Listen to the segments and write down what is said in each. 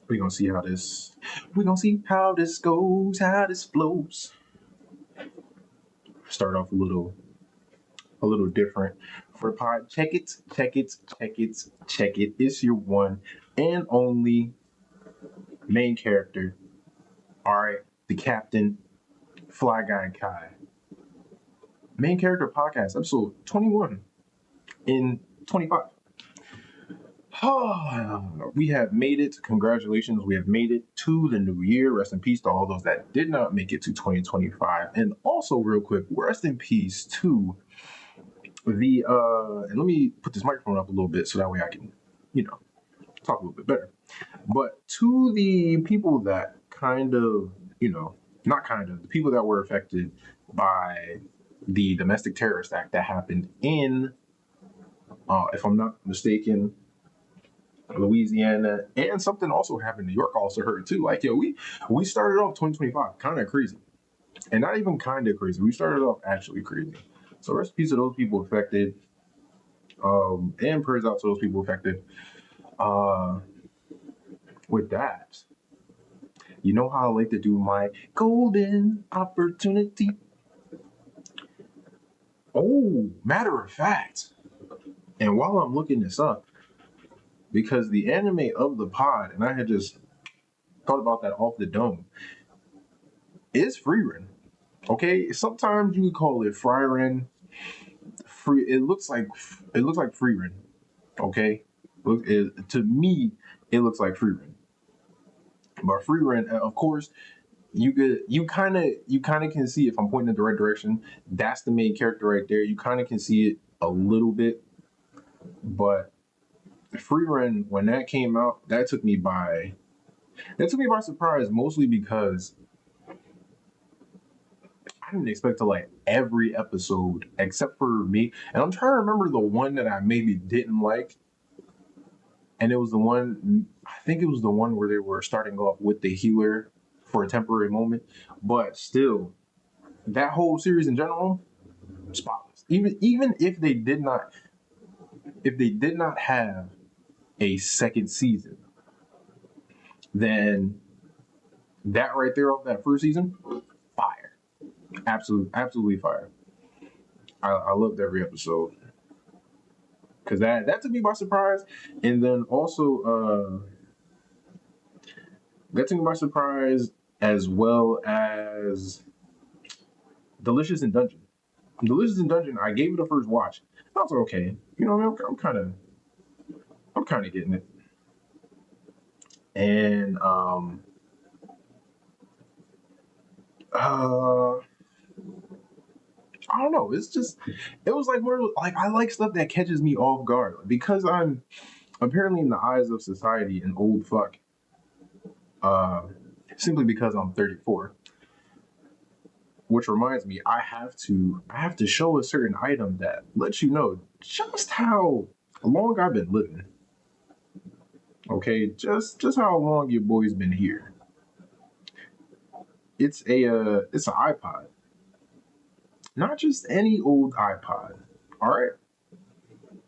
We're gonna see how this. We're gonna see how this goes, how this flows. Start off a little different for the pod. Check it, check it, check it, check it. It's your one and only main character. All right, the captain, Fly Guy Kai. Main character podcast, episode 21 in 25. We have made it. Congratulations. We have made it to the new year. Rest in peace to all those that did not make it to 2025. And also, real quick, rest in peace to the and let me put this microphone up a little bit so that way I can, talk a little bit better. But to the people that kind of, not kind of, the people that were affected by the domestic terrorist act that happened in, if I'm not mistaken, Louisiana, and something also happened in New York. Also heard too. Like, yo, we started off 2025 kind of crazy, and not even kind of crazy. We started off actually crazy. So rest in peace to those people affected, and prayers out to those people affected. Uh, with that, you know how I like to do my golden opportunity. Oh, matter of fact, and while I'm looking this up, because the anime of the pod, and I had just thought about that off the dome, is Freerin. Okay, sometimes you could call it Fryrin. Free. It looks like Freerin. Okay, to me, it looks like Freerin. But Freerin, of course, you kind of can see, if I'm pointing in the right direction, that's the main character right there. You kind of can see it a little bit, but Freerin, when that came out, that took me by surprise, mostly because I didn't expect to like every episode except for me. And I'm trying to remember the one that I maybe didn't like. And it was the one, I think it was the one where they were starting off with the healer for a temporary moment. But still, that whole series in general, spotless. Even if they did not have a second season, then that right there off that first season, fire. Absolutely fire. I loved every episode. Because that took me by surprise. And then also that took me by surprise, as well as Delicious in Dungeon. Delicious in Dungeon, I gave it a first watch. I was like, okay, I'm kind of getting it. And uh I don't know. It was like more like I like stuff that catches me off guard because I'm apparently in the eyes of society an old fuck. Uh, Simply because I'm 34. Which reminds me, I have to show a certain item that lets you know just how long I've been living. Okay, just how long your boy's been here. It's an iPod, not just any old iPod. All right,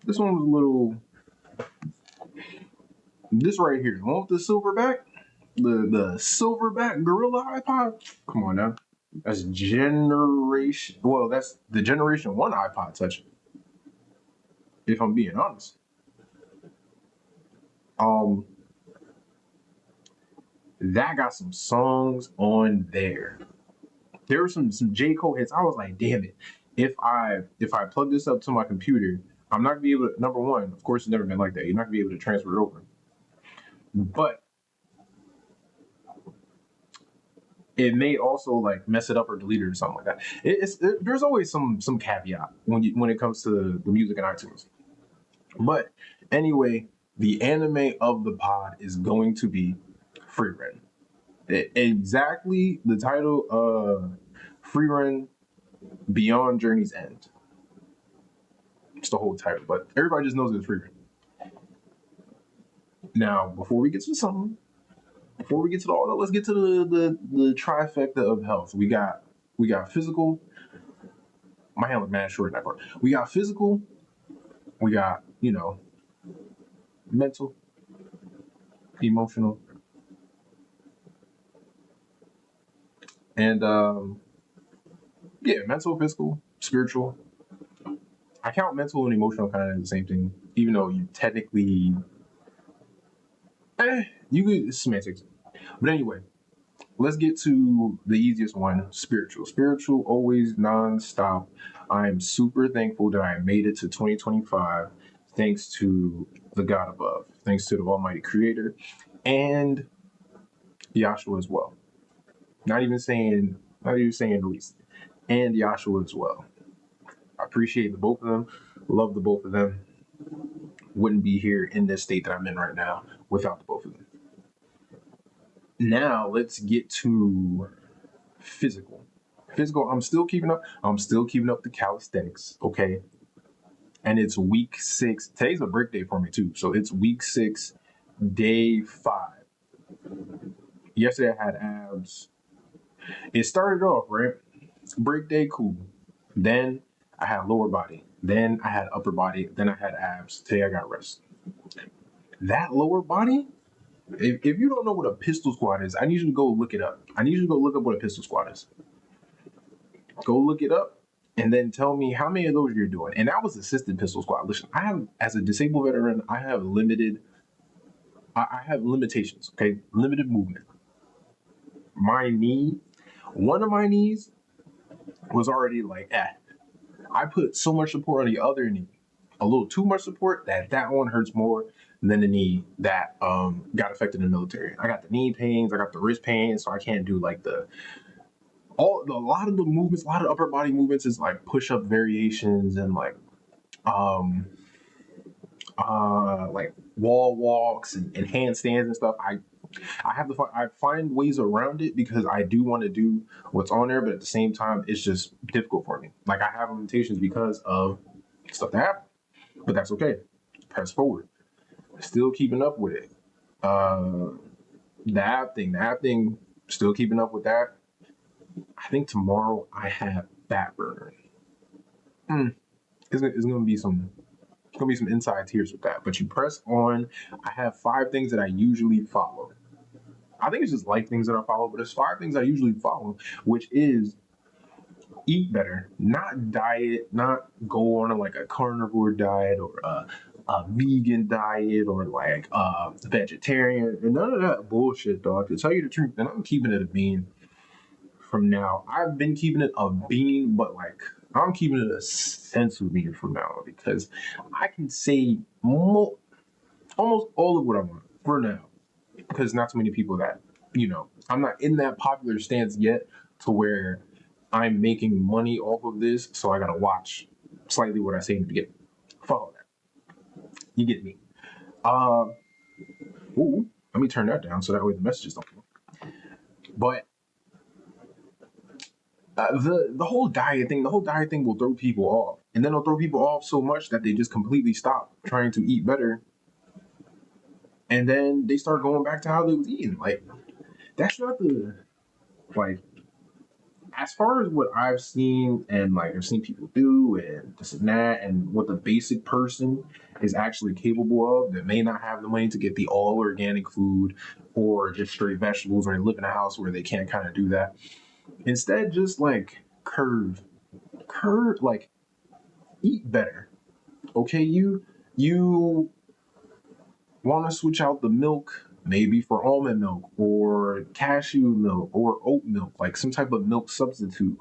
this one was a little. This right here, the one with the silverback, the silverback Gorilla iPod. Come on now, that's generation. Well, that's the generation one iPod Touch. If I'm being honest, um, that got some songs on there. There were some J Cole hits. I was like, damn it. If I plug this up to my computer, I'm not gonna be able to. Number one, of course, it's never been like that. You're not gonna be able to transfer it over. But it may also like mess it up or delete it or something like that. There's always some caveat when it comes to the music in iTunes. But anyway, the anime of the pod is going to be Free Run. Exactly the title, Free Run Beyond Journey's End. It's the whole title, but everybody just knows it's Free Run. Now, before we get to something, before we get to all that, let's get to the trifecta of health. We got physical. My hand was mad short in that part. We got physical. We got mental, emotional, And yeah, mental, physical, spiritual. I count mental and emotional kind of the same thing, even though you technically, you could semantics. But anyway, let's get to the easiest one, spiritual. Spiritual, always nonstop. I am super thankful that I made it to 2025 thanks to the God above, thanks to the Almighty Creator, and Yahshua as well. Not even saying the least, and Yahshua as well. I appreciate the both of them, love the both of them. Wouldn't be here in this state that I'm in right now without the both of them. Now let's get to physical. Physical, I'm still keeping up. I'm still keeping up the calisthenics, okay? And it's week 6. Today's a break day for me too. So it's week 6, day 5. Yesterday I had abs. It started off, right? Break day, cool. Then I had lower body. Then I had upper body. Then I had abs. Today I got rest. That lower body, if you don't know what a pistol squat is, I need you to go look it up. I need you to go look up what a pistol squat is. Go look it up and then tell me how many of those you're doing. And that was assisted pistol squat. Listen, I have, as a disabled veteran, I have limitations, okay? Limited movement. My knee, one of my knees was already like, I put so much support on the other knee, a little too much support that one hurts more than the knee that got affected in the military. I got the knee pains, I got the wrist pains, so I can't do like a lot of the movements, a lot of upper body movements is like push up variations and um like wall walks and handstands and stuff. I find ways around it because I do want to do what's on there, but at the same time, it's just difficult for me. Like I have limitations because of stuff that happened, but that's okay. Press forward. Still keeping up with it. Uh, the app thing, still keeping up with that. I think tomorrow I have fat burner. It's gonna be some inside tears with that. But you press on. I have 5 things that I usually follow. I think it's just life things that I follow, but it's 5 things I usually follow, which is eat better, not diet, not go on like a carnivore diet or a vegan diet or like vegetarian and none of that bullshit, dog. To tell you the truth, and I'm keeping it a bean from now. I've been keeping it a bean, but like I'm keeping it a sense of bean from now because I can say almost all of what I want for now because not too many people that I'm not in that popular stance yet to where I'm making money off of this, so I gotta watch slightly what I say in the beginning. Follow that. You get me. Uh, ooh, let me turn that down so that way the messages don't come. But the whole diet thing will throw people off, and then it'll throw people off so much that they just completely stop trying to eat better, and then they start going back to how they was eating. Like that's not the like as far as what I've seen and like I've seen people do and this and that and what the basic person is actually capable of that may not have the money to get the all organic food or just straight vegetables or they live in a house where they can't kind of do that. Instead, just like curve, like eat better. Okay, you want to switch out the milk maybe for almond milk or cashew milk or oat milk, like some type of milk substitute.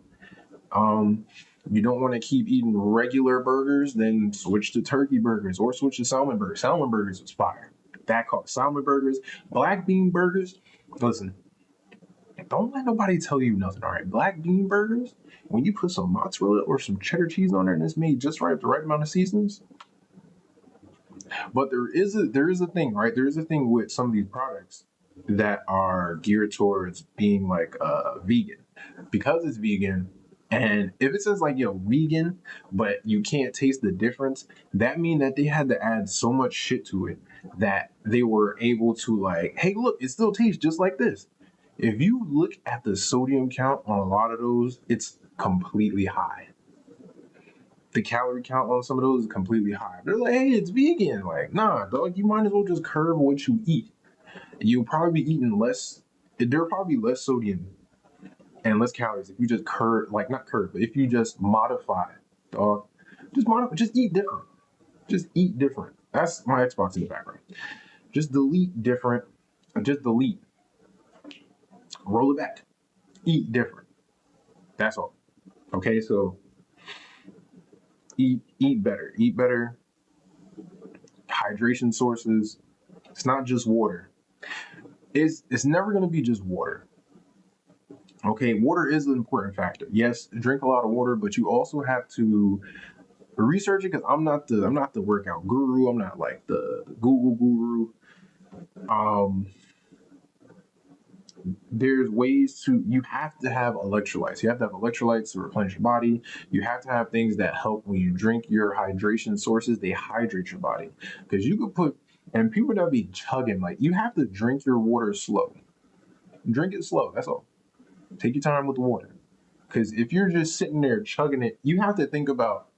Um, you don't want to keep eating regular burgers, then switch to turkey burgers or switch to salmon burgers. Salmon burgers is fire. That called salmon burgers, black bean burgers. Listen, don't let nobody tell you nothing. All right, black bean burgers. When you put some mozzarella or some cheddar cheese on there and it's made just right, the right amount of seasonings. But there is a thing, right? There is a thing with some of these products that are geared towards being like vegan because it's vegan. And if it says like vegan, but you can't taste the difference, that mean that they had to add so much shit to it that they were able to like, hey, look, it still tastes just like this. If you look at the sodium count on a lot of those, it's completely high. The calorie count on some of those is completely high. They're like, hey, it's vegan. Like, nah, dog, you might as well just curb what you eat. You'll probably be eating less. There'll probably be less sodium and less calories if you just not curve, but if you just modify, dog, just eat different. Just eat different. That's my Xbox in the background. Just delete different. Just delete. Roll it back. Eat different. That's all. Okay, so eat better. Eat better. Hydration sources. It's not just water. It's never gonna be just water. Okay, water is an important factor. Yes, drink a lot of water, but you also have to research it because I'm not the workout guru. I'm not like the Google guru. Um, there's ways you have to have electrolytes. You have to have electrolytes to replenish your body. You have to have things that help when you drink your hydration sources. They hydrate your body because you could put and people that be chugging like you have to drink your water slow. Drink it slow. That's all. Take your time with the water. Because if you're just sitting there chugging it, you have to think about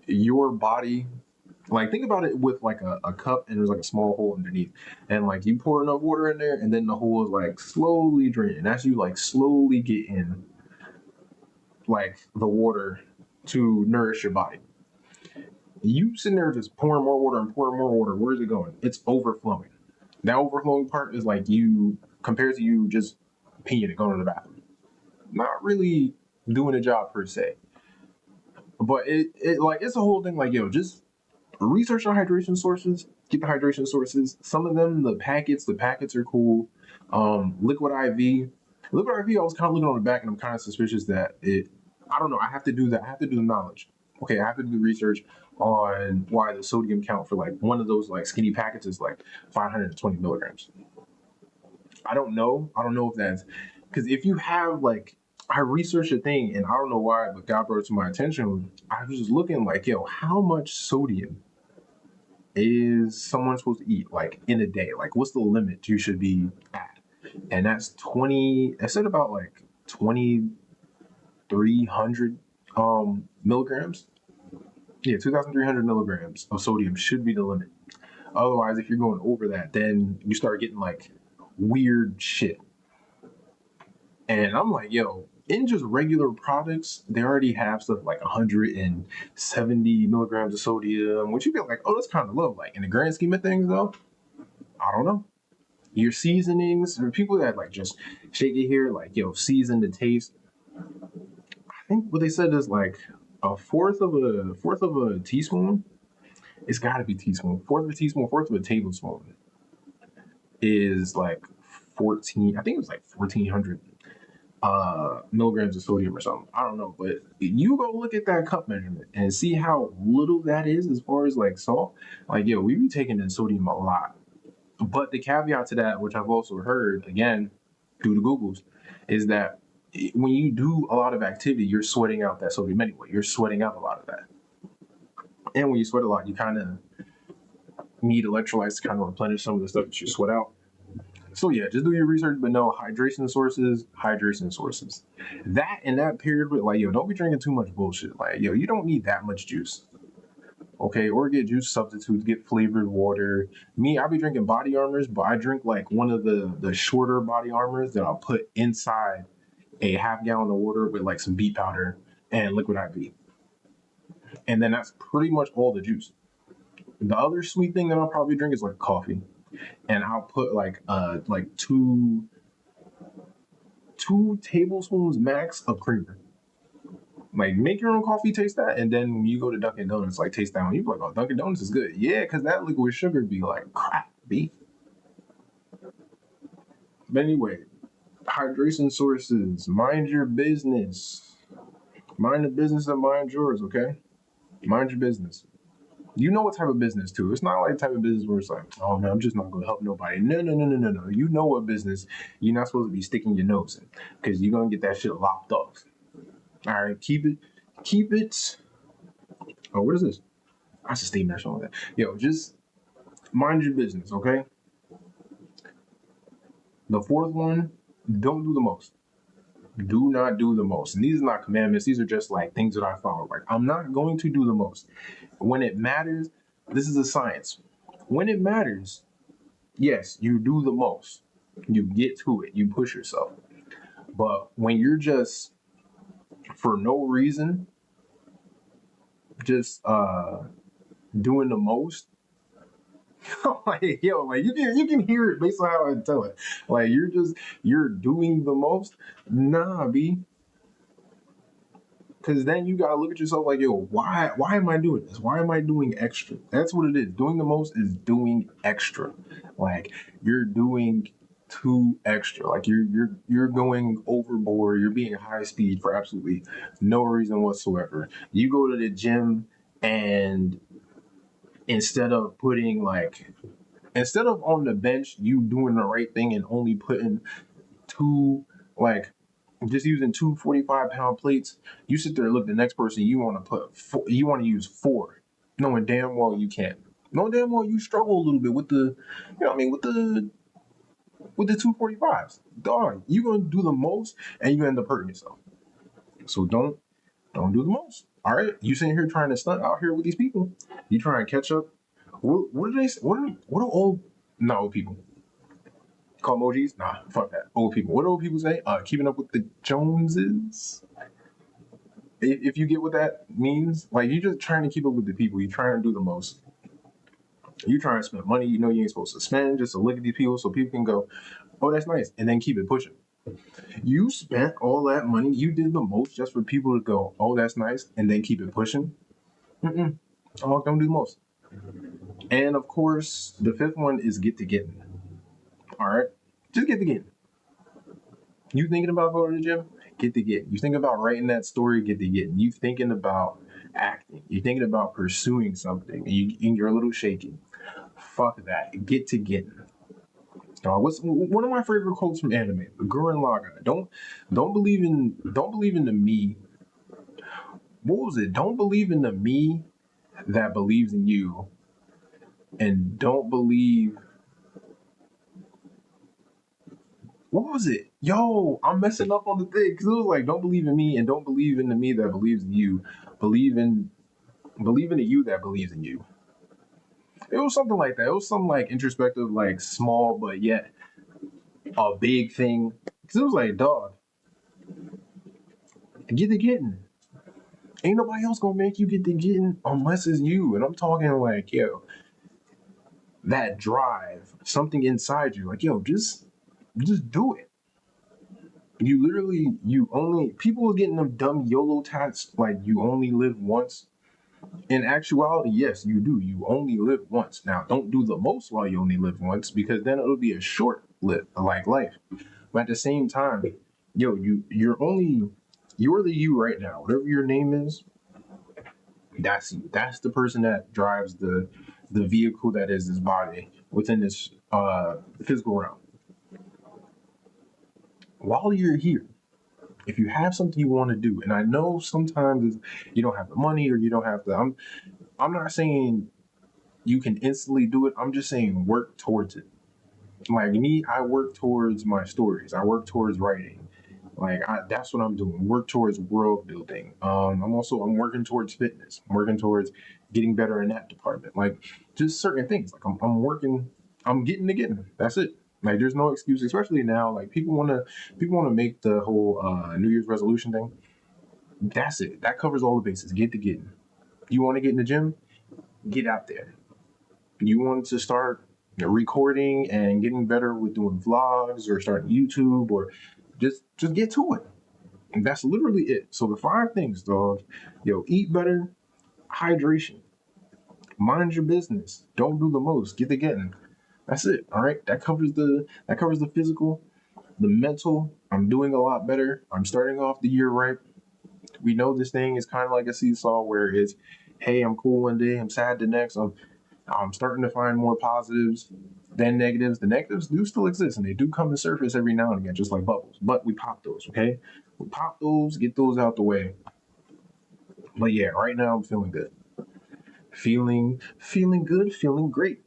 your body. Like think about it with like a cup and there's like a small hole underneath. And like you pour enough water in there and then the hole is like slowly draining. That's you like slowly getting like the water to nourish your body. You sitting there just pouring more water and pouring more water. Where's it going? It's overflowing. That overflowing part is like you compared to you just peeing and going to the bathroom. Not really doing a job per se. But it like it's a whole thing like yo, just research the hydration sources, get the hydration sources. Some of them, the packets are cool. Liquid IV. Liquid IV, I was kind of looking on the back and I'm kind of suspicious that I don't know, I have to do that. I have to do the knowledge. Okay, I have to do the research on why the sodium count for like one of those like skinny packets is like 520 milligrams. I don't know. I don't know if that's because if you have like I researched a thing and I don't know why, but God brought it to my attention. I was just looking like, yo, how much sodium is someone supposed to eat like in a day? Like, what's the limit you should be at? And that's 20. I said about like 2,300 milligrams. Yeah, 2,300 milligrams of sodium should be the limit. Otherwise, if you're going over that, then you start getting like weird shit. And I'm like, yo, in just regular products, they already have stuff like 170 milligrams of sodium, which you be like, oh, that's kind of low. Like in the grand scheme of things, though, I don't know. Your seasonings, or people that like just shake it here, like yo, season the taste. I think what they said is like a fourth of a teaspoon. It's got to be teaspoon. Fourth of a teaspoon, fourth of a tablespoon is like 14. I think it was like 1,400 milligrams of sodium or something. I don't know, but you go look at that cup measurement and see how little that is as far as like salt. Like, yo, we be taking in sodium a lot. But the caveat to that, which I've also heard again through the Googles, is that when you do a lot of activity, you're sweating out that sodium anyway. You're sweating out a lot of that. And when you sweat a lot, you kind of need electrolytes to kind of replenish some of the stuff that you sweat out. So yeah, just do your research, but no hydration sources, hydration sources. That in that period, with like yo, don't be drinking too much bullshit. Like yo, you don't need that much juice. Okay, or get juice substitutes, get flavored water. Me, I'll be drinking body armors, but I drink like one of the shorter body armors that I'll put inside a half gallon of water with like some beet powder and liquid IV. And then that's pretty much all the juice. The other sweet thing that I'll probably drink is like coffee. And I'll put like two tablespoons max of creamer. Like make your own coffee, taste that, and then when you go to Dunkin' Donuts, like taste that one. You be like, oh, Dunkin' Donuts is good. Yeah, because that liquid sugar be like crap, B. But anyway, hydration sources. Mind your business. Mind the business and mind yours, okay? Mind your business. You know what type of business too. It's not like the type of business where it's like, oh man, I'm just not gonna help nobody. No, no, no, no, no, no. You know what business you're not supposed to be sticking your nose in because you're gonna get that shit lopped off. All right, keep it. Oh, what is this? I should stay mesh on that. Yo, just mind your business, okay? The fourth one, don't do the most. Do not do the most. And these are not commandments. These are just like things that I follow. Like I'm not going to do the most. When it matters, this is a science. When it matters, yes, you do the most. You get to it. You push yourself. But when you're just for no reason, just doing the most, like yo, like you can hear it based on how I tell it. Like you're doing the most. Nah, B. Because then you gotta look at yourself like, yo, why am I doing this? Why am I doing extra? That's what it is. Doing the most is doing extra. Like you're doing too extra. Like you're going overboard. You're being high speed for absolutely no reason whatsoever. You go to the gym and instead of putting like instead of on the bench, you doing the right thing and only putting two like just using two 45-pound plates, you sit there and look at the next person, you want to put four, you want to use four, knowing damn well you can't. Knowing damn well you struggle a little bit with the, you know what I mean, with the 245s. Dog, you gonna do the most and you end up hurting yourself. So don't do the most. All right, you sitting here trying to stunt out here with these people. You trying to catch up. What do they? What do old not old people call emojis? Nah, fuck that. Old people. What do old people say? Keeping up with the Joneses. If you get what that means, like you're just trying to keep up with the people. You're trying to do the most. You're trying to spend money you know you ain't supposed to spend just to look at these people so people can go, oh, that's nice, and then keep it pushing. You spent all that money. You did the most just for people to go, oh, that's nice, and then keep it pushing. Mm-mm. Oh, don't do the most. And of course, the fifth one is get to getting. All right, just get to getting. You thinking about going to the gym? Get to getting. You thinking about writing that story? Get to getting. You thinking about acting? You thinking about pursuing something? And you're a little shaky. Fuck that. Get to getting. What's one of my favorite quotes from anime? The Gurren Lagann. Don't believe in the me. What was it? Don't believe in the me that believes in you, and don't believe. What was it? Yo, I'm messing up on the thing because it was like, don't believe in me and don't believe in the me that believes in you. Believe in the you that believes in you. It was something like that. It was some like introspective, like small but yet a big thing. Because it was like, dog, get the getting. Ain't nobody else gonna make you get the getting unless it's you. And I'm talking like, yo, that drive, something inside you, like, yo, just do it. You literally, you only people are getting them dumb YOLO tats like you only live once. In actuality, yes, you do. You only live once. Now, don't do the most while you only live once because then it'll be a short live like life. But at the same time, yo, you're the you right now. Whatever your name is, that's you. That's the person that drives the vehicle that is this body within this physical realm. While you're here, if you have something you want to do, and I know sometimes you don't have the money or you don't have the I'm not saying you can instantly do it. I'm just saying work towards it. Like me, I work towards my stories. I work towards writing. That's what I'm doing. Work towards world building. I'm working towards fitness. I'm working towards getting better in that department. Like just certain things. Like I'm working. I'm getting to getting. That's it. Like there's no excuse, especially now. Like people wanna make the whole New Year's resolution thing. That's it. That covers all the bases. Get to getting. You want to get in the gym? Get out there. You want to start recording and getting better with doing vlogs or starting YouTube or just get to it. And that's literally it. So the five things, dog. Yo, eat better, hydration, mind your business, don't do the most, get the getting. That's it. All right. That covers the physical, the mental. I'm doing a lot better. I'm starting off the year right. We know this thing is kind of like a seesaw where it's, hey, I'm cool one day, I'm sad the next. I'm starting to find more positives than negatives. The negatives do still exist and they do come to surface every now and again, just like bubbles. But we pop those, okay? We pop those, get those out the way. But yeah, right now I'm feeling good. Feeling good, feeling great.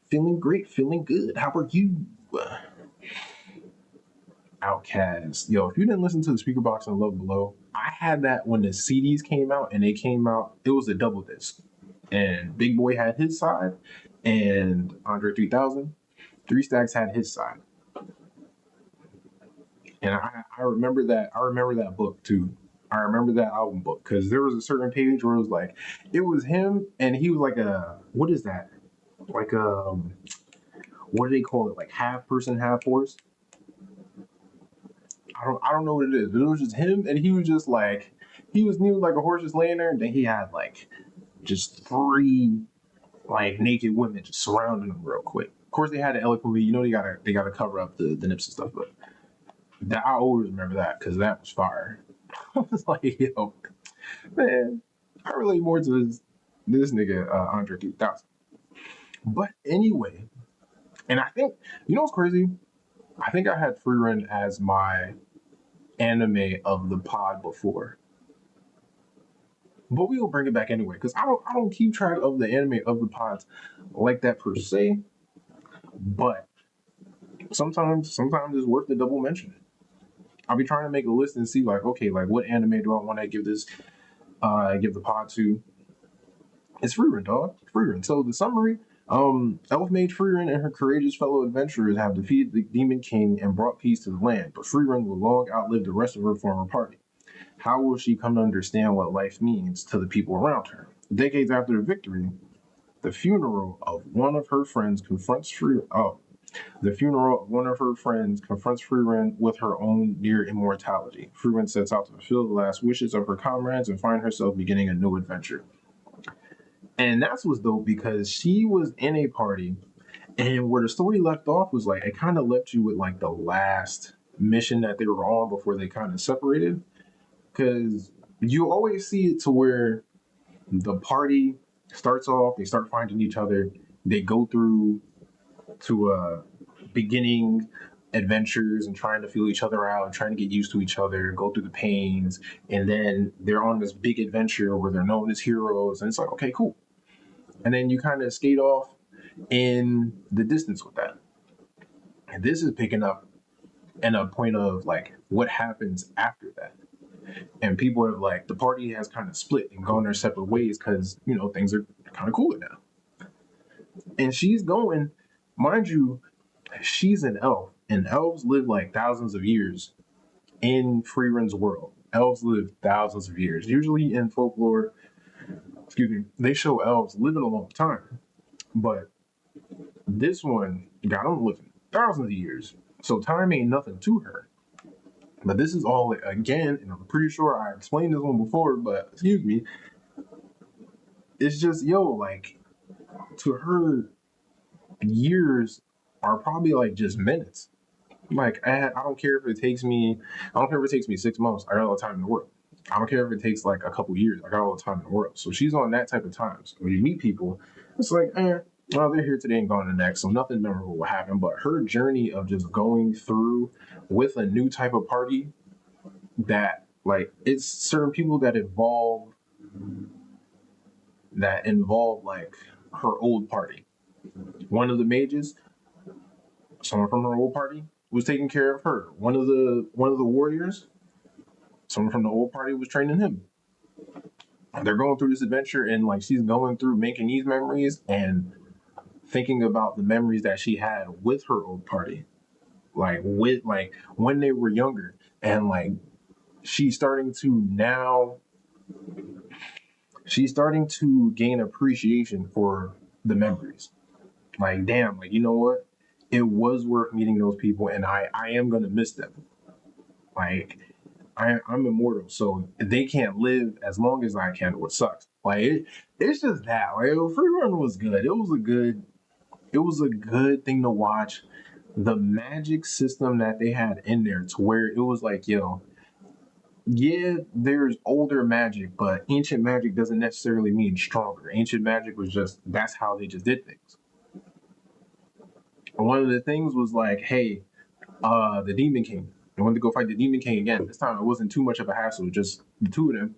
Feeling great, feeling good. How are you? Outcast. Yo, if you didn't listen to the speaker box and Love Below, I had that when the CDs came out and they came out, it was a double disc. And Big Boy had his side and Andre 3000, Three Stacks had his side. And I remember that. I remember that book too. I remember that album book because there was a certain page where it was like, it was him and he was like a, what is that? Like what do they call it? Like half person, half horse. I don't know what it is, but it was just him and he was just like, he was new like a horse just laying there, and then he had like just three like naked women just surrounding him real quick. Of course, they had it eloquently. You know, they gotta cover up the nips and stuff, but that I always remember that because that was fire. I was like, yo, man, I relate more to this nigga Andre 3000. But anyway, and I think you know what's crazy? I think I had Free Run as my anime of the pod before, but we will bring it back anyway because I don't keep track of the anime of the pods like that per se. But sometimes it's worth the double mention. I'll be trying to make a list and see like, okay, like what anime do I want to give this give the pod to? It's Freerin, dog. Freerin. So the summary: Elf Mage Freerin and her courageous fellow adventurers have defeated the Demon King and brought peace to the land, but Freerin will long outlive the rest of her former party. How will she come to understand what life means to the people around her? Decades after the victory, the funeral of one of her friends confronts Free. Oh, the funeral of one of her friends confronts Freerin with her own near immortality. Freerin sets out to fulfill the last wishes of her comrades and find herself beginning a new adventure. And that's what's dope because she was in a party, and where the story left off was like it kind of left you with like the last mission that they were on before they kind of separated. Because you always see it to where the party starts off, they start finding each other, they go through to beginning adventures and trying to feel each other out and trying to get used to each other, go through the pains, and then they're on this big adventure where they're known as heroes, and it's like, okay, cool. And then you kind of skate off in the distance with that. And this is picking up in a point of like what happens after that. And people have like the party has kind of split and gone their separate ways because you know things are kind of cooler now. And she's going, mind you, she's an elf, and elves live like thousands of years in Freeren's world. Elves live thousands of years. Usually in folklore, excuse me, they show elves living a long time. But this one got them living thousands of years. So time ain't nothing to her. But this is all again, and I'm pretty sure I explained this one before, but excuse me, it's just yo, like to her, years are probably like just minutes. Like I don't care if it takes me, I don't care if it takes me 6 months. I got all the time in the world. I don't care if it takes like a couple years. I got all the time in the world. So she's on that type of time. So when you meet people, it's like, well, they're here today and gone the next. So nothing memorable will happen. But her journey of just going through with a new type of party that like it's certain people that involve like her old party. One of the mages, someone from her old party, was taking care of her. One of the warriors, someone from the old party was training him. They're going through this adventure and like she's going through making these memories and thinking about the memories that she had with her old party. Like with like when they were younger. And like she's starting to now she's starting to gain appreciation for the memories. Like damn, like you know what? It was worth meeting those people and I am gonna miss them. Like I'm immortal, so they can't live as long as I can, which sucks. Like it's just that. Like Free Run was good. It was a good thing to watch. The magic system that they had in there to where it was like, yo, yeah, there's older magic, but ancient magic doesn't necessarily mean stronger. Ancient magic was just that's how they just did things. And one of the things was like, hey, the Demon King. I wanted to go fight the Demon King again. This time it wasn't too much of a hassle, just the two of them.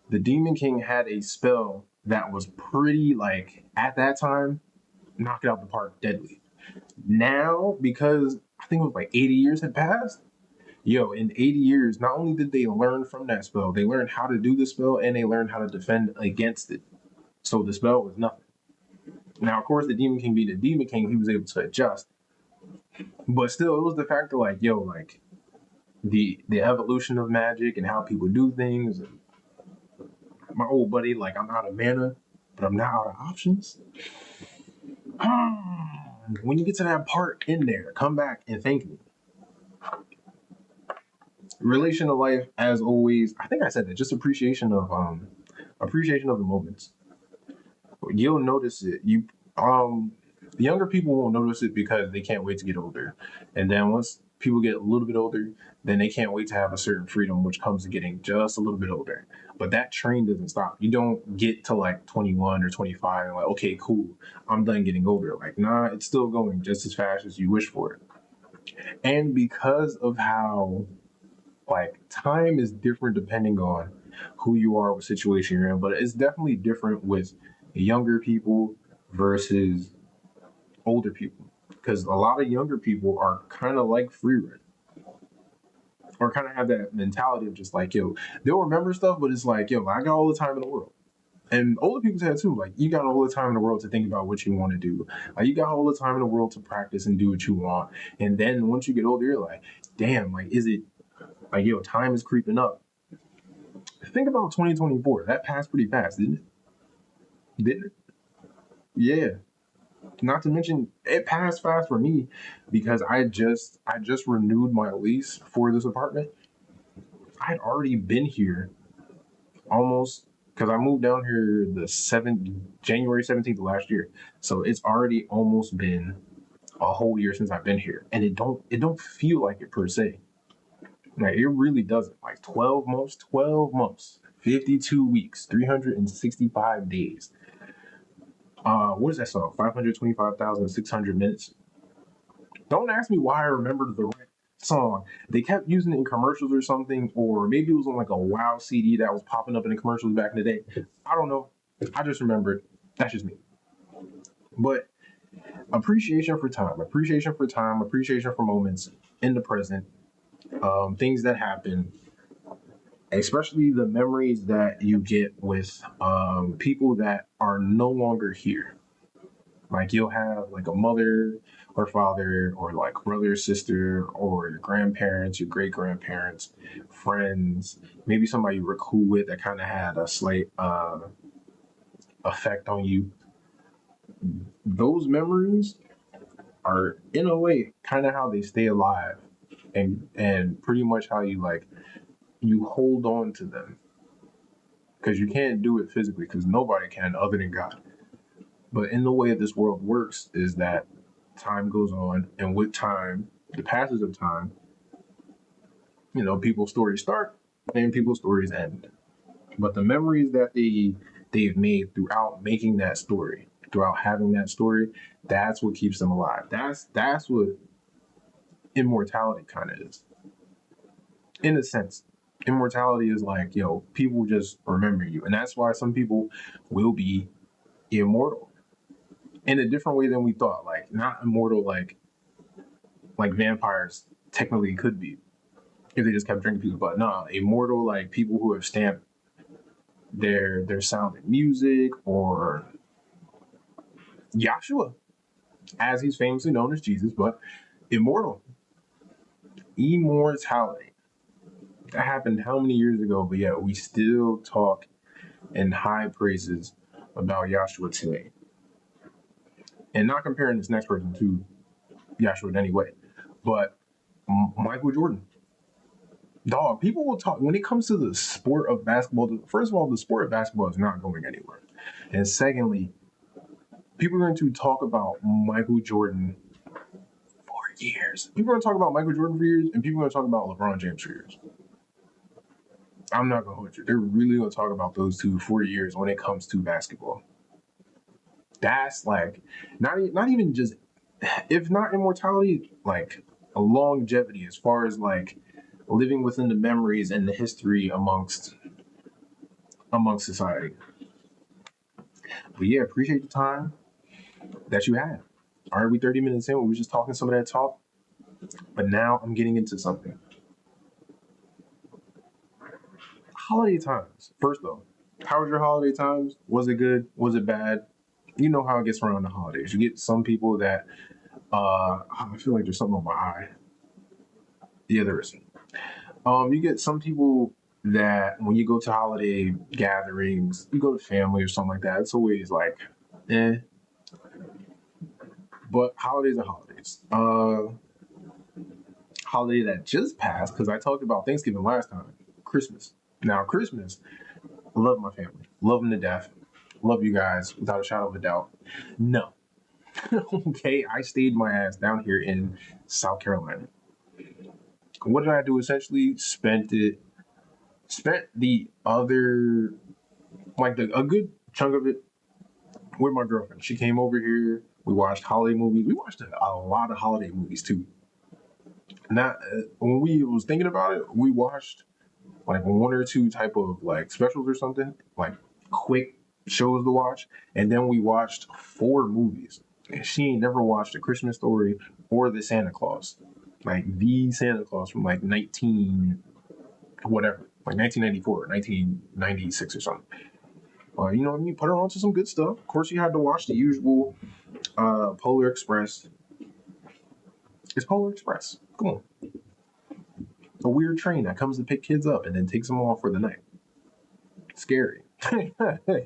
The Demon King had a spell that was pretty like at that time, knock it out the park, deadly. Now, because I think it was like 80 years had passed, yo, in 80 years, not only did they learn from that spell, they learned how to do the spell and they learned how to defend against it. So the spell was nothing. Now, of course, the Demon King being the Demon King, he was able to adjust. But still, it was the fact that like, yo, like the evolution of magic and how people do things. And my old buddy, like, I'm out of mana, but I'm not out of options. When you get to that part in there, come back and thank me. Relation to life, as always. I think I said that. Just appreciation of the moments. You'll notice it. The younger people won't notice it because they can't wait to get older, and then once people get a little bit older, then they can't wait to have a certain freedom, which comes to getting just a little bit older. But that train doesn't stop. You don't get to like 21 or 25 and like, okay, cool, I'm done getting older. Like, nah, it's still going just as fast as you wish for it. And because of how like time is different depending on who you are, what situation you're in, but it's definitely different with younger people versus older people, because a lot of younger people are kind of like free run, or kind of have that mentality of just like, yo, they'll remember stuff, but it's like, yo, I got all the time in the world. And older people say that too. Like, you got all the time in the world to think about what you want to do. Like, you got all the time in the world to practice and do what you want. And then once you get older, you're like, damn, like, is it like, yo, time is creeping up. Think about 2024. That passed pretty fast, didn't it? Didn't it? Yeah. Not to mention, it passed fast for me because I just renewed my lease for this apartment. I'd already been here almost, because I moved down here the 7th January 17th of last year. So it's already almost been a whole year since I've been here, and it don't feel like it per se. Like, it really doesn't. Like, 12 months, 52 weeks, 365 days. What is that song? 525,600 minutes. Don't ask me why I remembered the right song. They kept using it in commercials or something, or maybe it was on like a WoW CD that was popping up in the commercials back in the day. I don't know. I just remembered. That's just me. But appreciation for moments in the present, things that happen, especially the memories that you get with people that are no longer here. Like, you'll have like a mother or father, or like brother, sister, or your grandparents, your great grandparents, friends, maybe somebody you were cool with that kind of had a slight effect on you. Those memories are, in a way, kind of how they stay alive, and pretty much how you like you hold on to them, because you can't do it physically, because nobody can other than God. But in the way this world works is that time goes on, and with time, the passage of time, people's stories start and people's stories end. But the memories that they've made throughout making that story, throughout having that story, that's what keeps them alive. That's what immortality kind of is, in a sense. Immortality is like, people just remember you, and that's why some people will be immortal in a different way than we thought. Like, not immortal like vampires technically could be if they just kept drinking people's blood. No, immortal like people who have stamped their sound in music, or Yahshua, as he's famously known as Jesus, but immortal. Immortality. That happened how many years ago? But yeah, we still talk in high praises about Yahshua today. And not comparing this next person to Yahshua in any way, but Michael Jordan. Dog, people will talk when it comes to the sport of basketball. First of all, the sport of basketball is not going anywhere. And secondly, people are going to talk about Michael Jordan for years. People are going to talk about Michael Jordan for years, and people are going to talk about LeBron James for years. I'm not going to hold you. They're really going to talk about those two for years when it comes to basketball. That's like not even just, if not immortality, like a longevity, as far as like living within the memories and the history amongst society. But yeah, appreciate the time that you had. All right, we 30 minutes in. We were just talking some of that talk, but now I'm getting into something. Holiday times. First though, how was your holiday times? Was it good? Was it bad? You know how it gets around the holidays. You get some people that I feel like there's something on my eye. Yeah, there is. You get some people that when you go to holiday gatherings, you go to family or something like that. It's always like, eh. But holidays are holidays. Holiday that just passed because I talked about Thanksgiving last time. Christmas. Now Christmas, love my family, love them to death, love you guys without a shadow of a doubt. No, okay, I stayed my ass down here in South Carolina. What did I do? Essentially, spent the other a good chunk of it with my girlfriend. She came over here. We watched holiday movies. We watched a lot of holiday movies too. Not when we was thinking about it, we watched like one or two type of like specials or something, like quick shows to watch, and then we watched four movies. And she ain't never watched A Christmas Story or The Santa Claus, like the Santa Claus from like 19 whatever, like 1994, 1996 or something. You know what I mean? Put her on to some good stuff. Of course, you had to watch the usual Polar Express. It's Polar Express. Come on. A weird train that comes to pick kids up and then takes them off for the night. Scary.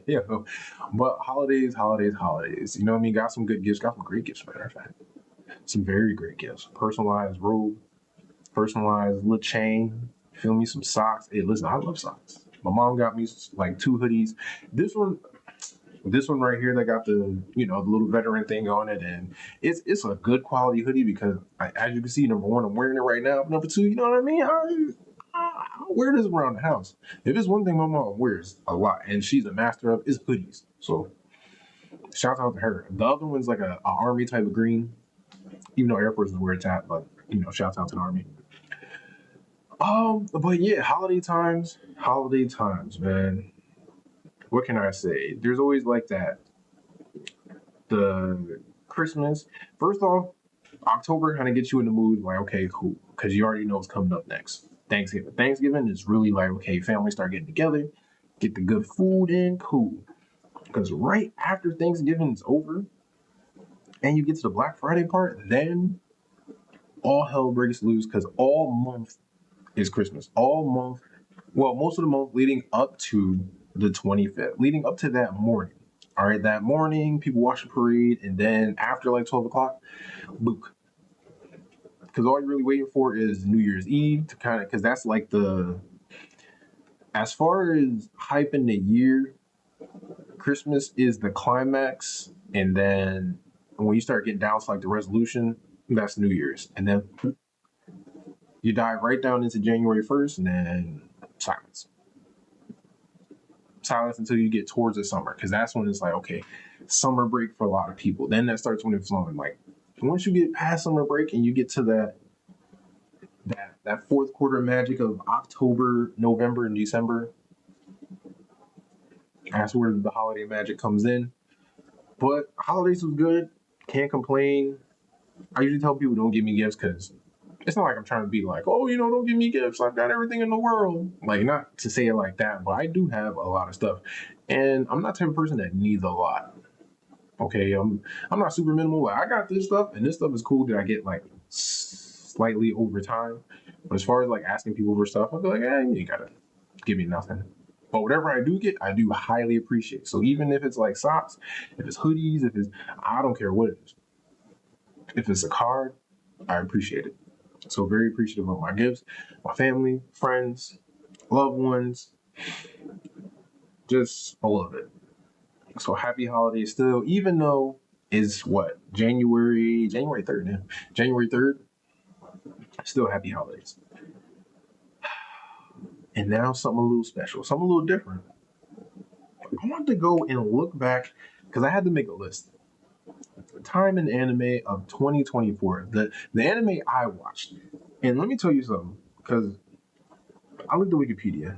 Yeah. But holidays, holidays, holidays. You know what I mean? Got some good gifts, got some great gifts, matter of fact. Some very great gifts. Personalized robe, personalized little chain. Feel me? Some socks. Hey, listen, I love socks. My mom got me like two hoodies. This one, this one right here that got the the little veteran thing on it, and it's a good quality hoodie because as you can see, number one, I'm wearing it right now. Number two, you know what I mean? I wear this around the house. If it's one thing my mom wears a lot, and she's a master of, is hoodies. So shout out to her. The other one's like a army type of green, even though Air Force is where it's at, but shout out to the army. But yeah, holiday times, man. What can I say? There's always like that the Christmas. First off, October kind of gets you in the mood like, okay, cool, because you already know what's coming up next. Thanksgiving. Thanksgiving is really like, okay, families start getting together, get the good food in, cool. Because right after Thanksgiving is over and you get to the Black Friday part, then all hell breaks loose because all month is Christmas. All month, well, most of the month leading up to the 25th, leading up to that morning. All right, that morning, people watch the parade, and then after like 12 o'clock, book. Because all you're really waiting for is New Year's Eve to kind of, because that's like as far as hype in the year, Christmas is the climax, and then when you start getting down to like the resolution, that's New Year's, and then you dive right down into January 1st, and then silence, silence until you get towards the summer, because that's when it's like okay, summer break for a lot of people. Then that starts when it's flowing. Like once you get past summer break and you get to that fourth quarter magic of October, November, and December, that's where the holiday magic comes in. But holidays was good. Can't complain. I usually tell people don't give me gifts because it's not like I'm trying to be like, oh, don't give me gifts. I've got everything in the world. Like, not to say it like that, but I do have a lot of stuff. And I'm not the type of person that needs a lot. Okay, I'm not super minimal. Like, I got this stuff, and this stuff is cool that I get like slightly over time. But as far as like asking people for stuff, I'll be like, you ain't gotta give me nothing. But whatever I do get, I do highly appreciate. So even if it's like socks, if it's hoodies, if it's I don't care what it is. If it's a card, I appreciate it. So very appreciative of my gifts, my family, friends, loved ones, just all of it. So happy holidays still, even though it's what January 3rd, yeah. January 3rd, still happy holidays. And now something a little special, something a little different. I want to go and look back because I had to make a list. Time in anime of 2024. The anime I watched. And let me tell you something, because I looked at Wikipedia.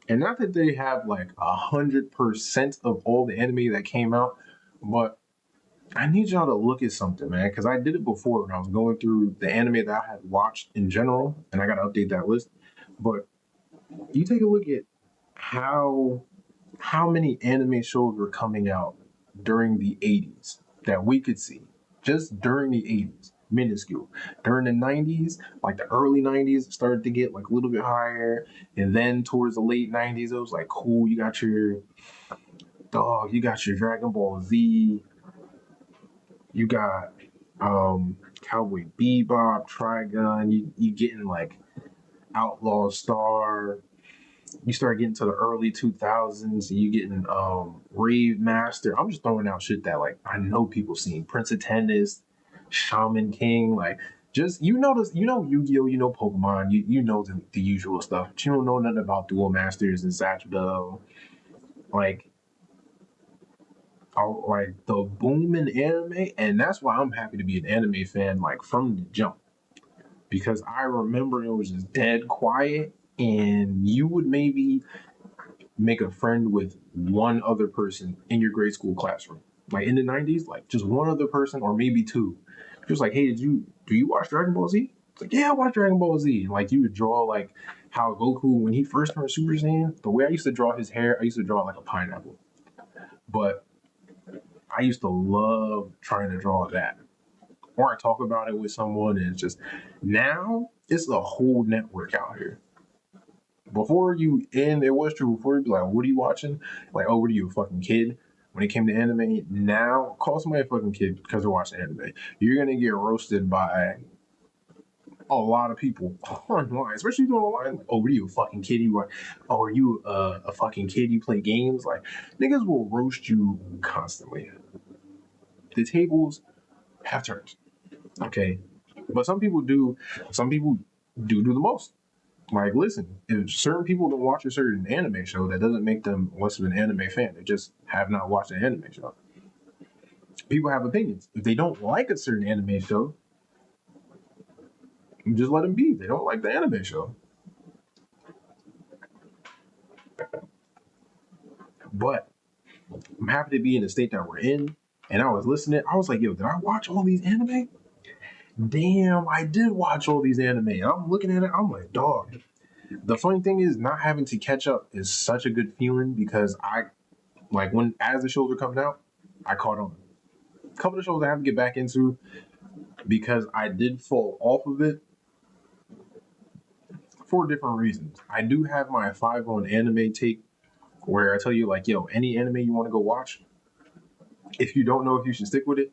And not that they have like 100% of all the anime that came out, but I need y'all to look at something, man, because I did it before when I was going through the anime that I had watched in general, and I got to update that list. But you take a look at how how many anime shows were coming out during the 80s that we could see, just during the 80s. minuscule. During the 90s, like the early 90s, it started to get like a little bit higher. And then towards the late 90s, it was like, cool, you got your Dragon Ball Z, you got Cowboy Bebop, Trigun, you getting like Outlaw Star. You start getting to the early 2000s, you getting Rave Master. I'm just throwing out shit that like I know people seen. Prince of Tennis, Shaman King, like just Yu-Gi-Oh, you know Pokemon, you know the usual stuff. But you don't know nothing about Duel Masters and Satchel. Like like the boom in anime, and that's why I'm happy to be an anime fan like from the jump. Because I remember it was just dead quiet and you would maybe make a friend with one other person in your grade school classroom. Like in the 90s, like just one other person or maybe two. Just like, hey, do you watch Dragon Ball Z? It's like, yeah, I watch Dragon Ball Z. And like you would draw like how Goku when he first turned Super Saiyan, the way I used to draw his hair, I used to draw like a pineapple. But I used to love trying to draw that. Or I talk about it with someone and it's just now it's a whole network out here. Before you and it was true before you'd be like, what are you watching? Like, oh, what are you, a fucking kid? When it came to anime, now call somebody a fucking kid because they're watching anime. You're gonna get roasted by a lot of people online, especially doing online. Like, oh, what are you, a fucking kid? Oh, are you a fucking kid? You play games? Like, niggas will roast you constantly. The tables have turned. Okay, but some people do. Some people do the most. Like, listen, if certain people don't watch a certain anime show, that doesn't make them less of an anime fan. They just have not watched an anime show. People have opinions. If they don't like a certain anime show, just let them be. They don't like the anime show. But I'm happy to be in the state that we're in. And I was listening. I was like, yo, did I watch all these anime? Damn, I did watch all these anime. I'm looking at it. I'm like, dog. The funny thing is, not having to catch up is such a good feeling because I, like, when, as the shows were coming out, I caught on. A couple of shows I have to get back into because I did fall off of it for different reasons. I do have my 5 on anime take where I tell you, like, yo, any anime you want to go watch, if you don't know if you should stick with it,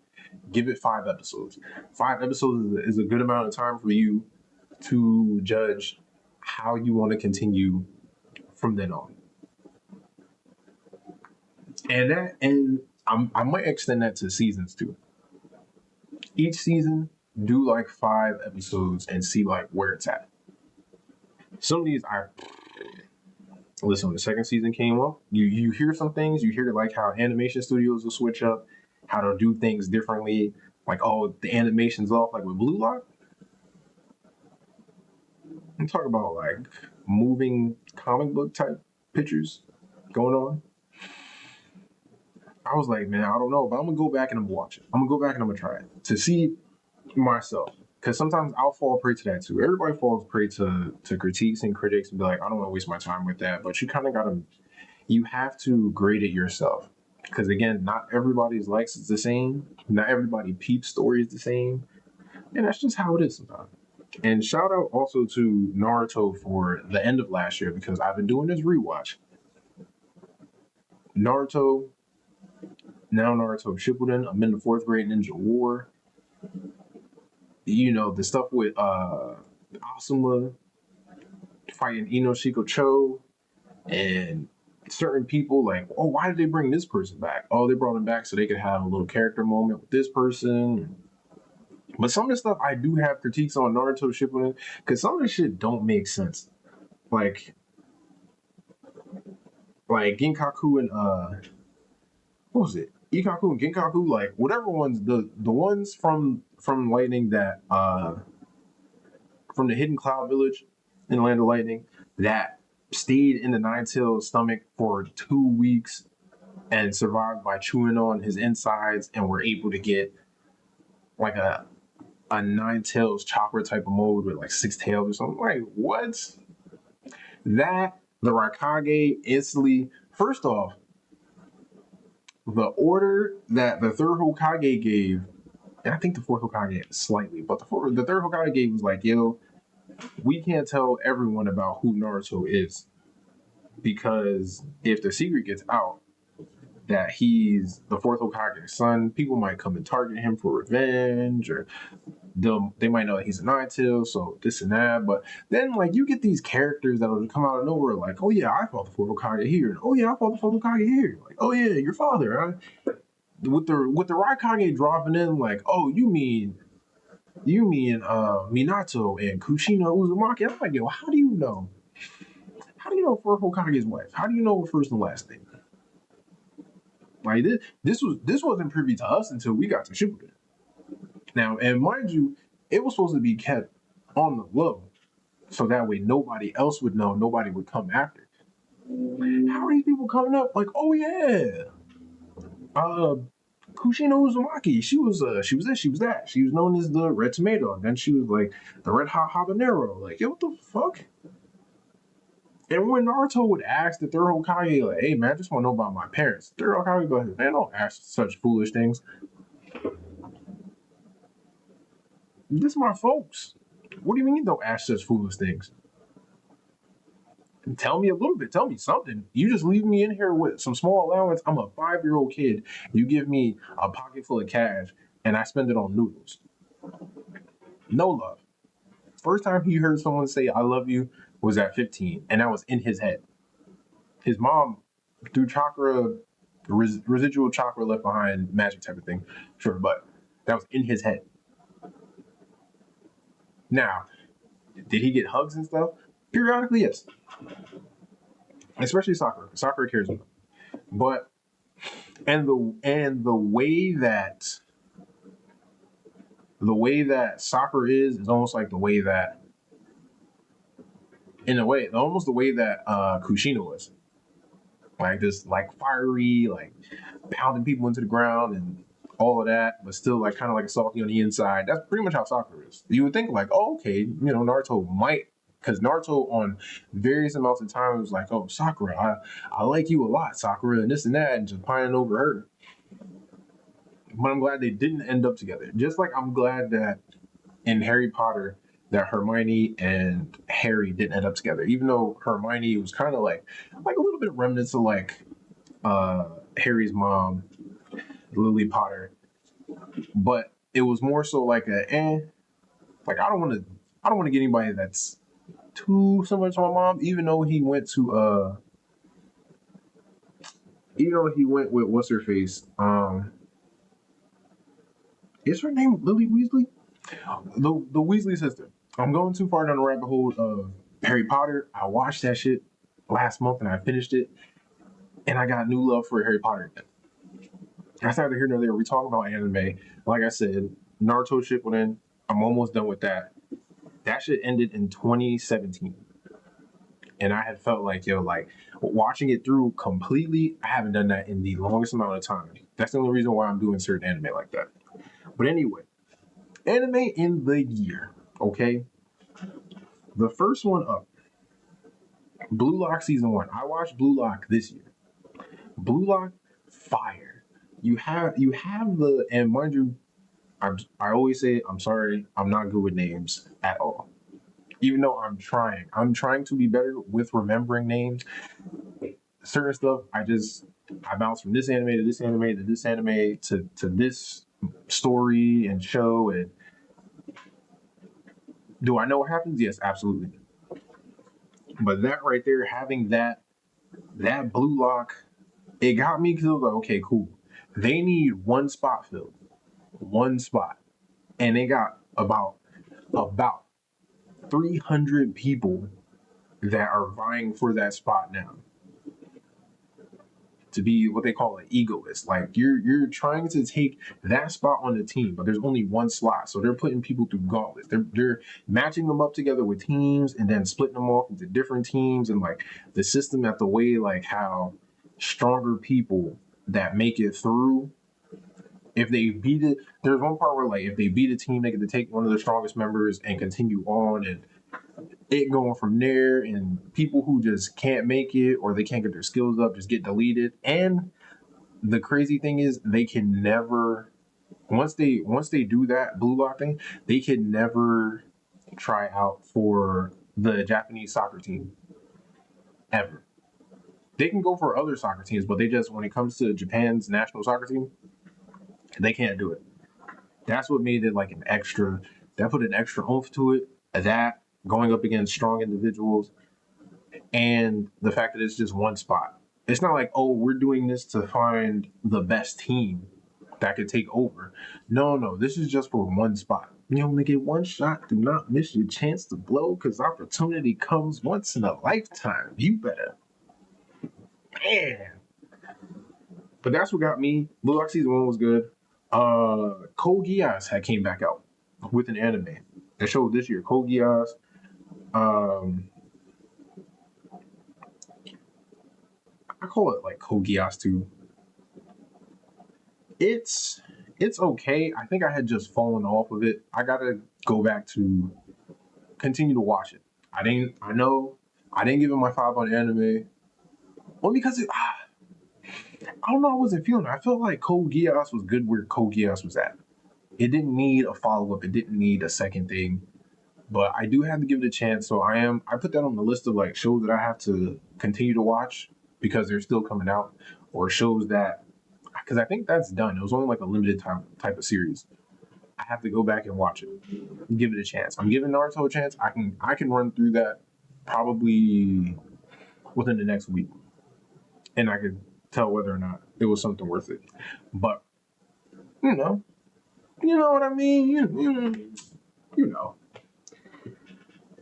give it 5 episodes. 5 episodes is a good amount of time for you to judge how you want to continue from then on. I might extend that to seasons too. Each season, do like 5 episodes and see like where it's at. Some of these I listen, when the second season came up, you hear some things, you hear like how animation studios will switch up, how to do things differently, like oh the animation's off, like with Blue Lock. I'm talking about like moving comic book type pictures going on. I was like, man, I don't know, but I'm gonna go back and I'm gonna watch it. I'm gonna go back and I'm gonna try it to see myself. Because sometimes I'll fall prey to that too. Everybody falls prey to critiques and critics and be like, I don't want to waste my time with that. But you kind of gotta, you have to grade it yourself. Because again, not everybody's likes is the same. Not everybody peeps story is the same. And that's just how it is sometimes. And shout out also to Naruto for the end of last year because I've been doing this rewatch. Naruto, now Naruto Shippuden. I'm in the 4th grade Ninja War. You know, the stuff with Asuma fighting Inoshiko Cho and certain people like, oh, why did they bring this person back? Oh, they brought him back so they could have a little character moment with this person. But some of the stuff I do have critiques on Naruto Shippuden because some of the shit don't make sense. Like Ginkaku and what was it? Ikaku and Ginkaku, like whatever ones the ones from Lightning that from the Hidden Cloud Village in the Land of Lightning that stayed in the Nine-Tailed stomach for 2 weeks and survived by chewing on his insides and were able to get like a Nine-Tails chopper type of mode with like 6 tails or something. Like, what? That, the Raikage instantly, first off, the order that the third Hokage gave and I think the fourth Hokage slightly, but the third Hokage was like, yo, we can't tell everyone about who Naruto is because if the secret gets out that he's the fourth Hokage's son, people might come and target him for revenge, or they might know that he's a nine tail, so this and that. But then, like, you get these characters that will come out of nowhere, like, oh yeah, I fought the fourth Hokage here, and oh yeah, I fought the fourth Hokage here, like, oh yeah, your father, with the Raikage dropping in, like, oh, Minato and Kushina Uzumaki. I'm like, yo, how do you know? How do you know fourth Hokage's wife? How do you know her first and last name? Like this wasn't privy to us until we got to Shippuden. Now, and mind you, it was supposed to be kept on the low, so that way nobody else would know, nobody would come after. How are these people coming up? Like, oh yeah, uh, Kushina Uzumaki. She was this, she was that. She was known as the Red Tomato, and then she was like the Red Hot Habanero. Like, yo, what the fuck? And when Naruto would ask the third Hokage, like, hey man, I just want to know about my parents. Third Hokage goes, man, don't ask such foolish things. This my folks. What do you mean don't ask such foolish things? Tell me a little bit. Tell me something. You just leave me in here with some small allowance. I'm a 5-year-old kid. You give me a pocket full of cash and I spend it on noodles. No love. First time he heard someone say I love you was at 15, and that was in his head. His mom, through chakra, residual chakra left behind, magic type of thing, sure, but that was in his head. Now, did he get hugs and stuff? Periodically, yes. Especially Sakura. Sakura cares about him. But the way that Sakura is almost like the way that, in a way, almost the way that Kushina was. Like this, like fiery, like pounding people into the ground and all of that, but still like kind of like salty on the inside. That's pretty much how Sakura is. You would think like, oh, okay, Naruto might, because Naruto on various amounts of time was like, oh, Sakura, I like you a lot, Sakura, and this and that, and just pining over her. But I'm glad they didn't end up together. Just like I'm glad that in Harry Potter that Hermione and Harry didn't end up together, even though Hermione was kind of like a little bit of remnants of like Harry's mom, Lily Potter, but it was more so like like I don't want to get anybody that's too similar to my mom, even though he went with what's her face, is her name Lily Weasley? The Weasley sister. I'm going too far down the rabbit hole of Harry Potter. I watched that shit last month and I finished it, and I got new love for Harry Potter again. I started hearing earlier we talking about anime. Like I said, Naruto Shippuden. I'm almost done with that. That shit ended in 2017, and I had felt like like watching it through completely. I haven't done that in the longest amount of time. That's the only reason why I'm doing certain anime like that. But anyway, anime in the year. Okay, the first one up, Blue Lock season 1. I watched Blue Lock this year. Blue Lock, fire. You have the, and mind you, I always say I'm sorry, I'm not good with names at all. Even though I'm trying to be better with remembering names. Certain stuff, I bounce from this anime to this anime to this anime to this story and show. And do I know what happens? Yes, absolutely. But that right there, having that Blue Lock, it got me because I was like, okay, cool. They need one spot filled, one spot, and they got about 300 people that are vying for that spot now to be what they call an egoist. Like you're trying to take that spot on the team, but there's only one slot, so they're putting people through gauntlets. They're matching them up together with teams and then splitting them off into different teams, and like the system at the way like how stronger people that make it through. If they beat it, there's one part where like if they beat a team, they get to take one of the strongest members and continue on, and it going from there. And people who just can't make it or they can't get their skills up just get deleted. And the crazy thing is they can never Once they do that blue lock thing, they can never try out for the Japanese soccer team ever. They can go for other soccer teams, but they just when it comes to Japan's national soccer team, they can't do it. That's what made it like an extra. That put an extra oomph to it. That going up against strong individuals, and the fact that it's just one spot. It's not like, oh, we're doing this to find the best team that could take over. No, no, this is just for one spot. You only get one shot. Do not miss your chance to blow, because opportunity comes once in a lifetime. You better, man. But that's what got me. Blue Lock season 1 was good. Code Geass had came back out with an anime. They showed this year. Code Geass. Um, I call it like Code Geass 2. It's okay. I think I had just fallen off of it. I gotta go back to continue to watch it. I know I didn't give it my 5 on anime. Well, because I don't know, I wasn't feeling it. I felt like Code Geass was good where Code Geass was at. It didn't need a follow up. It didn't need a second thing. But I do have to give it a chance. So I put that on the list of like shows that I have to continue to watch because they're still coming out, or shows that, because I think that's done. It was only like a limited time type of series. I have to go back and watch it, give it a chance. I'm giving Naruto a chance. I can run through that probably within the next week, and I could tell whether or not it was something worth it. But you know, you know what I mean. You know.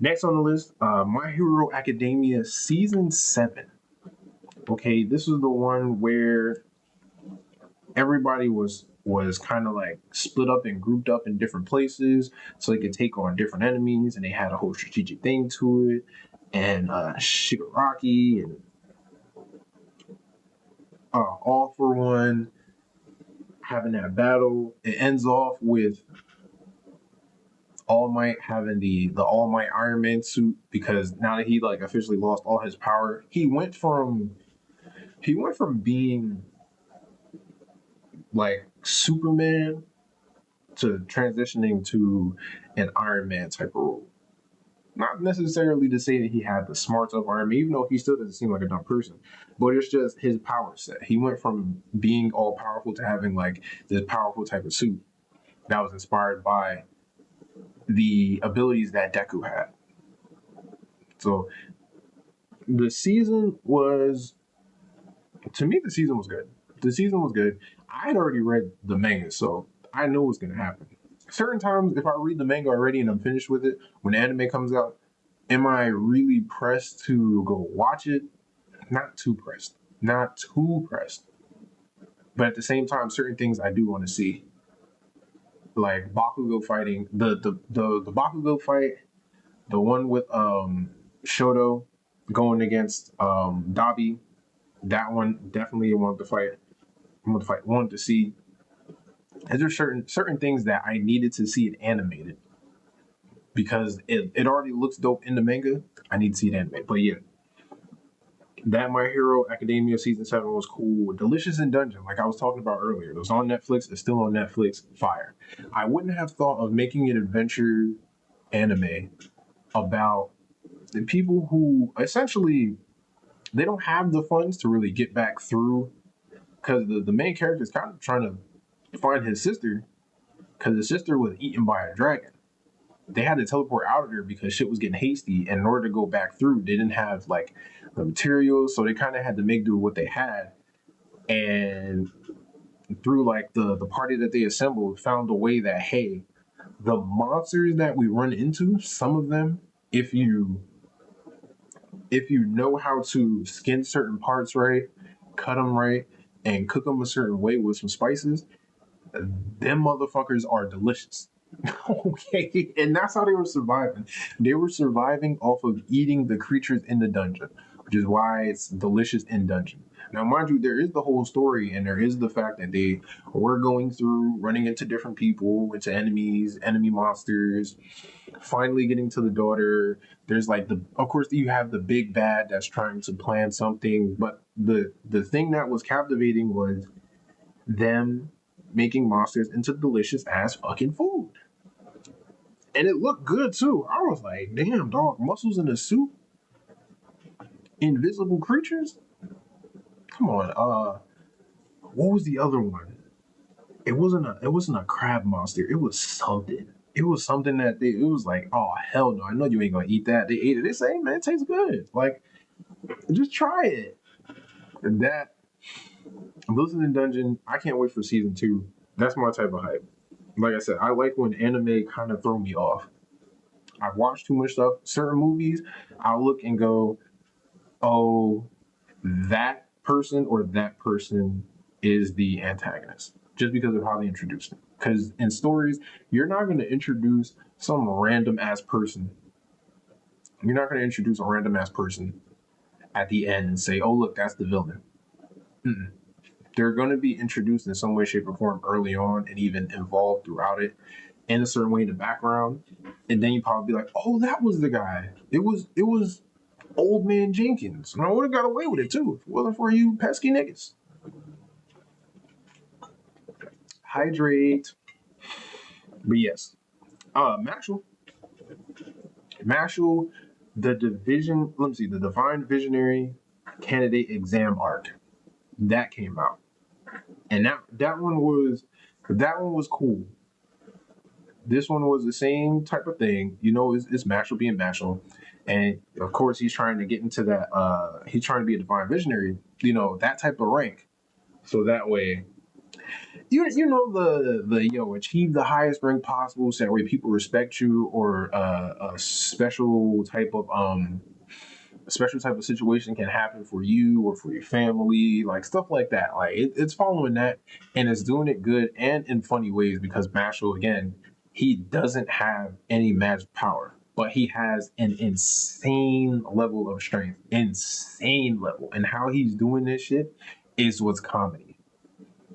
Next on the list, My Hero Academia Season 7. Okay, this is the one where everybody was kind of like split up and grouped up in different places so they could take on different enemies, and they had a whole strategic thing to it. And Shigaraki and All for One having that battle. It ends off with All Might having the All Might Iron Man suit, because now that he like officially lost all his power, he went from being like Superman to transitioning to an Iron Man type of role. Not necessarily to say that he had the smarts of Iron Man, even though he still doesn't seem like a dumb person, but it's just his power set. He went from being all powerful to having like this powerful type of suit that was inspired by the abilities that Deku had. So the season was, to me, the season was good. The season was good. I had already read the manga, so I know what's going to happen. Certain times, if I read the manga already and I'm finished with it, when the anime comes out, am I really pressed to go watch it? Not too pressed. Not too pressed. But at the same time, certain things I do want to see. Like Bakugo fighting, the Bakugo fight, the one with Shoto going against Dabi. That one definitely wanted to see. And there's certain things that I needed to see it animated, because it already looks dope in the manga. I need to see it animated. But yeah, that My Hero Academia season 7 was cool. Delicious in Dungeon, like I was talking about earlier. It was on Netflix. It's still on Netflix. Fire. I wouldn't have thought of making an adventure anime about the people who essentially they don't have the funds to really get back through, because the main character is kind of trying to find his sister, because his sister was eaten by a dragon. They had to teleport out of there because shit was getting hasty, and in order to go back through, they didn't have like the materials, so they kind of had to make do with what they had. And through like the party that they assembled, found a way that, hey, the monsters that we run into, some of them, if you know how to skin certain parts right, cut them right, and cook them a certain way with some spices, them motherfuckers are delicious. Okay, and that's how they were surviving. They were surviving off of eating the creatures in the dungeon, which is why it's delicious in dungeon. Now, mind you, there is the whole story, and there is the fact that they were going through, running into different people, into enemies, enemy monsters, finally getting to the daughter. There's like of course, you have the big bad that's trying to plan something, but the thing that was captivating was them making monsters into delicious ass fucking food. And it looked good too. I was like, damn, dog, muscles in a suit, invisible creatures. Come on. What was the other one? It wasn't a crab monster. It was something. It was something that it was like, oh hell no, I know you ain't gonna eat that. They ate it. They say, hey, man, it tastes good. Like, just try it. And that Blizzard and Dungeon, I can't wait for season 2. That's my type of hype. Like I said, I like when anime kind of throw me off. I've watched too much stuff. Certain movies, I'll look and go, oh, that person or that person is the antagonist just because of how they introduced them. Because in stories, you're not going to introduce some random ass person. You're not going to introduce a random ass person at the end and say, oh, look, that's the villain. Mm-mm. They're going to be introduced in some way, shape, or form early on and even involved throughout it in a certain way in the background. And then you probably be like, oh, that was the guy. It was Old Man Jenkins. And I would have got away with it too if it wasn't for you pesky niggas. Hydrate. But yes. Mashal. Mashal, the Divine Visionary Candidate Exam Arc. That came out. And that one was cool. This one was the same type of thing. You know, it's Mashal being Mashal. And of course he's trying to get into that he's trying to be a divine visionary, that type of rank. So that way you know the achieve the highest rank possible so that way people respect you, or a special type of situation can happen for you or for your family, like stuff like that. Like it's following that, and it's doing it good and in funny ways, because Mashal, again, he doesn't have any magic power, but he has an insane level of strength, insane level, and how he's doing this shit is what's comedy.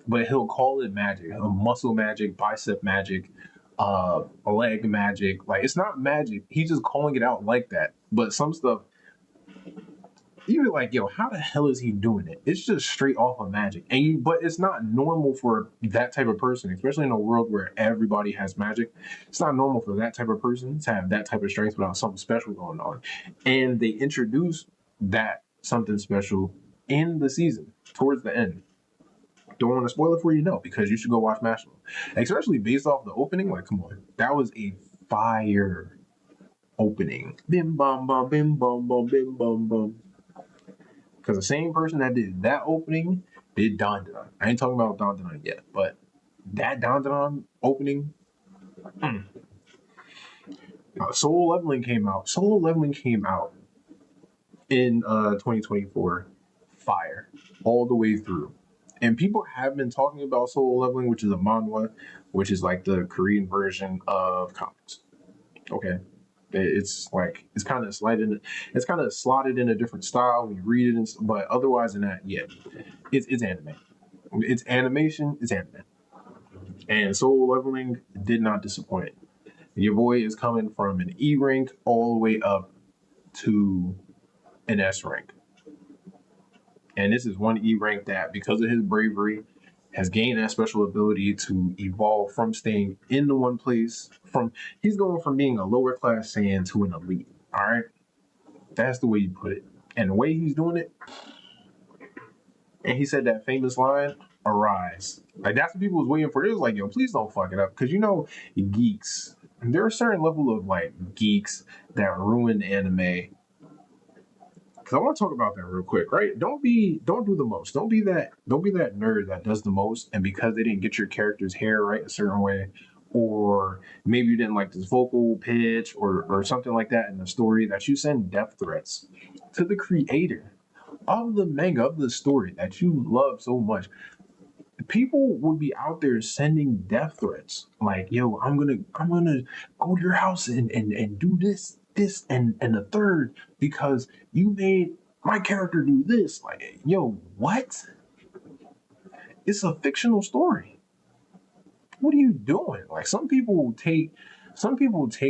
But he'll call it magic, a muscle magic, bicep magic, a leg magic. Like, it's not magic. He's just calling it out like that. But some stuff, you're like, yo, how the hell is he doing it? It's just straight off of magic. But it's not normal for that type of person, especially in a world where everybody has magic. It's not normal for that type of person to have that type of strength without something special going on. And they introduce that something special in the season towards the end. Don't want to spoil it for you, no, because you should go watch Mashal. Especially based off the opening, like, come on, that was a fire opening. Bim bum bum, bim bum bum, bim bum bum. Because the same person that did that opening did Don Don. I ain't talking about Don Don yet, but that Don Don opening. Solo Leveling came out. Solo Leveling came out in 2024. Fire all the way through. And people have been talking about Solo Leveling, which is a manhwa, which is like the Korean version of comics. Okay, it's kind of slotted in a different style when you read it, but otherwise than that, yeah, it's anime. It's animation. It's anime. And Solo Leveling did not disappoint. Your boy is coming from an E rank all the way up to an S rank. And this is one E rank that, because of his bravery, has gained that special ability to evolve from staying in the one place. He's going from being a lower class Saiyan to an elite. All right, that's the way you put it. And the way he's doing it, and he said that famous line, "Arise." Like, that's what people was waiting for. It was like, yo, please don't fuck it up, because geeks. There are a certain level of like geeks that ruin anime. Because I want to talk about that real quick, right? Don't do the most. Don't be that nerd that does the most, and because they didn't get your character's hair right a certain way, or maybe you didn't like this vocal pitch or something like that in the story, that you send death threats to the creator of the manga, of the story that you love so much. People would be out there sending death threats like, yo, I'm gonna go to your house and do this and the third, because you made my character do this. Like, yo, what? It's a fictional story. What are you doing? Like, some people take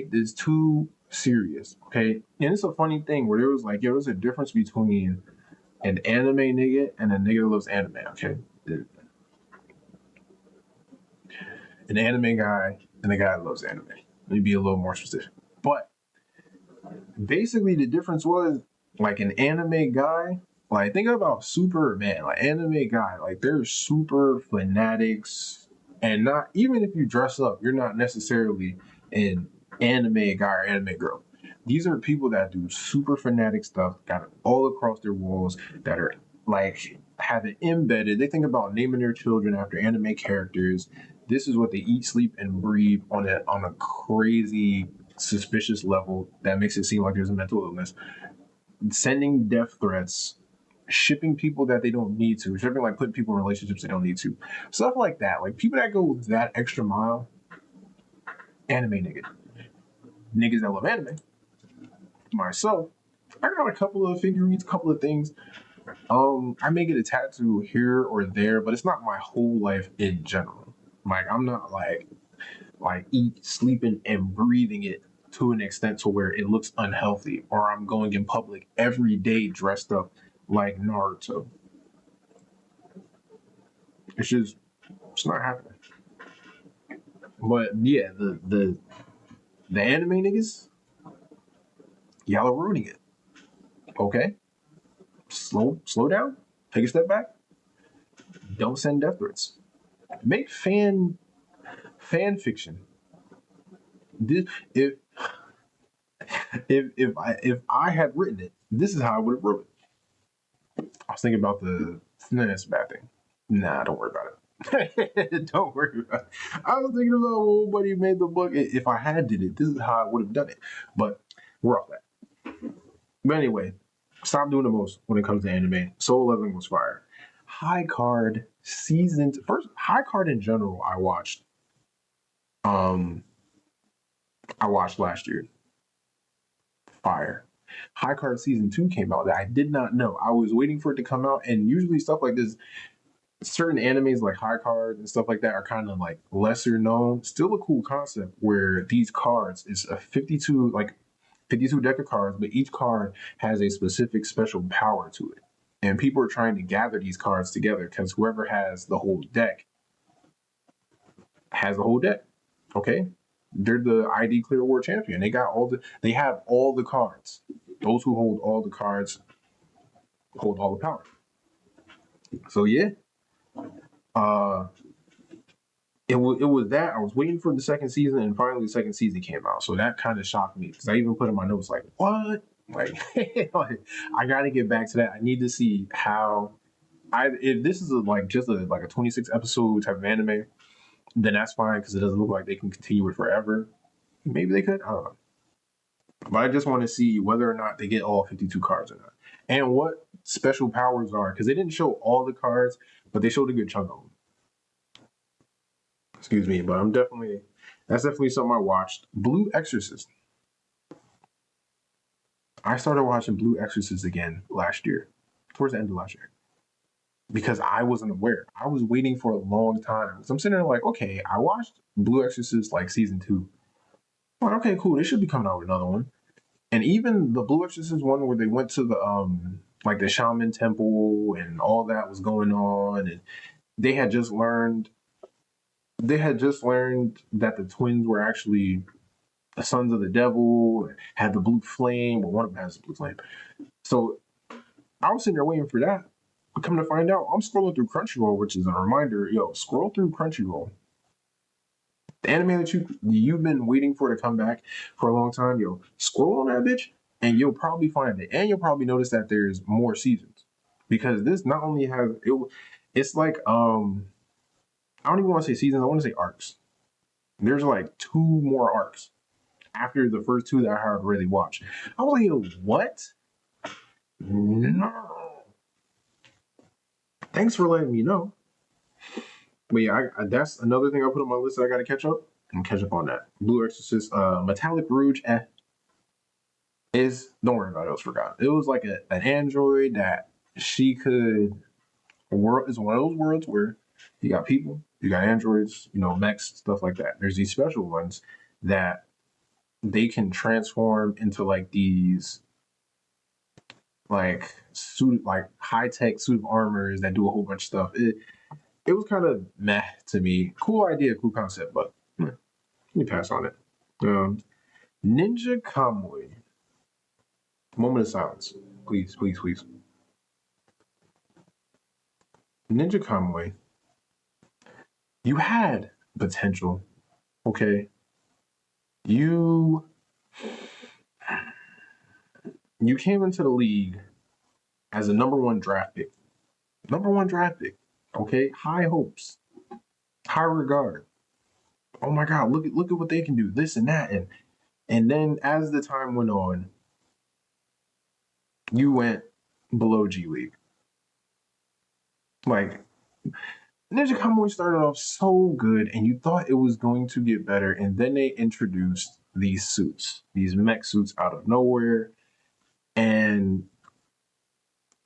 this too serious. Okay, and it's a funny thing where there was like, yo, there's a difference between an anime nigga and a nigga that loves anime. Okay, an anime guy, and a guy that loves anime. Let me be a little more specific. But basically, the difference was like an anime guy. Like think about Superman, like anime guy. Like they're super fanatics, and not even if you dress up, you're not necessarily an anime guy or anime girl. These are people that do super fanatic stuff, got it all across their walls, that are like have it embedded. They think about naming their children after anime characters. This is what they eat, sleep, and breathe on a crazy suspicious level that makes it seem like there's a mental illness. Sending death threats, shipping people that they don't need to, shipping like putting people in relationships they don't need to, stuff like that. Like people that go that extra mile, anime niggas that love anime. Myself, I got a couple of figurines, a couple of things. I may get a tattoo here or there, but it's not my whole life in general. Like I'm not like eat, sleeping, and breathing it to an extent to where it looks unhealthy, or I'm going in public every day dressed up like Naruto. It's not happening. But yeah, the anime niggas, y'all are ruining it. Okay, slow down, take a step back. Don't send death threats. Make fan fiction. This, if I had written it, this is how I would have wrote it. I was thinking about the no, that's a bad thing. Nah, don't worry about it. Don't worry about it. I was thinking about when nobody made the book. If I had did it, this is how I would have done it. But we're off that. But anyway, stop doing the most when it comes to anime. Soul Leveling was fire. High Card season first. High Card in general, Um, I watched last year. Fire. High Card season 2 came out that I did not know. I was waiting for it to come out, and usually stuff like this, certain animes like High Card and stuff like that are kind of like lesser known. Still a cool concept where these cards is a 52 deck of cards, but each card has a specific special power to it. And people are trying to gather these cards together because whoever has the whole deck has the whole deck. Okay, they're the ID Clear War champion. They have all the cards. Those who hold all the cards hold all the power. So yeah, uh, it was that I was waiting for the second season, and finally the second season came out. So that kind of shocked me because I even put in my notes like, what? Like, like I got to get back to that. I need to see how. If this is like a 26 episode type of anime, then that's fine because it doesn't look like they can continue it forever. Maybe they could. I don't know. But I just want to see whether or not they get all 52 cards or not. And what special powers are. Because they didn't show all the cards, but they showed a good chunk of them. Excuse me. But that's definitely something I watched. Blue Exorcist. I started watching Blue Exorcist again last year, towards the end of last year. Because I wasn't aware. I was waiting for a long time. So I'm sitting there like, okay, I watched Blue Exorcist like season 2. I'm like, okay, cool. They should be coming out with another one. And even the Blue Exorcist one where they went to the like the shaman temple and all that was going on, and they had just learned that the twins were actually the sons of the devil, had the blue flame, or one of them has the blue flame. So I was sitting there waiting for that. But come to find out, I'm scrolling through Crunchyroll, which is a reminder, yo, scroll through Crunchyroll. The anime that you've been waiting for to come back for a long time, yo, scroll on that bitch and you'll probably find it. And you'll probably notice that there's more seasons. Because this not only has it's like I don't even want to say seasons, I want to say arcs. There's like 2 more arcs after the first 2 that I had already watched. I was like, yo, what? No. Thanks for letting me know. But yeah, that's another thing I put on my list that I got to catch up and catch up on that. Blue Exorcist, Metallic Rouge, don't worry about it. It was forgotten. It was like an android that she could. World is one of those worlds where you got people, you got androids, mechs, stuff like that. There's these special ones that they can transform into like these like high tech suit of armors that do a whole bunch of stuff. it was kind of meh to me. Cool idea, cool concept, but let me pass on it. Um, Ninja Kamui. Moment of silence, please, please, please. Ninja Kamui, you had potential. Okay, you you came into the league as a number one draft pick. Number one draft pick. Okay, high hopes, high regard. Oh my God, look at what they can do. This and that, and then as the time went on, you went below G League. Like Ninja Kamui started off so good, and you thought it was going to get better, and then they introduced these suits, these mech suits out of nowhere, and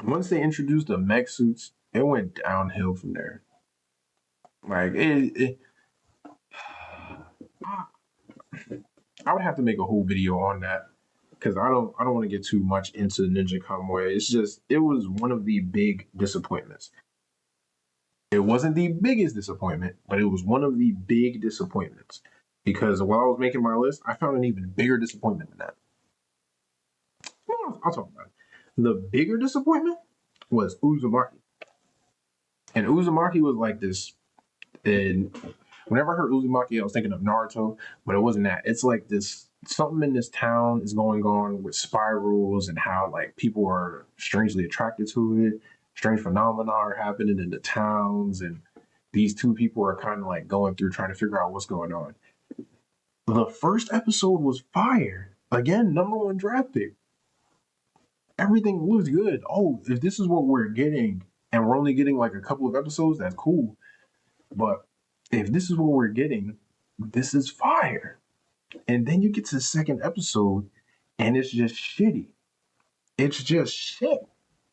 once they introduced the mech suits, it went downhill from there. Like I would have to make a whole video on that because I don't want to get too much into Ninja Kamui. It's just it was one of the big disappointments. It wasn't the biggest disappointment, but it was one of the big disappointments because while I was making my list, I found an even bigger disappointment than that. Well, I'll talk about it. The bigger disappointment was Uzumaki, and Uzumaki was like this. And whenever I heard Uzumaki, I was thinking of Naruto, but it wasn't that. It's like this something in this town is going on with spirals and how like people are strangely attracted to it. Strange phenomena are happening in the towns, and these two people are kind of like going through trying to figure out what's going on. The first episode was fire. Again, number one draft pick. Everything looks good. Oh, if this is what we're getting, and we're only getting like a couple of episodes, that's cool. But if this is what we're getting, this is fire. And then you get to the second episode and it's just shitty. It's just shit.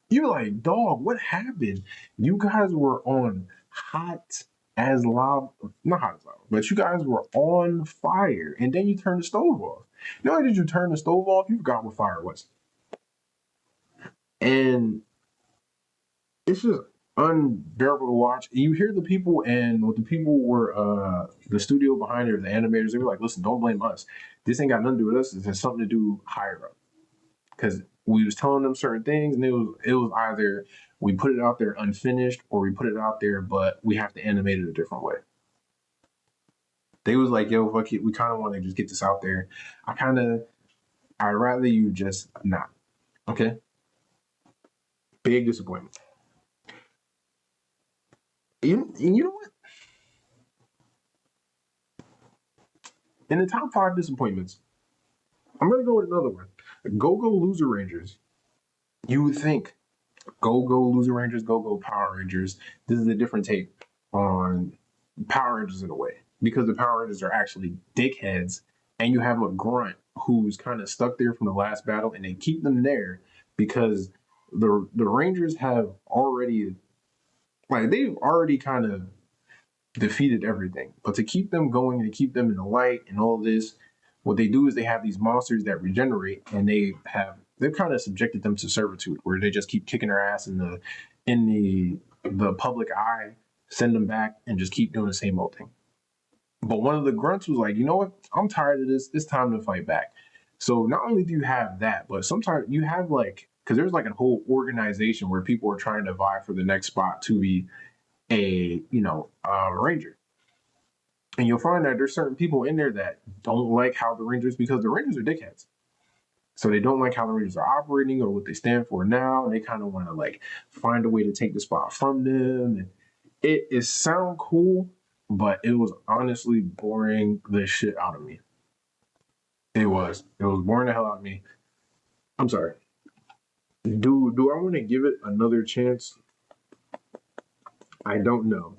You're like, dog, what happened? You guys were on hot as lava, not hot as lava, but you guys were on fire. And then you turn the stove off. Not only did you turn the stove off, you forgot what fire was. And it's just unbearable to watch. And you hear the people, and what the people were, the studio behind it, the animators, they were like, listen, don't blame us. This ain't got nothing to do with us. It has something to do higher up. Because we was telling them certain things, and it was either we put it out there unfinished, or we put it out there, but we have to animate it a different way. They was like, yo, fuck it, we kind of want to just get this out there. I'd rather you just not. Okay? Big disappointment. You know what? In the top five disappointments, I'm gonna go with another one. Go Go Loser Rangers. You would think Go Go Loser Rangers, Go Go Power Rangers. This is a different take on Power Rangers in a way because the Power Rangers are actually dickheads, and you have a grunt who's kind of stuck there from the last battle, and they keep them there because the Rangers have already they've already kind of defeated everything. But to keep them going, to keep them in the light and all this, what they do is they have these monsters that regenerate, and they've kind of subjected them to servitude, where they just keep kicking their ass in the public eye, send them back, and just keep doing the same old thing. But one of the grunts was like, you know what? I'm tired of this. It's time to fight back. So not only do you have that, but sometimes you have like, because there's like a whole organization where people are trying to vie for the next spot to be a ranger. And you'll find that there's certain people in there that don't like how the Rangers, because the Rangers are dickheads. So they don't like how the Rangers are operating or what they stand for now. And they kind of want to like find a way to take the spot from them. And it sound cool, but it was honestly boring the shit out of me. It was. It was boring the hell out of me. I'm sorry. Do I want to give it another chance? I don't know.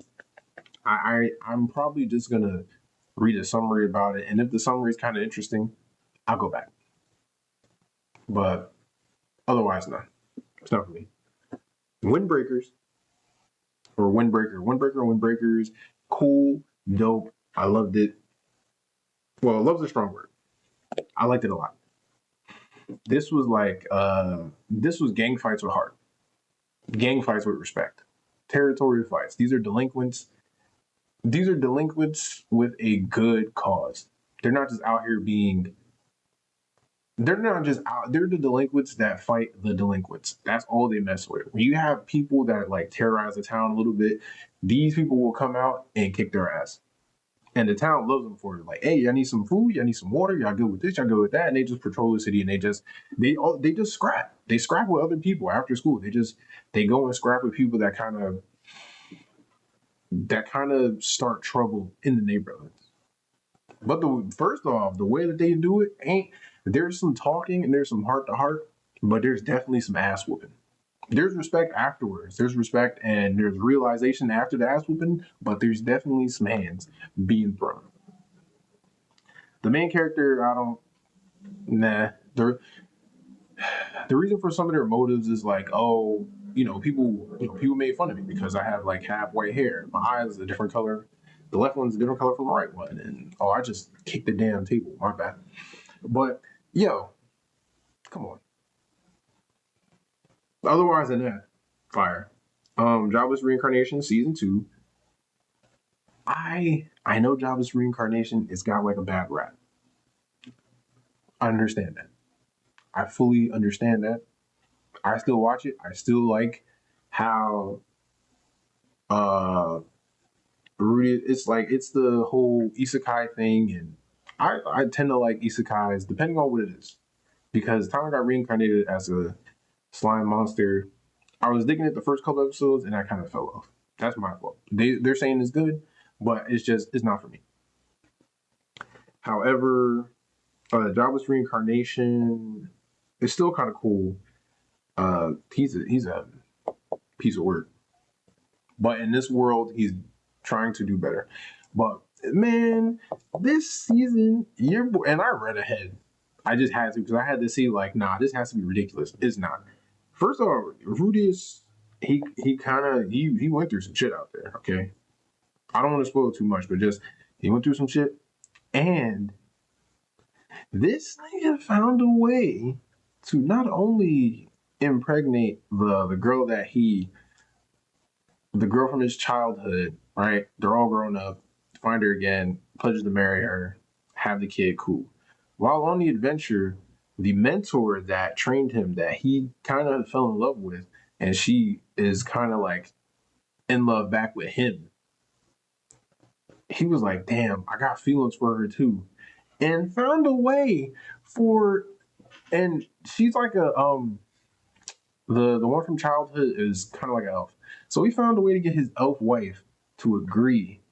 I'm probably just gonna read a summary about it, and if the summary is kind of interesting, I'll go back. But otherwise, no, it's not for me. Windbreakers or Windbreakers, cool, dope. I loved it. Well, love's a strong word. I liked it a lot. This was gang fights with heart, gang fights with respect. territory fights. These are delinquents. These are delinquents with a good cause. They're not just out here being. They're not just out. They're the delinquents that fight the delinquents. That's all they mess with. When you have people that like terrorize the town a little bit, these people will come out and kick their ass. And the town loves them for it. Like, hey, y'all need some food, y'all need some water, y'all good with this, y'all good with that, and they just patrol the city and they just scrap. They scrap with other people after school. They go and scrap with people that kind of start trouble in the neighborhood. But the first off, the way that they do it ain't there's some talking and there's some heart to heart, but there's definitely some ass whooping. There's respect afterwards. There's respect and there's realization after the ass whooping, but there's definitely some hands being thrown. The main character, I don't nah. The reason for some of their motives is like, oh, people made fun of me because I have like half white hair. My eyes is a different color. The left one's a different color from the right one, and oh, I just kicked the damn table. My bad. But yo, come on. Otherwise than that, fire. Jobless Reincarnation season 2. I know Jobless Reincarnation has got like a bad rap. I understand that. I fully understand that. I still watch it. I still like how uh rooted it's the whole isekai thing, and I tend to like isekais depending on what it is. Because time I got reincarnated as a slime monster, I was digging it the first couple episodes and I kind of fell off. That's my fault. They're saying it's good, but it's not for me. However, Jobless Reincarnation is still kind of cool. He's a piece of work, but in this world, he's trying to do better. But man, this season, and I read ahead. I just had to because I had to see like, nah, this has to be ridiculous. It's not. First of all, Rudius, he went through some shit out there. Okay, I don't want to spoil too much, but just he went through some shit, and this nigga found a way to not only impregnate the girl from his childhood, right? They're all grown up, find her again, pledges to marry her, have the kid, cool. While on the adventure, the mentor that trained him, that he kind of fell in love with, and she is kind of like in love back with him. He was like, damn, I got feelings for her too. And found a way for and she's like the one from childhood is kind of like an elf. So he found a way to get his elf wife to agree.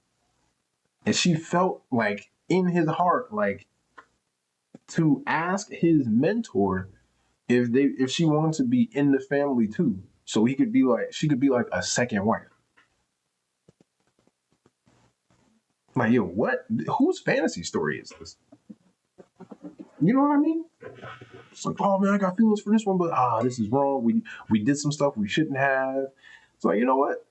And she felt like in his heart, like to ask his mentor if she wanted to be in the family too. So she could be like a second wife. Like, yo, what? Whose fantasy story is this? You know what I mean? It's like, oh man, I got feelings for this one, but this is wrong. We did some stuff we shouldn't have. So you know what?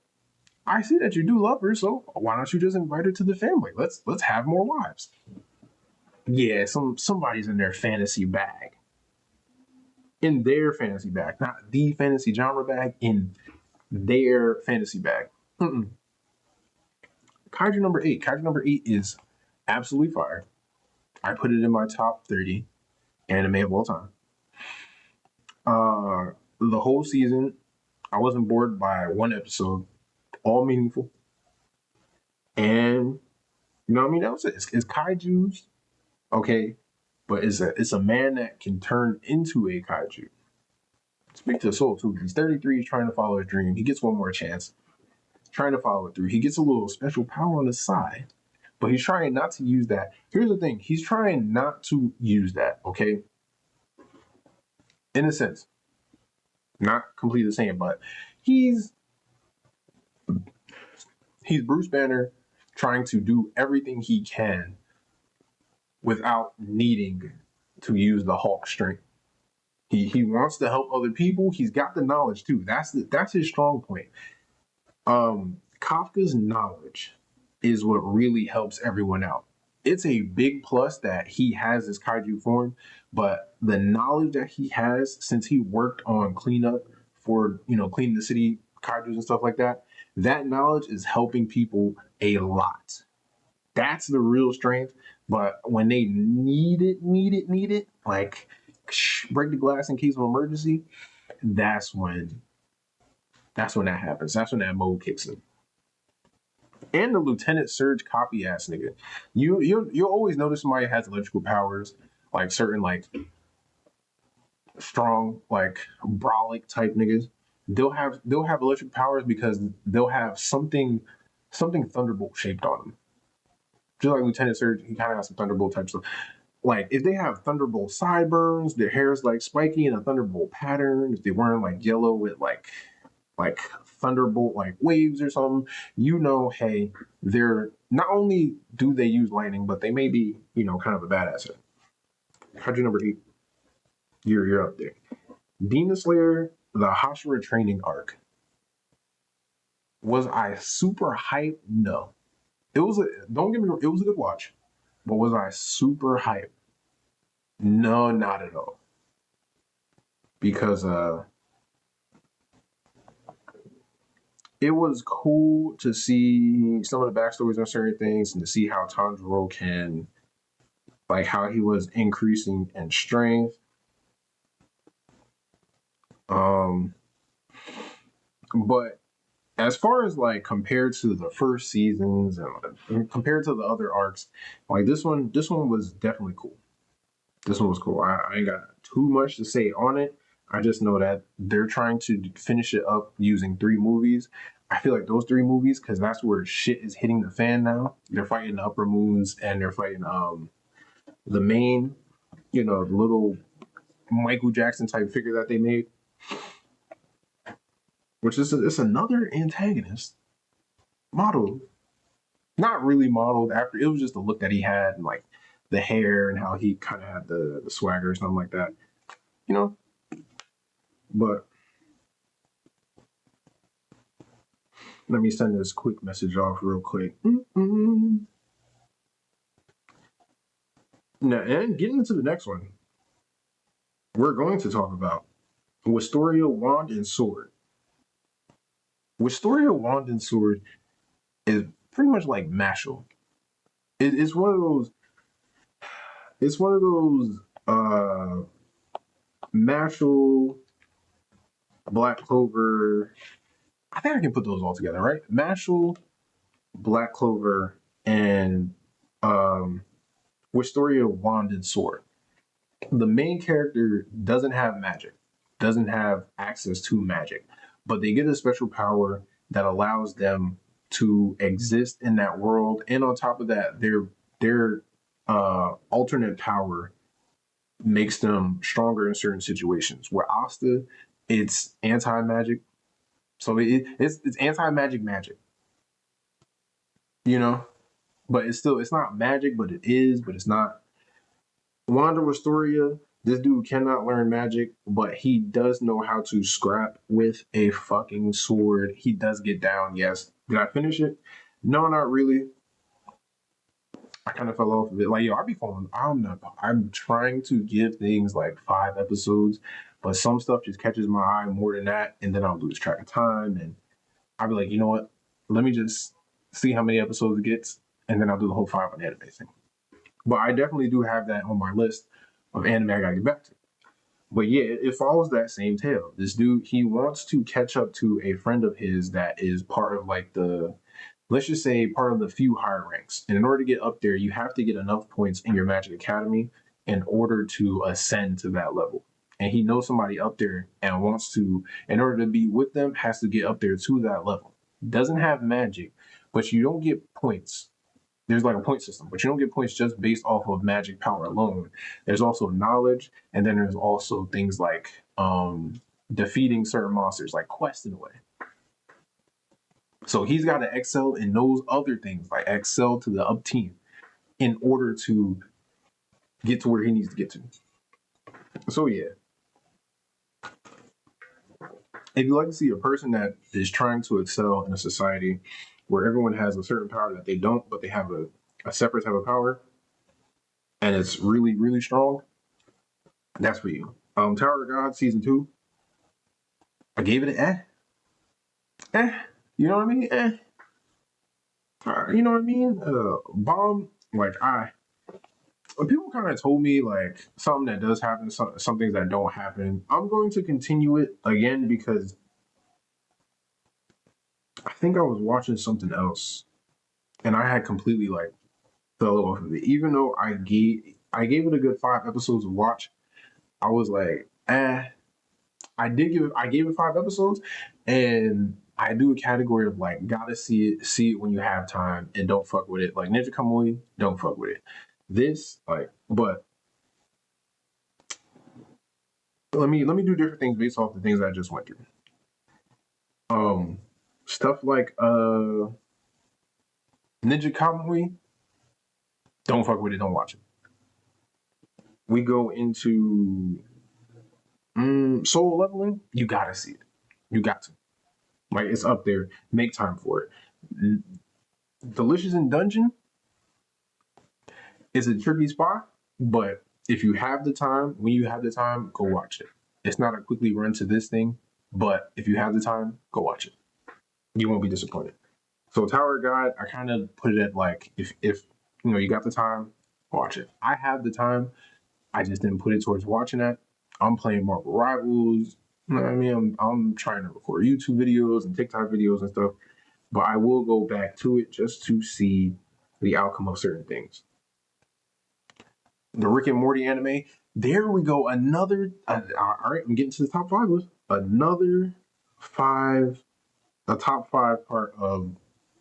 I see that you do love her, so why don't you just invite her to the family? Let's have more wives. Yeah, somebody's in their fantasy bag. In their fantasy bag, not the fantasy genre bag, in their fantasy bag. Mm-mm. Kaiju number 8. Kaiju number 8 is absolutely fire. I put it in my top 30 anime of all time. The whole season, I wasn't bored by one episode. All meaningful. And you know what I mean? That was it. It's kaiju's, okay, but it's a man that can turn into a kaiju. Speak to the soul too. He's 33. He's trying to follow his dream. He gets one more chance, trying to follow it through. He gets a little special power on the side, but he's trying not to use that. Here's the thing: he's trying not to use that. Okay, in a sense, not completely the same, but he's he's Bruce Banner trying to do everything he can without needing to use the Hulk strength. He wants to help other people. He's got the knowledge too. That's his strong point. Kafka's knowledge is what really helps everyone out. It's a big plus that he has this kaiju form, but the knowledge that he has since he worked on cleanup for cleaning the city kaijus and stuff like that, That knowledge is helping people a lot. That's the real strength. But when they need it, like break the glass in case of emergency, that's when that happens. That's when that mode kicks in. And the Lieutenant Surge copy ass nigga. You always notice somebody has electrical powers, like certain like strong, like brolic type niggas. They'll have electric powers because they'll have something thunderbolt shaped on them. Just like Lieutenant Surge, he kind of has some thunderbolt type stuff. Like if they have thunderbolt sideburns, their hair is like spiky in a thunderbolt pattern. If they're wearing like yellow with like thunderbolt like waves or something, hey, they're not only do they use lightning, but they may be kind of a badass. How'd you number 8? You're up there. Demon Slayer, the Hashira training arc. Was I super hyped? No. Don't get me wrong, it was a good watch. But was I super hyped? No, not at all. Because it was cool to see some of the backstories on certain things and to see how Tanjiro can, like how he was increasing in strength. But as far as like compared to the first seasons and compared to the other arcs, like this one was definitely cool. This one was cool. I ain't got too much to say on it. I just know that they're trying to finish it up using 3 movies. I feel like those 3 movies, because that's where shit is hitting the fan now. They're fighting the upper moons and they're fighting the main, the little Michael Jackson type figure that they made, which is it's another antagonist modeled, not really modeled after. It was just the look that he had and like the hair and how he kind of had the swagger or something like that, you know. But let me send this quick message off real quick. Now, and getting into the next one, we're going to talk about Wisteria Wand and Sword. Wisteria Wand and Sword is pretty much like Mashal. It's one of those. It's one of those Mashal, Black Clover. I think I can put those all together, right? Mashal, Black Clover, and Wisteria Wand and Sword. The main character doesn't have magic, doesn't have access to magic, but they get a special power that allows them to exist in that world. And on top of that, their alternate power makes them stronger in certain situations. Where Asta, it's anti magic, so it's anti magic, you know. But it's not magic, but it is, but it's not. Wanda Restoria, this dude cannot learn magic, but he does know how to scrap with a fucking sword. He does get down, yes. Did I finish it? No, not really. I kind of fell off of it. Like, yo, I be falling. I'm trying to give things like 5 episodes, but some stuff just catches my eye more than that, and then I'll lose track of time, and I'll be like, you know what? Let me just see how many episodes it gets, and then I'll do the whole 5 on anime thing. But I definitely do have that on my list of anime I gotta get back to. But yeah, it follows that same tale. This dude, he wants to catch up to a friend of his that is part of like let's just say part of the few higher ranks. And in order to get up there, you have to get enough points in your Magic Academy in order to ascend to that level. And he knows somebody up there and wants to, in order to be with them, has to get up there to that level. Doesn't have magic, but you don't get points. There's like a point system, but you don't get points just based off of magic power alone. There's also knowledge, and then there's also things like defeating certain monsters, like quests in a way. So he's got to excel in those other things, like excel to the up team, in order to get to where he needs to get to. So yeah, if you like to see a person that is trying to excel in a society where everyone has a certain power that they don't, but they have a separate type of power, and it's really, really strong, that's for you. Tower of God season 2, I gave it an eh. You know what I mean? You know what I mean? Bomb, like people kind of told me like something that does happen, some things that don't happen. I'm going to continue it again because I think I was watching something else and I had completely like fell off of it. Even though I gave it a good 5 episodes to watch, I was like, I gave it 5 episodes, and I do a category of like gotta see it when you have time, and don't fuck with it. Like Ninja Kamui, don't fuck with it. This but let me do different things based off the things I just went through. Um, Stuff like Ninja Kamui, don't fuck with it, don't watch it. We go into Soul Leveling, you gotta see it. You got to. Like it's up there. Make time for it. Delicious in Dungeon is a tricky spot, but if you have the time, when you have the time, go watch it. It's not a quickly run to this thing, but if you have the time, go watch it. You won't be disappointed. So Tower God, I kind of put it at like if you got the time, watch it. I have the time, I just didn't put it towards watching that. I'm playing Marvel Rivals. You know what I mean? I'm trying to record YouTube videos and TikTok videos and stuff, but I will go back to it just to see the outcome of certain things. The Rick and Morty anime. There we go. Another. All right, I'm getting to the top five list. Another five, a top five part of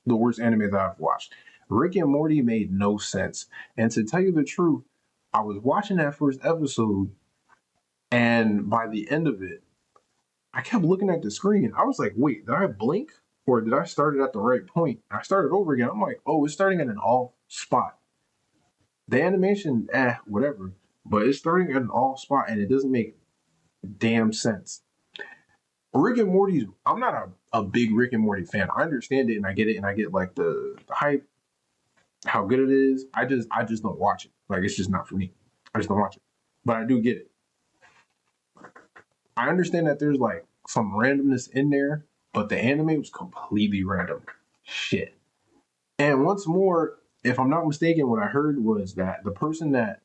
the worst anime that I've watched. Rick and Morty made no sense. And to tell you the truth, I was watching that first episode, and by the end of it, I kept looking at the screen. I was like, wait, did I blink? Or did I start it at the right point? I started over again. I'm like, oh, it's starting at an off spot. The animation, whatever. But it's starting at an off spot and it doesn't make damn sense. Rick and Morty's, I'm not a big Rick and Morty fan. I understand it and I get it and I get like the hype, how good it is. I just don't watch it. Like it's just not for me. I just don't watch it. But I do get it. I understand that there's like some randomness in there, but the anime was completely random. Shit. And once more, if I'm not mistaken, what I heard was that the person that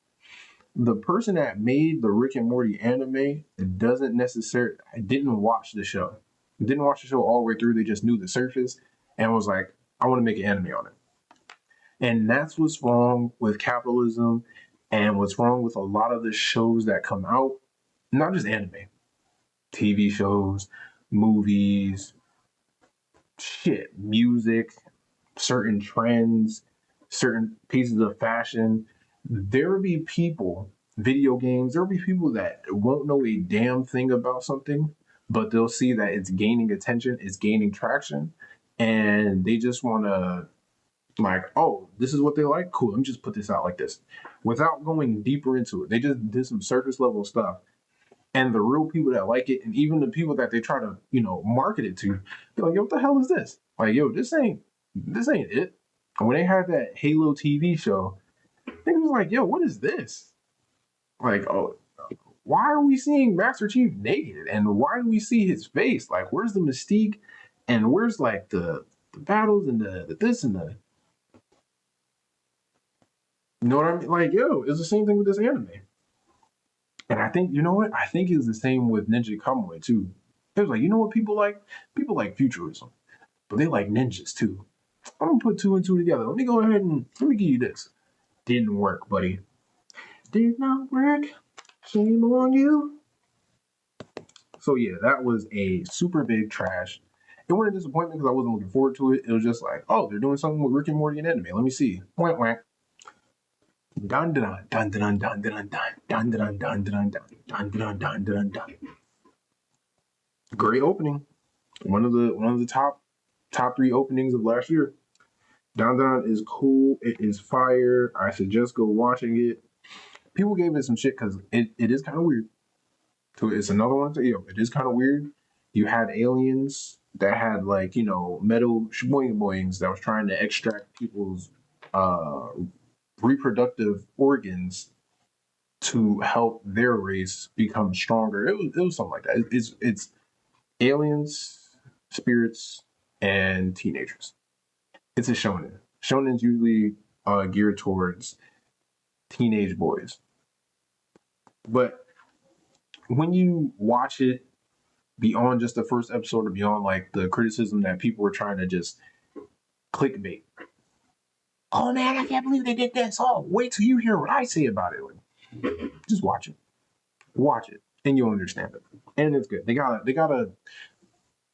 made the Rick and Morty anime doesn't necessarily didn't watch the show. Didn't watch the show all the way through. They just knew the surface and was like, I want to make an anime on it. And that's what's wrong with capitalism and what's wrong with a lot of the shows that come out, not just anime, TV shows, movies, shit, music, certain trends, certain pieces of fashion. There will be people, video games, there will be people that won't know a damn thing about something, but they'll see that it's gaining attention, it's gaining traction, and they just want to, like, oh, this is what they like? Cool, let me just put this out like this. Without going deeper into it, they just did some surface level stuff. And the real people that like it, and even the people that they try to, market it to, they're like, yo, what the hell is this? Like, yo, this ain't it. And when they had that Halo TV show, they was like, yo, what is this? Like, oh, why are we seeing Master Chief naked? And why do we see his face? Like, where's the mystique? And where's like the battles and the this and the, you know what I mean? Like, yo, it's the same thing with this anime. And I think, you know what? I think it's the same with Ninja Kamui too. It was like, you know what people like? People like futurism, but they like ninjas too. I'm gonna put two and two together. Let me go ahead and let me give you this. Didn't work, buddy. Did not work. Shame on you. So yeah, that was a super big trash. It wasn't a disappointment because I wasn't looking forward to it. It was just like, oh, they're doing something with Rick and Morty and anime. Let me see. Whack whack. Dun dun dun dun dun dun dun dun dun dun dun dun dun dun dun dun dun. Great opening. One of the top three openings of last year. Down Down is cool. It is fire. I suggest go watching it. People gave it some shit because it is kind of weird. So it's another one. It is kind of weird. You had aliens that had like metal boing boings that was trying to extract people's uh, reproductive organs to help their race become stronger. It was something like that. It's aliens, spirits, and teenagers. It's a shonen. Shonen's usually geared towards teenage boys. But when you watch it beyond just the first episode or beyond like the criticism that people were trying to just clickbait. Oh man, I can't believe they did this. Oh, wait till you hear what I say about it. Like, just watch it. Watch it. And you'll understand it. And it's good. They gotta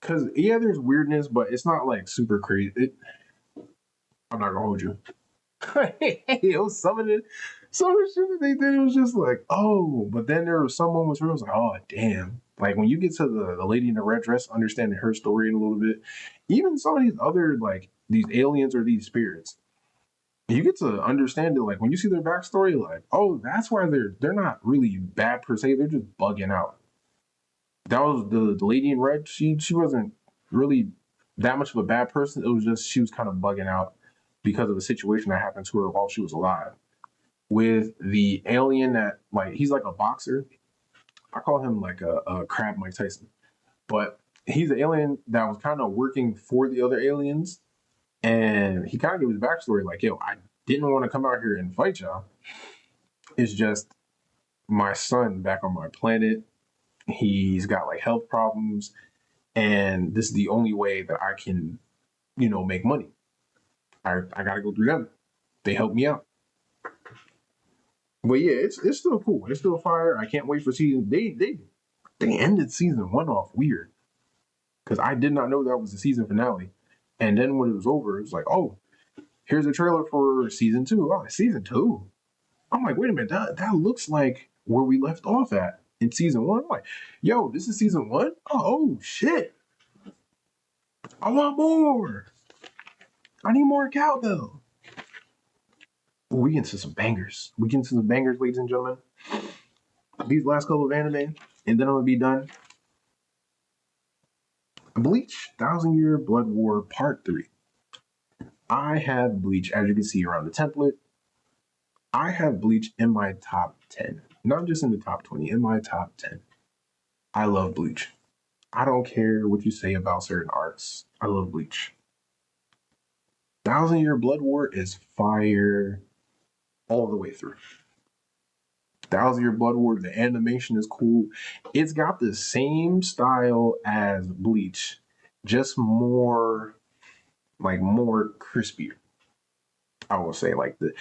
because yeah, there's weirdness, but it's not like super crazy. I'm not gonna hold you. It was some of the shit that they did. It was just like, oh, but then there were some moments where it was like, oh, damn. Like when you get to the lady in the red dress, understanding her story in a little bit, even some of these other like these aliens or these spirits, you get to understand it. Like when you see their backstory, like, oh, that's why they're not really bad per se. They're just bugging out. That was the lady in red. She wasn't really that much of a bad person. It was just she was kind of bugging out because of a situation that happened to her while she was alive. With the alien that like he's like a boxer. I call him like a crab Mike Tyson. But he's an alien that was kind of working for the other aliens. And he kind of gave his backstory like, yo, I didn't want to come out here and fight y'all. It's just my son back on my planet. He's got like health problems. And this is the only way that I can, make money. I got to go through them. They help me out. But yeah, it's still cool. It's still fire. I can't wait for season. They ended season 1 off weird because I did not know that was the season finale. And then when it was over, it was like, oh, here's a trailer for season 2. Oh, season 2. I'm like, wait a minute, that looks like where we left off at in season 1. I'm like, yo, this is season 1. Oh shit! I want more. I need more cowbell. We get into some bangers. Ladies and gentlemen. These last couple of anime, and then I'm gonna be done. Bleach, Thousand Year Blood War Part 3. I have Bleach, as you can see around the template. I have Bleach in my top 10. Not just in the top 20, in my top 10. I love Bleach. I don't care what you say about certain arcs. I love Bleach. Thousand Year Blood War is fire all the way through. Thousand Year Blood War, the animation is cool. It's got the same style as Bleach, just more crispier. I will say like the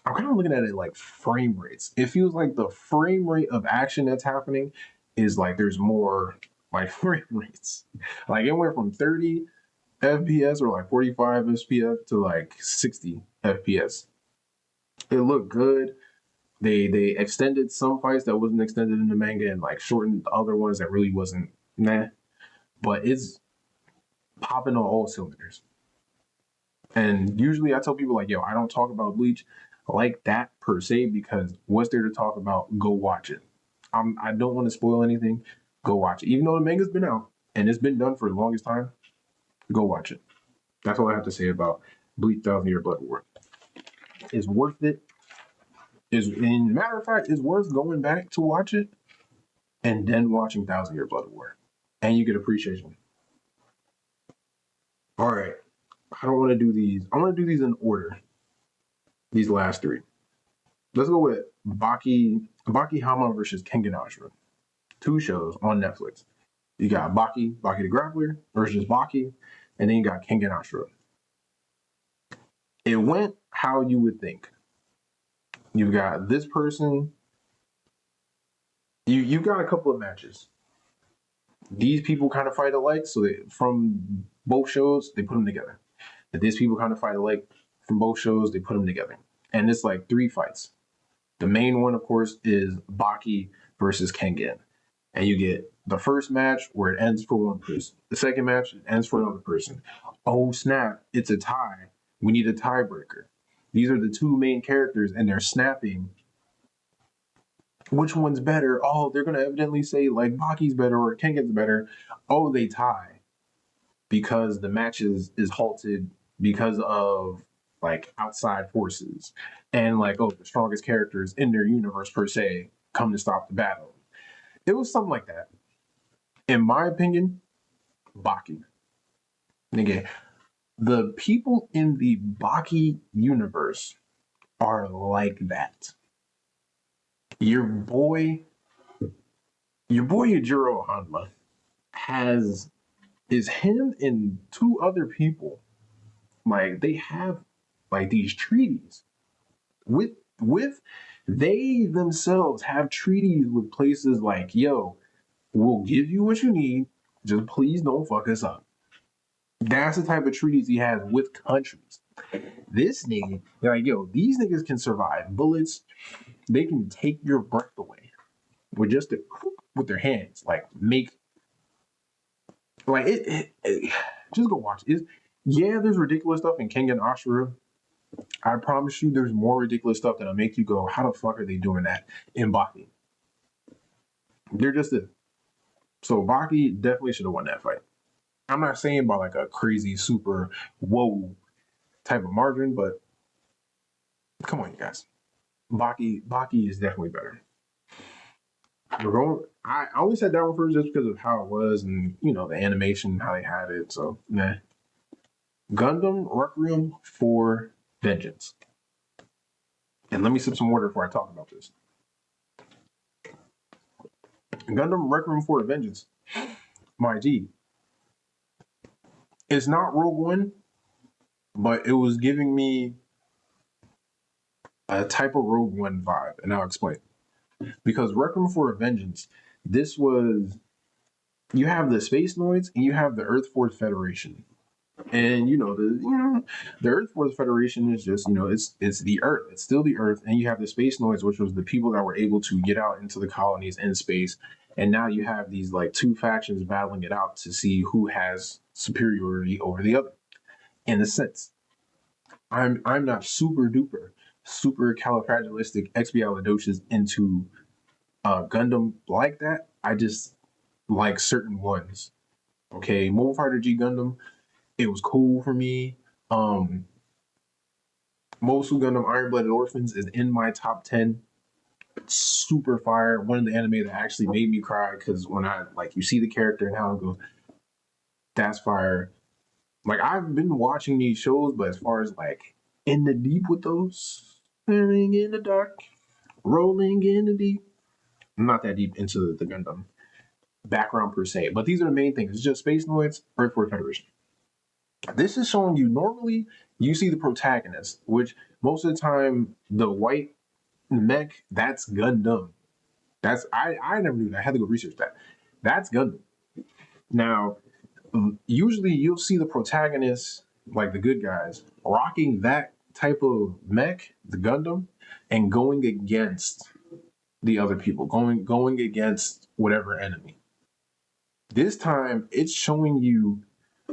I'm kind of looking at it like frame rates. It feels like the frame rate of action that's happening is like there's more like frame rates. Like it went from 30 FPS or like 45 FPS to like 60 FPS. It looked good. They extended some fights that wasn't extended in the manga and like shortened other ones that really wasn't nah. But it's popping on all cylinders. And usually I tell people like, yo, I don't talk about Bleach like that per se because what's there to talk about? Go watch it. I don't want to spoil anything. Go watch it. Even though the manga's been out and it's been done for the longest time, go watch it. That's all I have to say about Bleach Thousand Year Blood War. It's worth it. In matter of fact, it's worth going back to watch it and then watching Thousand Year Blood War. And you get appreciation. All right. I don't want to do these. I want to do these in order. These last 3. Let's go with Baki Hama versus Kengan Ashura. 2 shows on Netflix. You got Baki the Grappler versus Baki, and then you got Kengan Ashura. It went how you would think. You've got this person. You got a couple of matches. These people kind of fight alike, so from both shows they put them together. These people kind of fight alike from both shows, they put them together, and it's like 3 fights. The main one, of course, is Baki versus Kengan. And you get the first match where it ends for one person. The second match, it ends for another person. Oh, snap, it's a tie. We need a tiebreaker. These are the 2 main characters, and they're snapping. Which one's better? Oh, they're going to evidently say, like, Baki's better or Kengan's better. Oh, they tie. Because the match is halted because of like outside forces and like the strongest characters in their universe per se come to stop the battle. It was something like that. In my opinion, Baki. Nigga, the people in the Baki universe are like that. Your boy, your boy Yujiro Hanma has is him and two other people. Like they have like these treaties with they themselves have treaties with places like, yo, we'll give you what you need, just please don't fuck us up. That's the type of treaties he has with countries. This nigga, like, yo, these niggas can survive bullets. They can take your breath away with just with their hands. Like, make like just go watch it. Yeah, there's ridiculous stuff in Kengan Ashura. I promise you, there's more ridiculous stuff that'll make you go, how the fuck are they doing that in Baki? They're just a so Baki definitely should have won that fight. I'm not saying by like a crazy super whoa type of margin, but come on, you guys. Baki is definitely better. We're going. I only said that one first just because of how it was and the animation, how they had it. So nah. Gundam Requiem for Vengeance. And let me sip some water before I talk about this. Gundam Requiem for Vengeance, my G. It's not Rogue One, but it was giving me a type of Rogue One vibe, and I'll explain. Because Requiem for Vengeance, this was you have the Space Noids and you have the Earth Force Federation. And the Earth Force Federation is just it's the Earth, it's still the Earth, and you have the Space Noids, which was the people that were able to get out into the colonies in space, and now you have these like two factions battling it out to see who has superiority over the other. In a sense, I'm not super duper super califragilistic into Gundam like that. I just like certain ones. Okay, Mobile Fighter G Gundam, it was cool for me. Mobile Gundam Iron Blooded Orphans is in my top 10. Super fire. One of the anime that actually made me cry because when I like you see the character and how it goes, that's fire. Like I've been watching these shows, but as far as like in the deep with those, swimming in the dark, rolling in the deep, I'm not that deep into the Gundam background per se. But these are the main things. It's just Space Noids, Earth Force Federation. This is showing you normally you see the protagonist, which most of the time the white mech, that's Gundam. That's I never knew that. I had to go research that. That's Gundam. Now, usually you'll see the protagonist, like the good guys, rocking that type of mech, the Gundam, and going against the other people, going against whatever enemy. This time it's showing you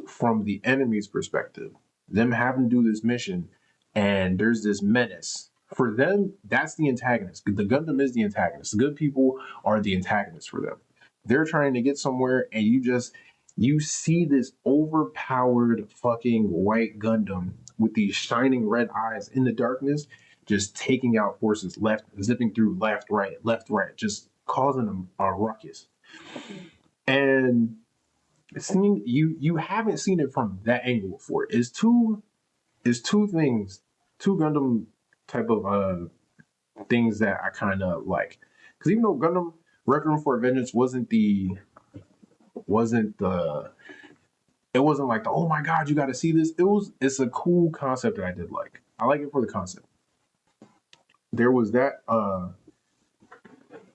from the enemy's perspective, them having to do this mission, and there's this menace. For them, that's the antagonist. The Gundam is the antagonist. The good people are the antagonists for them. They're trying to get somewhere, and you see this overpowered fucking white Gundam with these shining red eyes in the darkness, just taking out forces left, zipping through left, right, just causing them a ruckus. And seeing you haven't seen it from that angle before. It's two things, two Gundam type of things that I kind of like. Because even though Gundam Requiem for Vengeance wasn't the it wasn't like the oh my god you got to see this. It's a cool concept that I did like. I like it for the concept. There was that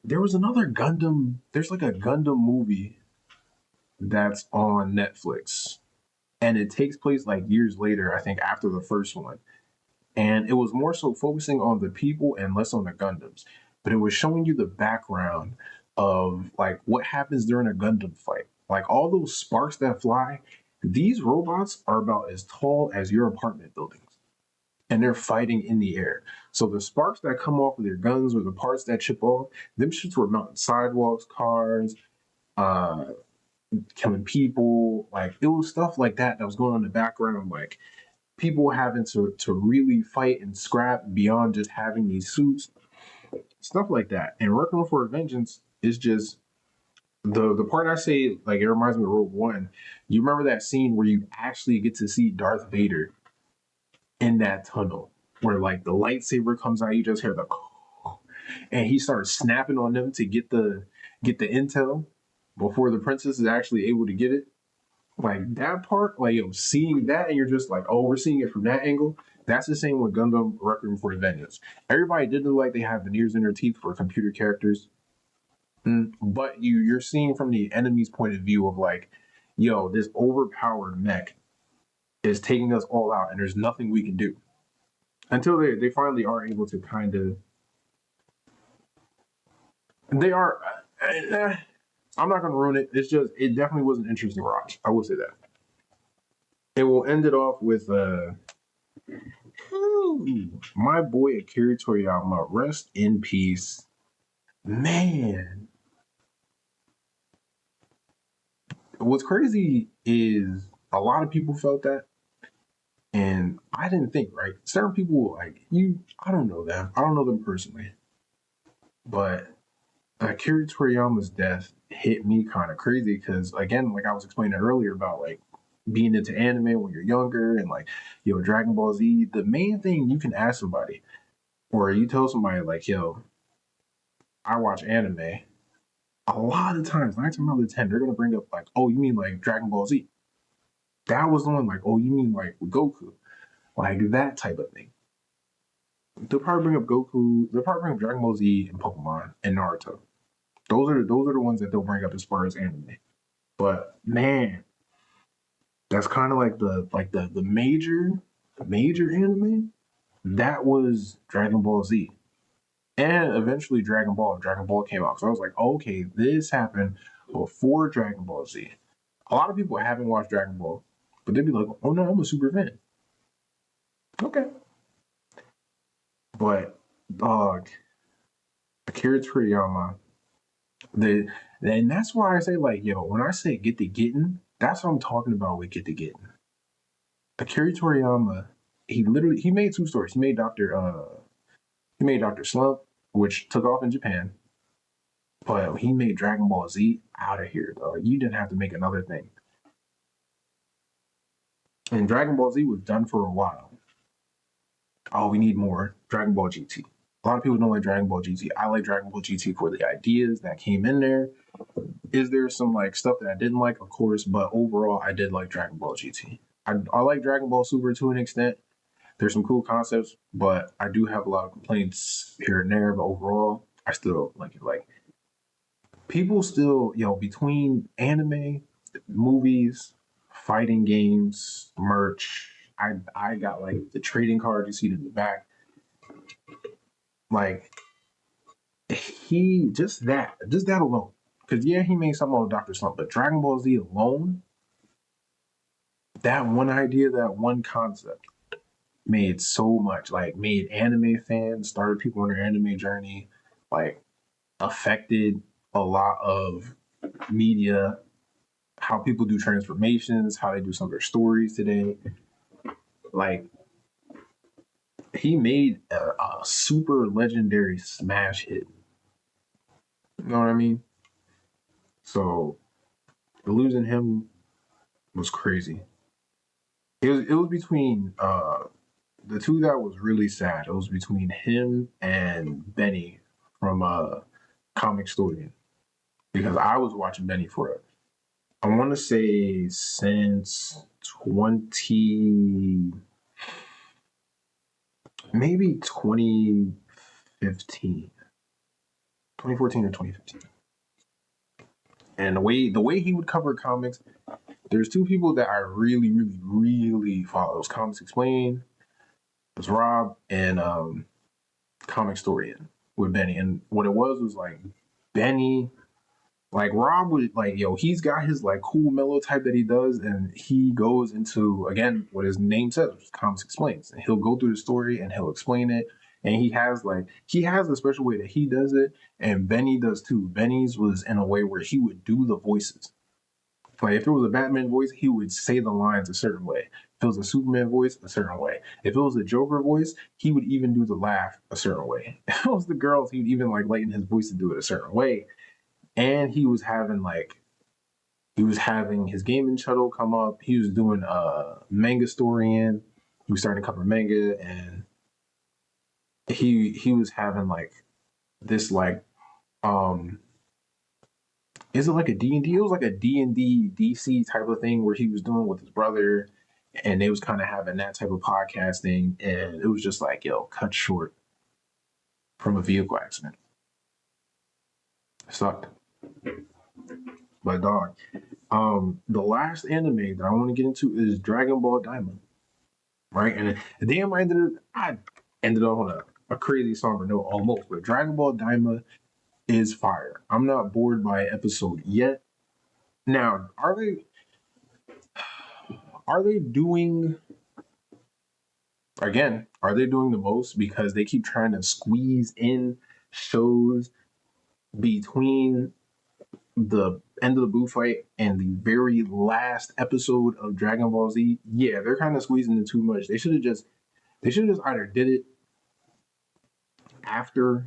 there was another Gundam. There's like a Gundam movie that's on Netflix and it takes place like years later, I think after the first one. And it was more so focusing on the people and less on the Gundams. But it was showing you the background of like what happens during a Gundam fight. Like all those sparks that fly, these robots are about as tall as your apartment buildings. And they're fighting in the air. So the sparks that come off of their guns or the parts that chip off, them shits were mounting sidewalks, cars, uh, killing people. Like it was stuff like that was going on in the background. Like people having to really fight and scrap beyond just having these suits, stuff like that. And Requiem for Vengeance is just The part I say, like, it reminds me of Rogue One. You remember that scene where you actually get to see Darth Vader in that tunnel, where like the lightsaber comes out, you just hear the, and he starts snapping on them to get the intel before the princess is actually able to get it. Like that part, like seeing that, and you're just like, oh, we're seeing it from that angle. That's the same with Gundam Requiem for Vengeance. Everybody did look like they have veneers in their teeth for computer characters. But you're seeing from the enemy's point of view of like, yo, this overpowered mech is taking us all out, and there's nothing we can do until they finally are able to kind of. They are. eh, I'm not gonna ruin it. It's just it definitely was an interesting watch. I will say that. And we'll end it off with my boy Akira Toriyama. Rest in peace, man. What's crazy is a lot of people felt that. And I didn't think, right? Certain people, like you, I don't know them. I don't know them personally. But Akira Toriyama's death hit me kind of crazy because, again, like I was explaining earlier about like being into anime when you're younger and like, Dragon Ball Z, the main thing you can ask somebody or you tell somebody, like, yo, I watch anime, a lot of times, 9 times out of 10, they're going to bring up, like, oh, you mean like Dragon Ball Z? That was the one, like, oh, you mean like Goku? Like that type of thing. They'll probably bring up Goku. They'll probably bring up Dragon Ball Z and Pokemon and Naruto. Those are the ones that they'll bring up as far as anime. But man, that's kind of like the major anime. That was Dragon Ball Z, and eventually Dragon Ball. Dragon Ball came out, so I was like, okay, this happened before Dragon Ball Z. A lot of people haven't watched Dragon Ball, but they'd be like, oh no, I'm a super fan. Okay, but dog, Akira Toriyama. The and that's why I say, like, yo, when I say get the getting, that's what I'm talking about with get the getting. Akira Toriyama, he made two stories. He made Doctor Slump, which took off in Japan, but he made Dragon Ball Z out of here, though. You didn't have to make another thing. And Dragon Ball Z was done for a while. Oh, we need more. Dragon Ball GT. A lot of people don't like Dragon Ball GT. I like Dragon Ball GT for the ideas that came in there. Is there some like stuff that I didn't like? Of course, but overall, I did like Dragon Ball GT. I like Dragon Ball Super to an extent. There's some cool concepts, but I do have a lot of complaints here and there. But overall, I still like it. Like people still, between anime, movies, fighting games, merch. I got like the trading card you see in the back. Like just that alone. Because yeah, he made something on Doctor Slump, but Dragon Ball Z alone, that one idea, that one concept made so much. Like made anime fans, started people on their anime journey, like affected a lot of media, how people do transformations, how they do some of their stories today. Like he made a super legendary smash hit. You know what I mean? So losing him was crazy. It was between the two that was really sad. It was between him and Benny from Comic Story because I was watching Benny for I want to say since 2015, 2014 or 2015. And the way he would cover comics, there's two people that I really, really, really follow. It was Comics Explained, it was Rob, and Comic Storian with Benny. And what it was like Benny, like Rob would like, he's got his like cool mellow type that he does, and he goes into again what his name says, which is Comics Explains. And he'll go through the story and he'll explain it. And he has a special way that he does it, and Benny does too. Benny's was in a way where he would do the voices. Like if it was a Batman voice, he would say the lines a certain way. If it was a Superman voice, a certain way. If it was a Joker voice, he would even do the laugh a certain way. If it was the girls, he would even like lighten his voice to do it a certain way. and he was having his gaming shuttle come up. He was doing a manga story in. He was starting to cover manga, and he was having like this like is it like a D&D? It was like a D&D DC type of thing where he was doing with his brother, and they was kind of having that type of podcasting, and it was just like, yo, cut short from a vehicle accident. It sucked. But dog, the last anime that I want to get into is Dragon Ball Daima, right? And damn, I ended up on a crazy somber note almost, but Dragon Ball Daima is fire. I'm not bored by episode yet. Now, are they doing again, are they doing the most because they keep trying to squeeze in shows between the end of the Boo fight and the very last episode of Dragon Ball Z? Yeah, they're kind of squeezing it too much. They should have just either did it after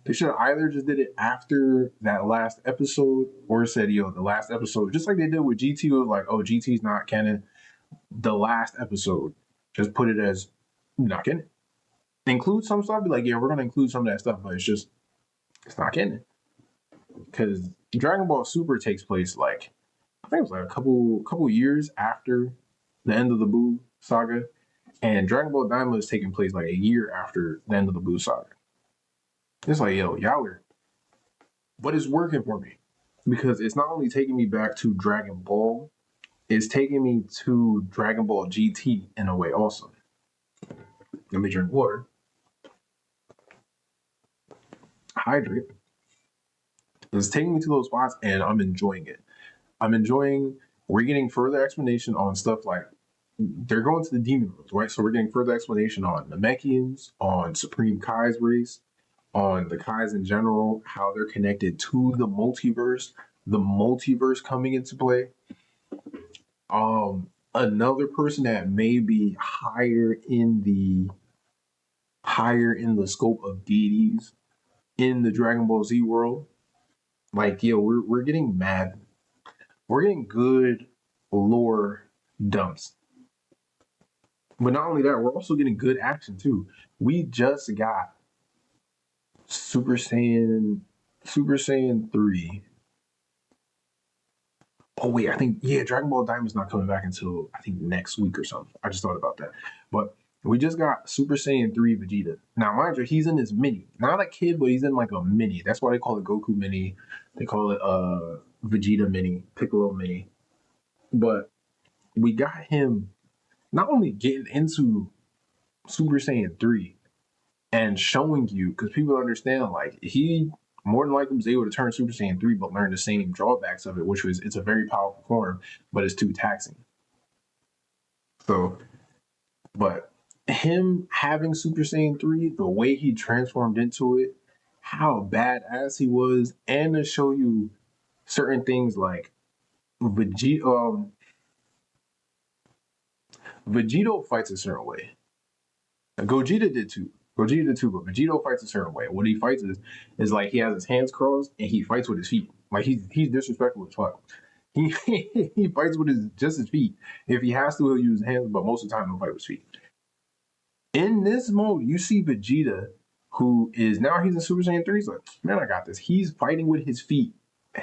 they should have either just did it after that last episode or said, yo, the last episode, just like they did with GT, was like, oh, GT's not canon. The last episode, just put it as not canon. Include some stuff, be like, yeah, we're gonna include some of that stuff, but it's not canon. Because Dragon Ball Super takes place like I think it was like a couple years after the end of the Boo saga, and Dragon Ball Daima is taking place like a year after the end of the Boo saga. It's like, yo, y'all are, but it's working for me because it's not only taking me back to Dragon Ball, it's taking me to Dragon Ball GT in a way also. Let me drink water, hydrate. It's taking me to those spots, and I'm enjoying it. I'm enjoying. We're getting further explanation on stuff like they're going to the demon world, right? So we're getting further explanation on Namekians, on Supreme Kai's race, on the Kais in general, how they're connected to the multiverse coming into play. Another person that may be higher in the scope of deities in the Dragon Ball Z world. Like, yo, we're getting mad. We're getting good lore dumps. But not only that, we're also getting good action too. We just got Super Saiyan Super Saiyan 3. Oh wait, I think yeah, Dragon Ball Diamond's not coming back until I think next week or something. I just thought about that. But we just got Super Saiyan 3 Vegeta. Now mind you, he's in his mini. Not a kid, but he's in like a mini. That's why they call it Goku mini. They call it Vegeta mini, Piccolo mini. But we got him not only getting into Super Saiyan 3 and showing you, because people understand, like, he more than likely was able to turn Super Saiyan 3, but learn the same drawbacks of it, which was it's a very powerful form, but it's too taxing. So, but him having Super Saiyan 3, the way he transformed into it, how badass he was, and to show you certain things like Vegito fights a certain way. Gogeta did too. Gogeta did too, but Vegito fights a certain way. What he fights is like he has his hands crossed and he fights with his feet. Like he's disrespectful as fuck. He he fights with his feet. If he has to, he'll use his hands, but most of the time he'll fight with his feet. In this mode, you see Vegeta, who is now he's in Super Saiyan 3. He's like, man, I got this. He's fighting with his feet.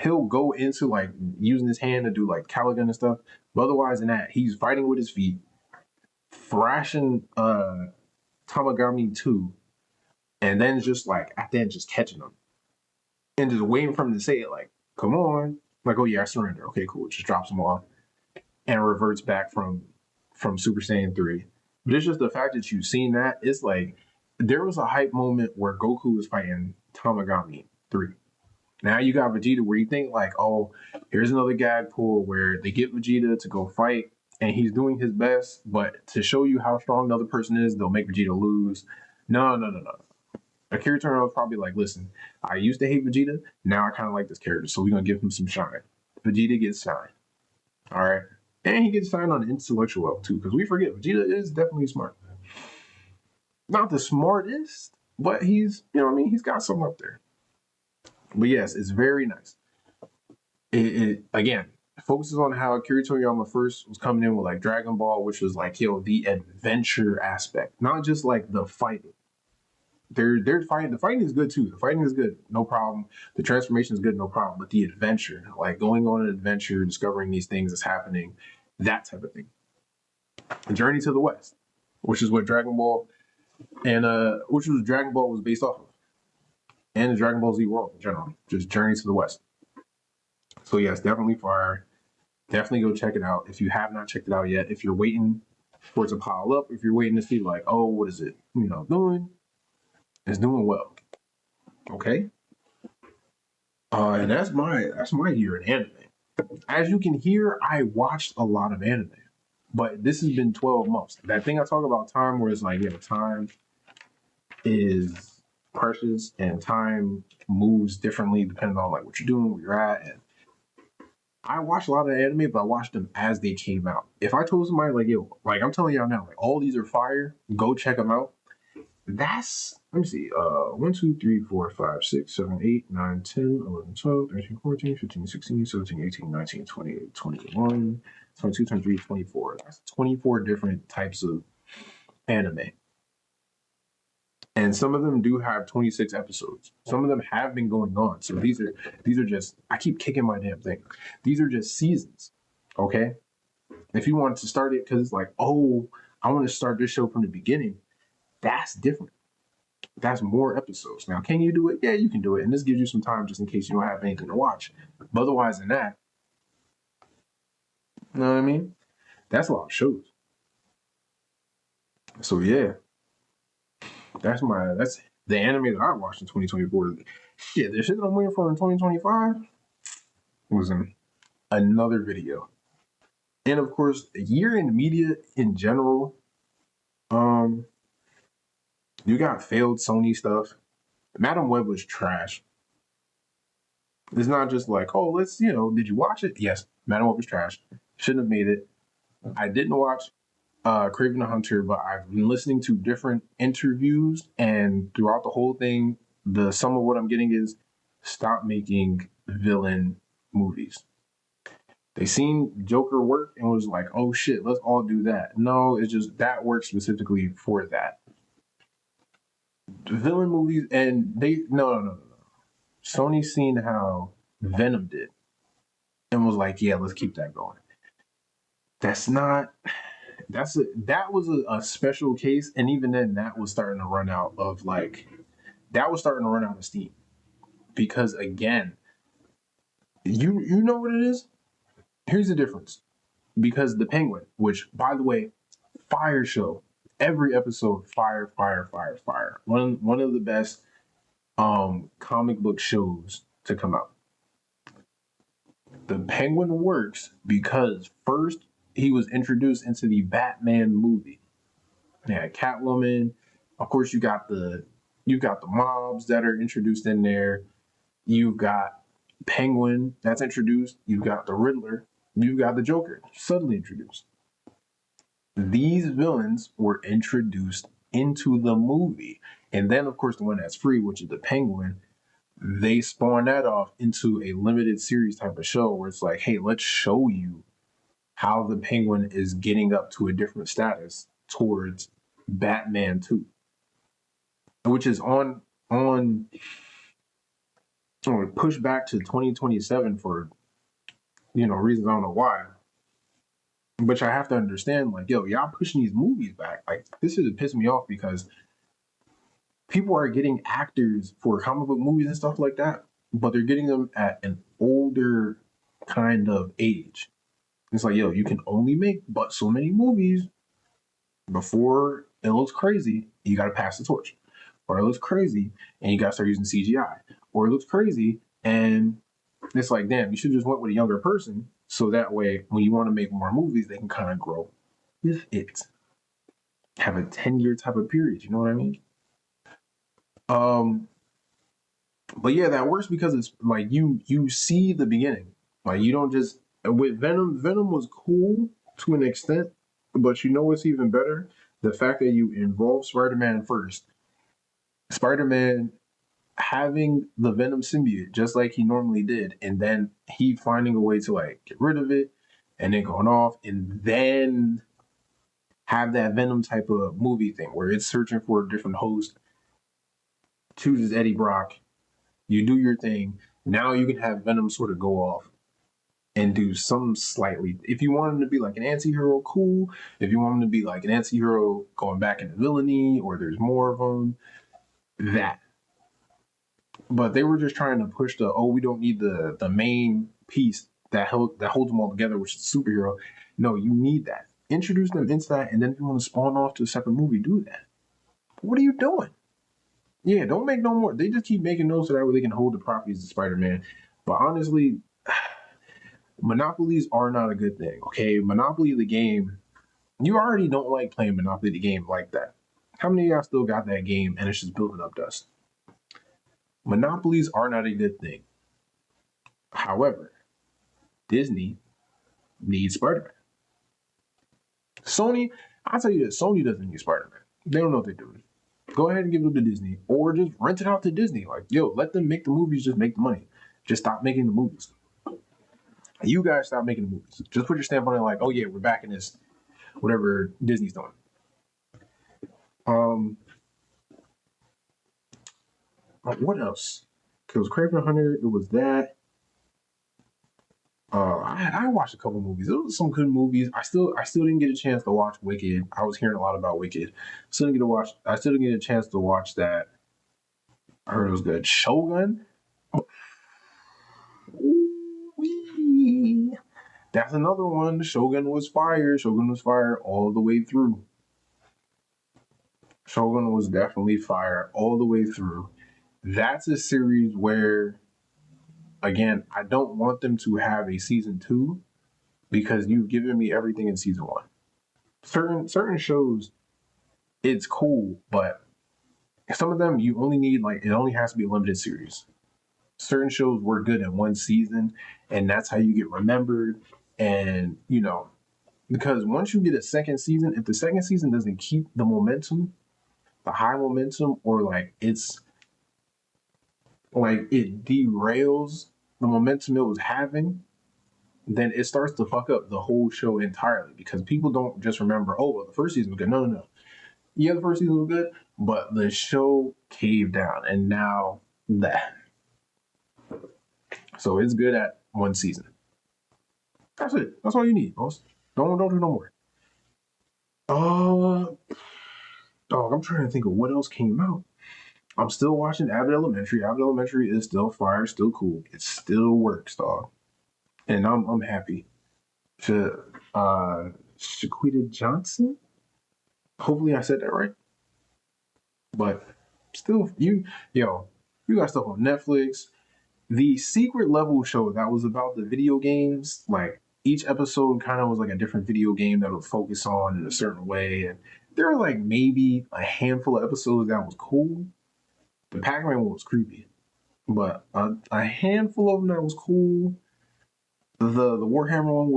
He'll go into like using his hand to do like Caligan and stuff. But otherwise than that, he's fighting with his feet, thrashing Tamagami 2, and then just like at the end just catching them and just waiting for him to say it like, come on. Like, oh yeah, I surrender. Okay, cool. Just drops them off and reverts back from Super Saiyan 3. But it's just the fact that you've seen that, it's like there was a hype moment where Goku was fighting Tamagami 3. Now you got Vegeta where you think like, oh, here's another gag pull where they get Vegeta to go fight and he's doing his best, but to show you how strong another person is, they'll make Vegeta lose. No, no, no, no. Akira Toriyama was probably like, listen, I used to hate Vegeta, now I kind of like this character, so we're gonna give him some shine. Vegeta gets shine. All right. And he gets shine on the intellectual level too, because we forget Vegeta is definitely smart. Not the smartest, but he's, you know what I mean? He's got something up there. But yes, it's very nice. It again focuses on how Akira Toriyama first was coming in with like Dragon Ball, which was like the adventure aspect, not just like the fighting. They're fighting. The fighting is good too. The fighting is good, no problem. The transformation is good, no problem. But the adventure, like going on an adventure, discovering these things that's happening, that type of thing. The Journey to the West, which is what Dragon Ball and which was Dragon Ball was based off of, and the Dragon Ball Z world in general, just Journey to the West. So yes, definitely fire. Definitely go check it out if you have not checked it out yet. If you're waiting for it to pile up, if you're waiting to see like, oh, what is it, doing? It's doing well. Okay. And that's my year in anime. As you can hear, I watched a lot of anime, but this has been 12 months. That thing I talk about time, where it's like, time is precious and time moves differently depending on like what you're doing, where you're at. And I watched a lot of anime, but I watched them as they came out. If I told somebody like, like I'm telling y'all now, like all these are fire, go check them out. That's, let me see, 1, 2, 3, 4, 5, 6, 7, 8, 9, 10, 11, 12, 13, 14, 15, 16, 17, 18, 19, 20, 21, 22, 23, 24. That's 24 different types of anime. And some of them do have 26 episodes. Some of them have been going on. So these are just, I keep kicking my damn thing. These are just seasons. Okay? If you wanted to start it because it's like, oh, I want to start this show from the beginning, that's different. That's more episodes. Now, can you do it? Yeah, you can do it. And this gives you some time just in case you don't have anything to watch. But otherwise than that, you know what I mean? That's a lot of shows. So yeah, that's the anime that I watched in 2024. Shit, the shit that I'm waiting for in 2025 was in another video. And of course, a year in media in general, um, you got failed Sony stuff. Madam Web was trash. It's not just like, oh, did you watch it? Yes, Madam Web was trash. Shouldn't have made it. I didn't watch Craven the Hunter, but I've been listening to different interviews, and throughout the whole thing, the sum of what I'm getting is stop making villain movies. They seen Joker work and was like, oh shit, let's all do that. No, it's just that works specifically for that. Villain movies, and they, no. Sony seen how Venom did and was like, yeah, let's keep that going. That's not that was a special case, and even then that was starting to run out of steam because again, you know what it is. Here's the difference, because the Penguin, which by the way, fire show, every episode fire, fire, fire, fire. One of the best comic book shows to come out. The Penguin works because first he was introduced into the Batman movie. Yeah, Catwoman. Of course, you got the mobs that are introduced in there. You've got Penguin that's introduced. You've got the Riddler. You've got the Joker suddenly introduced. These villains were introduced into the movie, and then of course the one that's free, which is the Penguin. They spawn that off into a limited series type of show where it's like, hey, let's show you how the Penguin is getting up to a different status towards Batman 2, which is on pushed back to 2027 for reasons I don't know why. But I have to understand, like, y'all pushing these movies back. Like, this is pissing me off because people are getting actors for comic book movies and stuff like that, but they're getting them at an older kind of age. It's like, you can only make but so many movies before it looks crazy. You got to pass the torch, or it looks crazy and you got to start using CGI, or it looks crazy and it's like, damn, you should just went with a younger person so that way when you want to make more movies, they can kind of grow with it. Have a 10-year type of period. You know what I mean? Um, but yeah, that works because it's like you see the beginning. Like you don't just with Venom. Venom was cool to an extent, but you know what's even better? The fact that you involve Spider-Man first. Spider-Man having the Venom symbiote just like he normally did, and then he finding a way to like get rid of it, and then going off, and then have that Venom type of movie thing where it's searching for a different host, chooses Eddie Brock, you do your thing. Now you can have Venom sort of go off and do some slightly. If you want him to be like an anti-hero, cool. If you want him to be like an anti-hero going back into villainy, or there's more of them, that. But they were just trying to push the, oh, we don't need the main piece that holds them all together, which is the superhero. No, you need that. Introduce them into that, and then if you want to spawn off to a separate movie, do that. What are you doing? Yeah, don't make no more. They just keep making those so that way they can hold the properties of Spider-Man. But honestly, monopolies are not a good thing. Okay, Monopoly the game. You already don't like playing Monopoly the game like that. How many of y'all still got that game and it's just building up dust? Monopolies are not a good thing. However, Disney needs Spider-Man. Sony, I'll tell you this, Sony doesn't need Spider-Man. They don't know what they're doing. Go ahead and give it to Disney, or just rent it out to Disney. Like, yo, let them make the movies, just make the money. Just stop making the movies. You guys stop making the movies. Just put your stamp on it like, oh yeah, we're back in this, whatever Disney's doing. What else? It was Craven Hunter, it was that. I watched a couple movies. There was some good movies. I still didn't get a chance to watch Wicked. I was hearing a lot about Wicked. I still didn't get a chance to watch that. I heard it was good. Shogun. Ooh-wee. That's another one. Shogun was fire. Shogun was fire all the way through. Shogun was definitely fire all the way through. That's a series where, again, I don't want them to have a season 2 because you've given me everything in season 1. Certain shows, it's cool, but some of them you only need, like, it only has to be a limited series. Certain shows were good in one season, and that's how you get remembered. And because once you get a second season, if the second season doesn't keep the momentum, the high momentum, or like it's like it derails the momentum it was having, then it starts to fuck up the whole show entirely, because people don't just remember, oh, well, the first season was good. No. Yeah, the first season was good, but the show caved down, and now that. So it's good at one season. That's it. That's all you need, boss. Don't do no more. Dog, I'm trying to think of what else came out. I'm still watching Abbott Elementary. Abbott Elementary is still fire, still cool. It still works, dog. And I'm happy. Shaquita Johnson? Hopefully I said that right. But still, you got stuff on Netflix. The Secret Level show that was about the video games, like each episode kind of was like a different video game that would focus on in a certain way. And there were like maybe a handful of episodes that was cool. The Pac-Man one was creepy, but a handful of them that was cool. The Warhammer one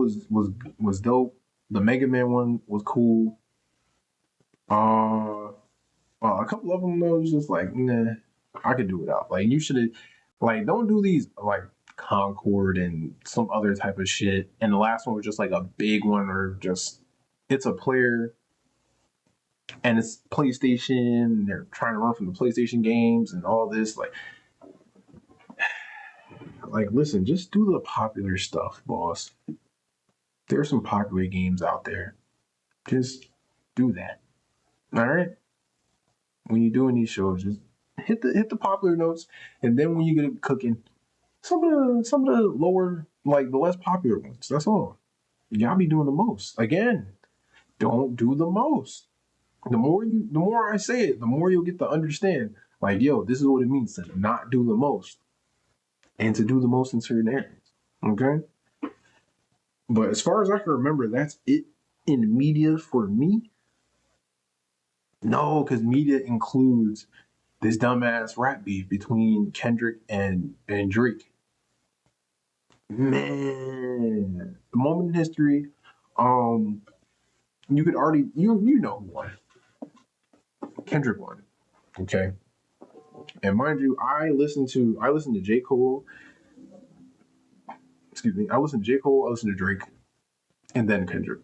was dope. The Mega Man one was cool. A couple of them though was just like, nah, I could do without. Like, you should have, like, don't do these like Concord and some other type of shit. And the last one was just like a big one, or just it's a player and it's PlayStation. And they're trying to run from the PlayStation games and all this. Like, listen, just do the popular stuff, boss. There's some popular games out there. Just do that. All right. When you're doing these shows, just hit the popular notes, and then when you get it cooking, some of the lower, like the less popular ones. That's all. Y'all be doing the most. Again, don't do the most. The more I say it, the more you'll get to understand. Like, yo, this is what it means to not do the most, and to do the most in certain areas. Okay. But as far as I can remember, that's it in media for me. No, because media includes this dumbass rap beef between Kendrick and Drake. Man, the moment in history. You could already you know who won. Kendrick won. Okay. And mind you, I listen to J. Cole. Excuse me. I listen to J. Cole, I listen to Drake, and then Kendrick.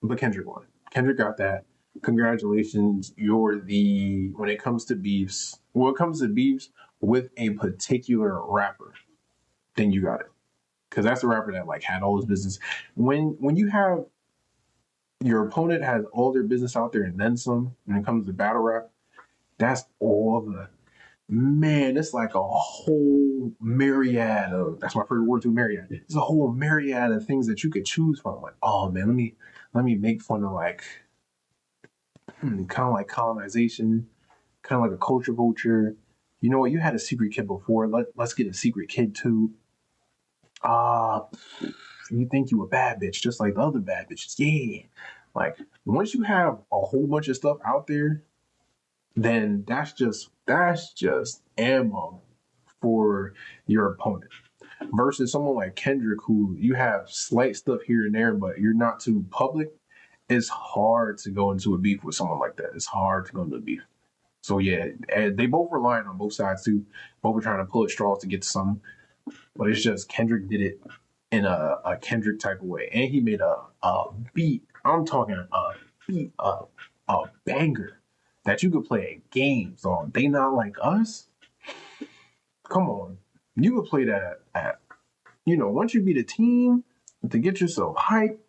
But Kendrick won. Kendrick got that. Congratulations. You're the when it comes to beefs with a particular rapper, then you got it. Because that's the rapper that like had all his business. When you have your opponent has all their business out there and then some when it comes to battle rap, that's all the man, it's like a whole myriad of that's my favorite word too, myriad. It's a whole myriad of things that you could choose from. Like, oh man, let me make fun of like kind of like colonization, kind of like a culture vulture. You know what? You had a secret kid before. Let's get a secret kid too. Uh you think you a bad bitch, just like the other bad bitches. Yeah. Like once you have a whole bunch of stuff out there, then that's just ammo for your opponent. Versus someone like Kendrick, who you have slight stuff here and there, but you're not too public. It's hard to go into a beef with someone like that. It's hard to go into a beef. So yeah, and they both relying on both sides too. Both were trying to pull at straws to get to something, but it's just Kendrick did it in a Kendrick type of way, and he made a beat. I'm talking a beat, a banger that you could play at games on. They Not Like Us. Come on, you could play that at once you beat a team to get yourself hyped.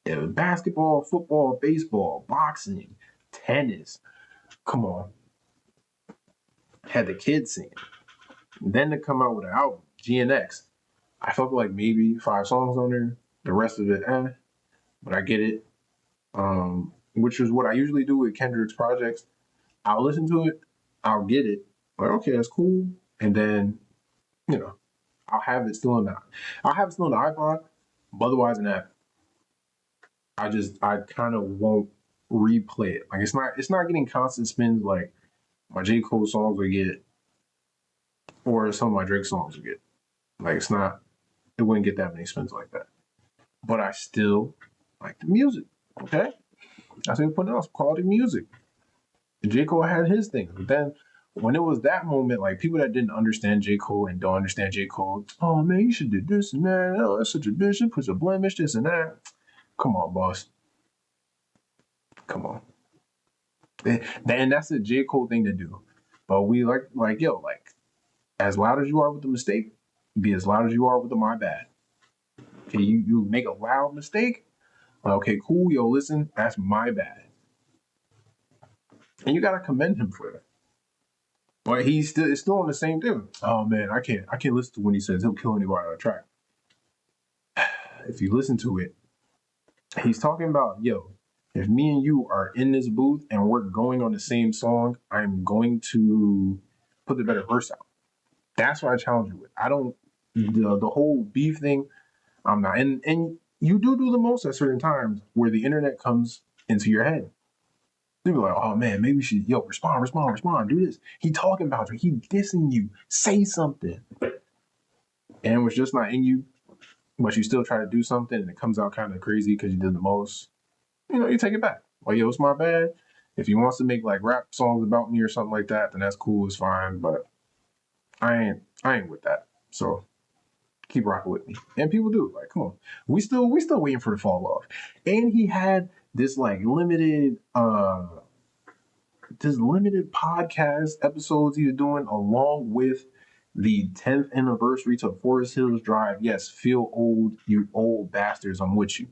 Basketball, football, baseball, boxing, tennis. Come on, had the kids singing. Then to come out with an album, GNX. I felt like maybe 5 songs on there. The rest of it, but I get it. Which is what I usually do with Kendrick's projects. I'll listen to it, I'll get it, like okay, that's cool, and then you know I'll have it still in the iPod, but otherwise in that I kind of won't replay it. Like it's not getting constant spins like my J Cole songs would get, or some of my Drake songs would get. Like it wouldn't get that many spins like that. But I still like the music. Okay, I still putting out some quality music. And J Cole had his things, but then when it was that moment, like people that didn't understand J Cole and don't understand J Cole, oh man, you should do this and that. Oh, that's such a bitch. It puts a blemish, this and that. Come on, boss. Come on. And that's a J Cole thing to do. But we like yo, like as loud as you are with the mistake, be as loud as you are with the my bad. Okay, you make a loud mistake. Okay, cool, yo, listen, that's my bad, and you gotta commend him for that. But he's still it's still on the same thing. Oh man, I can't listen to when he says he'll kill anybody on the track. If you listen to it, he's talking about yo. If me and you are in this booth and we're going on the same song, I'm going to put the better verse out. That's what I challenge you with. I don't the whole beef thing. I'm not, and you do the most at certain times where the internet comes into your head. They be like, oh man, maybe we should respond, do this. He talking about you, he dissing you, say something, and it was just not in you, but you still try to do something and it comes out kind of crazy because you did the most. You take it back. Like yo, it's my bad. If he wants to make like rap songs about me or something like that, then that's cool, it's fine. But I ain't with that. So keep rocking with me. And people do. Like, come on. We still waiting for the fall off. And he had this like limited podcast episodes he was doing along with the 10th anniversary to Forest Hills Drive. Yes, feel old, you old bastards. I'm with you.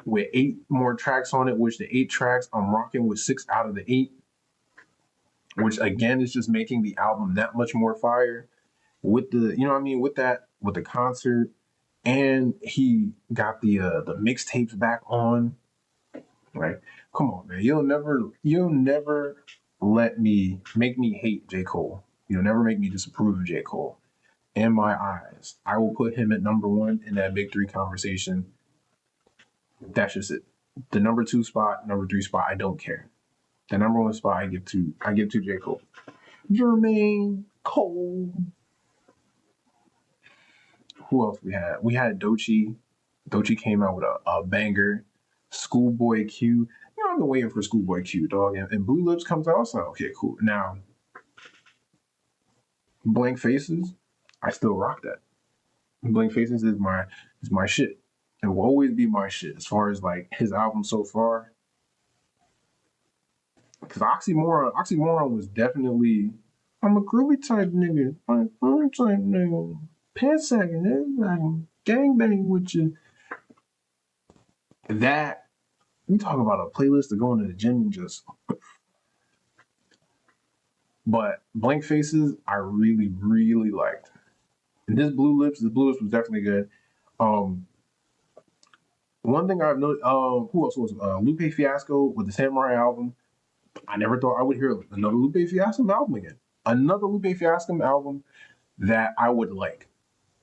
With 8 more tracks on it, which the 8 tracks I'm rocking with 6 out of the 8, which again is just making the album that much more fire. With the you know what I mean, with the concert, and he got the mixtapes back on. Right? Come on, man. You'll never let me make me hate J. Cole. You'll never make me disapprove of J. Cole. In my eyes, I will put him at number one in that big three conversation. That's just it. The number 2 spot, number 3 spot, I don't care. The number 1 spot I give to J. Cole. Jermaine Cole. Who else we had? We had Doechii. Doechii came out with a banger. Schoolboy Q. I've been waiting for Schoolboy Q, dog, and Blue Lips comes out. So okay, cool. Now, Blank Faces, I still rock that. Blank Faces is my shit. It will always be my shit as far as like his album so far. Because Oxymoron was definitely. I'm a groovy type nigga. I'm a groovy type nigga. Pants sagging, nigga. Gangbang with you. That we talk about a playlist to go into the gym and just. But Blank Faces, I really, really liked. And this Blue Lips was definitely good. Um, One thing I've noticed, who else was Lupe Fiasco with the Samurai album. I never thought I would hear another Lupe Fiasco album again. Another Lupe Fiasco album that I would like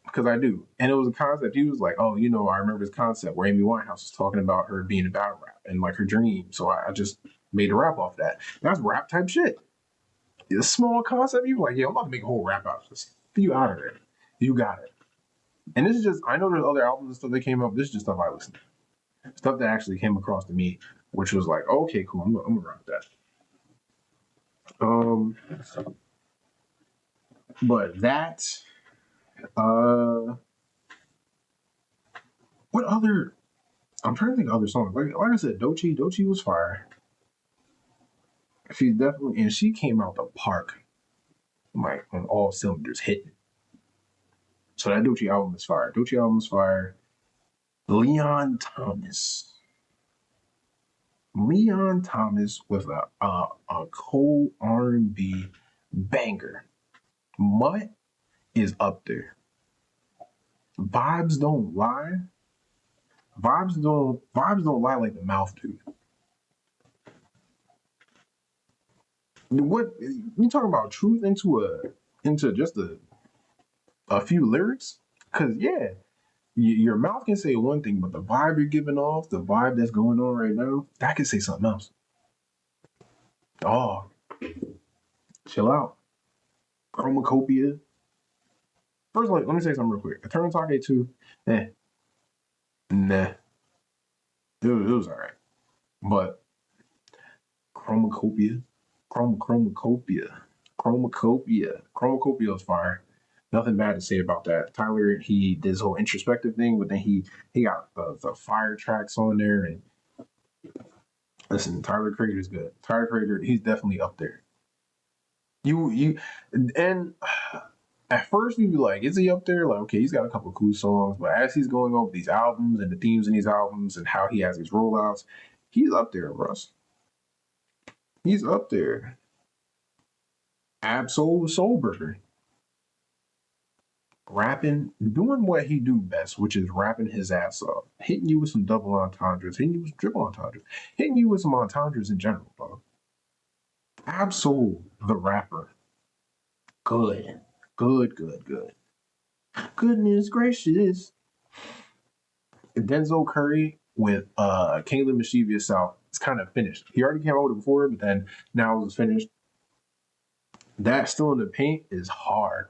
because I do. And it was a concept. He was like, "Oh, I remember this concept where Amy Winehouse was talking about her being a battle rap and like her dream." So I just made a rap off that. That's rap type shit. It's a small concept. You like, yeah, I'm about to make a whole rap out of this. You out of it. You got it. And this is just. I know there's other albums and stuff that came up. This is just stuff I listened to. Stuff that actually came across to me, which was like, okay, cool. I'm gonna rock that. Um, but that. Uh, what other? I'm trying to think of other songs. Like I said, Dochi was fire. She's definitely, and she came out the park, like on all cylinders hitting. So that Dochi album is fire. Dochi album is fire. Leon Thomas. Leon Thomas with a cold R&B banger. Mutt is up there. Vibes don't lie. Vibes don't lie like the mouth do. What you talking about? Truth into just a few lyrics? Cause yeah, your mouth can say one thing, but the vibe you're giving off, the vibe that's going on right now, that can say something else. Oh, chill out. Chromacopia. First, let me say something real quick. Eternal Take 2, nah, it was all right. But Chromacopia, Chromacopia, Chromacopia was fire. Nothing bad to say about that. Tyler, he did his whole introspective thing, but then he got the fire tracks on there. And listen, Tyler Creator is good. Tyler Creator, he's definitely up there. You and at first you'd be like, is he up there? Like, okay, he's got a couple of cool songs, but as he's going over these albums and the themes in these albums and how he has his rollouts, he's up there, Russ. He's up there. Absol Soulburger. Rapping, doing what he do best, which is rapping his ass off, hitting you with some double entendres, hitting you with some triple entendres, hitting you with some entendres in general, dog. Absol the rapper. Good. Good, good, good. Goodness gracious. Denzel Curry with King of the Mischievous South. It's kind of finished. He already came out with it before, but then now it's finished. That Still in the Paint is hard.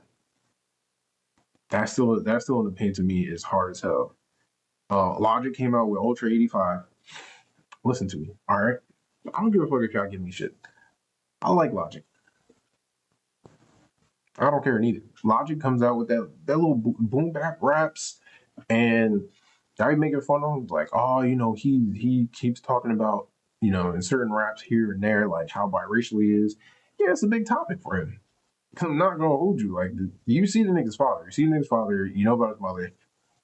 That Still in the Paint to me is hard as hell. Logic came out with Ultra 85. Listen to me, all right? I don't give a fuck if y'all give me shit. I like Logic. I don't care neither. Logic comes out with that little boom bap raps, and I be making fun of him like, oh, he keeps talking about in certain raps here and there like how biracial he is. Yeah, it's a big topic for him. I'm not gonna hold you like you see the nigga's father, you know about his mother,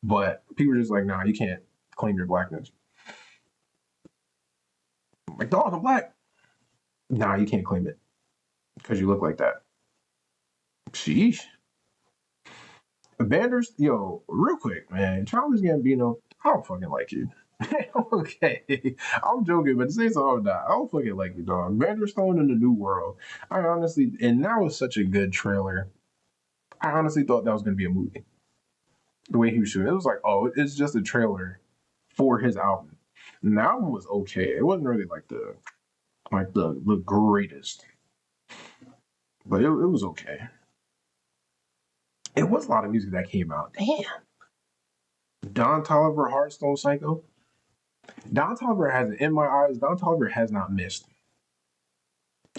but people are just like, nah, you can't claim your blackness. Like, dog, I'm black. Nah, you can't claim it because you look like that. Sheesh. Banders, yo, real quick, man. Childish Gambino, I don't fucking like you. Okay, I'm joking, but to say so, I'm not. I don't fucking like you, dog. Vanderstone in the New World. I honestly, and that was such a good trailer. I honestly thought that was going to be a movie. The way he was shooting, it was like, oh, it's just a trailer for his album. And the album was okay. It wasn't really like the greatest, but it was okay. It was a lot of music that came out. Damn. Don Tolliver, Hearthstone Psycho. Don Toliver has, in my eyes, Don Toliver has not missed.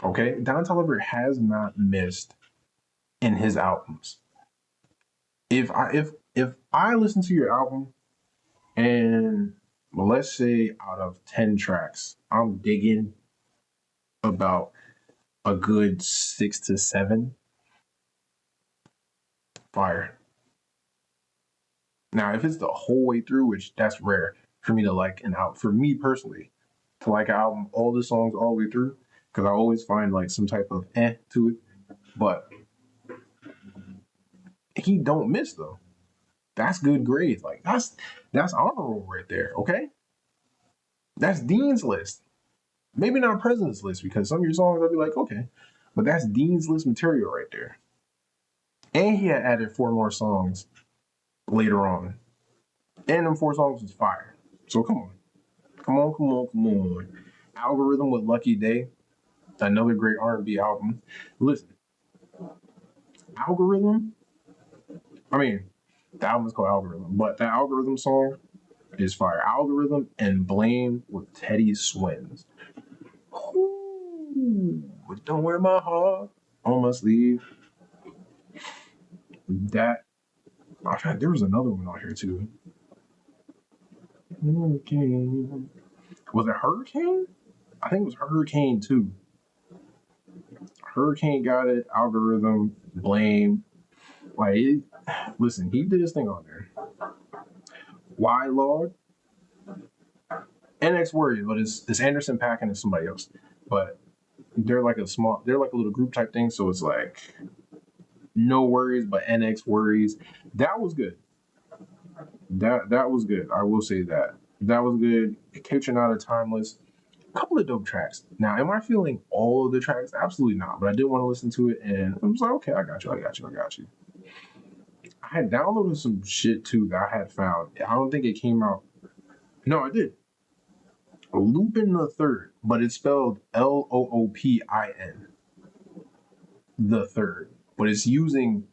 Okay, Don Toliver has not missed in his albums. If I listen to your album and let's say out of 10 tracks, I'm digging about a good 6 to 7, fire. Now, if it's the whole way through, which that's rare for me to like an album, for me personally, to like an album, all the songs all the way through, because I always find like some type of to it. But he don't miss though. That's good grades. Like that's honorable right there. Okay, that's Dean's list. Maybe not President's list because some of your songs I'll be like, okay, but that's Dean's list material right there. And he had added 4 more songs later on, and them 4 songs was fire. So come on, come on, come on, come on. Algorithm with Lucky Day, another great R&B album. Listen, Algorithm. I mean, the album is called Algorithm, but that Algorithm song is fire. Algorithm and Blame with Teddy Swims. Ooh, don't wear my heart on my sleeve. That there was another one on here too. Hurricane. Was it Hurricane? I think it was Hurricane too. Hurricane got it. Algorithm, Blame. Like, listen, he did his thing on there. Why Lord? NX Worries, but it's Anderson .Paak and it's somebody else. But they're like a little group type thing. So it's like no worries, but NX Worries. That was good. That was good. I will say that. That was good. Kitchen Out of Timeless. A couple of dope tracks. Now, am I feeling all of the tracks? Absolutely not. But I did want to listen to it, and I was like, okay, I got you. I had downloaded some shit too that I had found. I don't think it came out. No, I did. Lupin the Third, but it's spelled Loopin. The Third, but it's using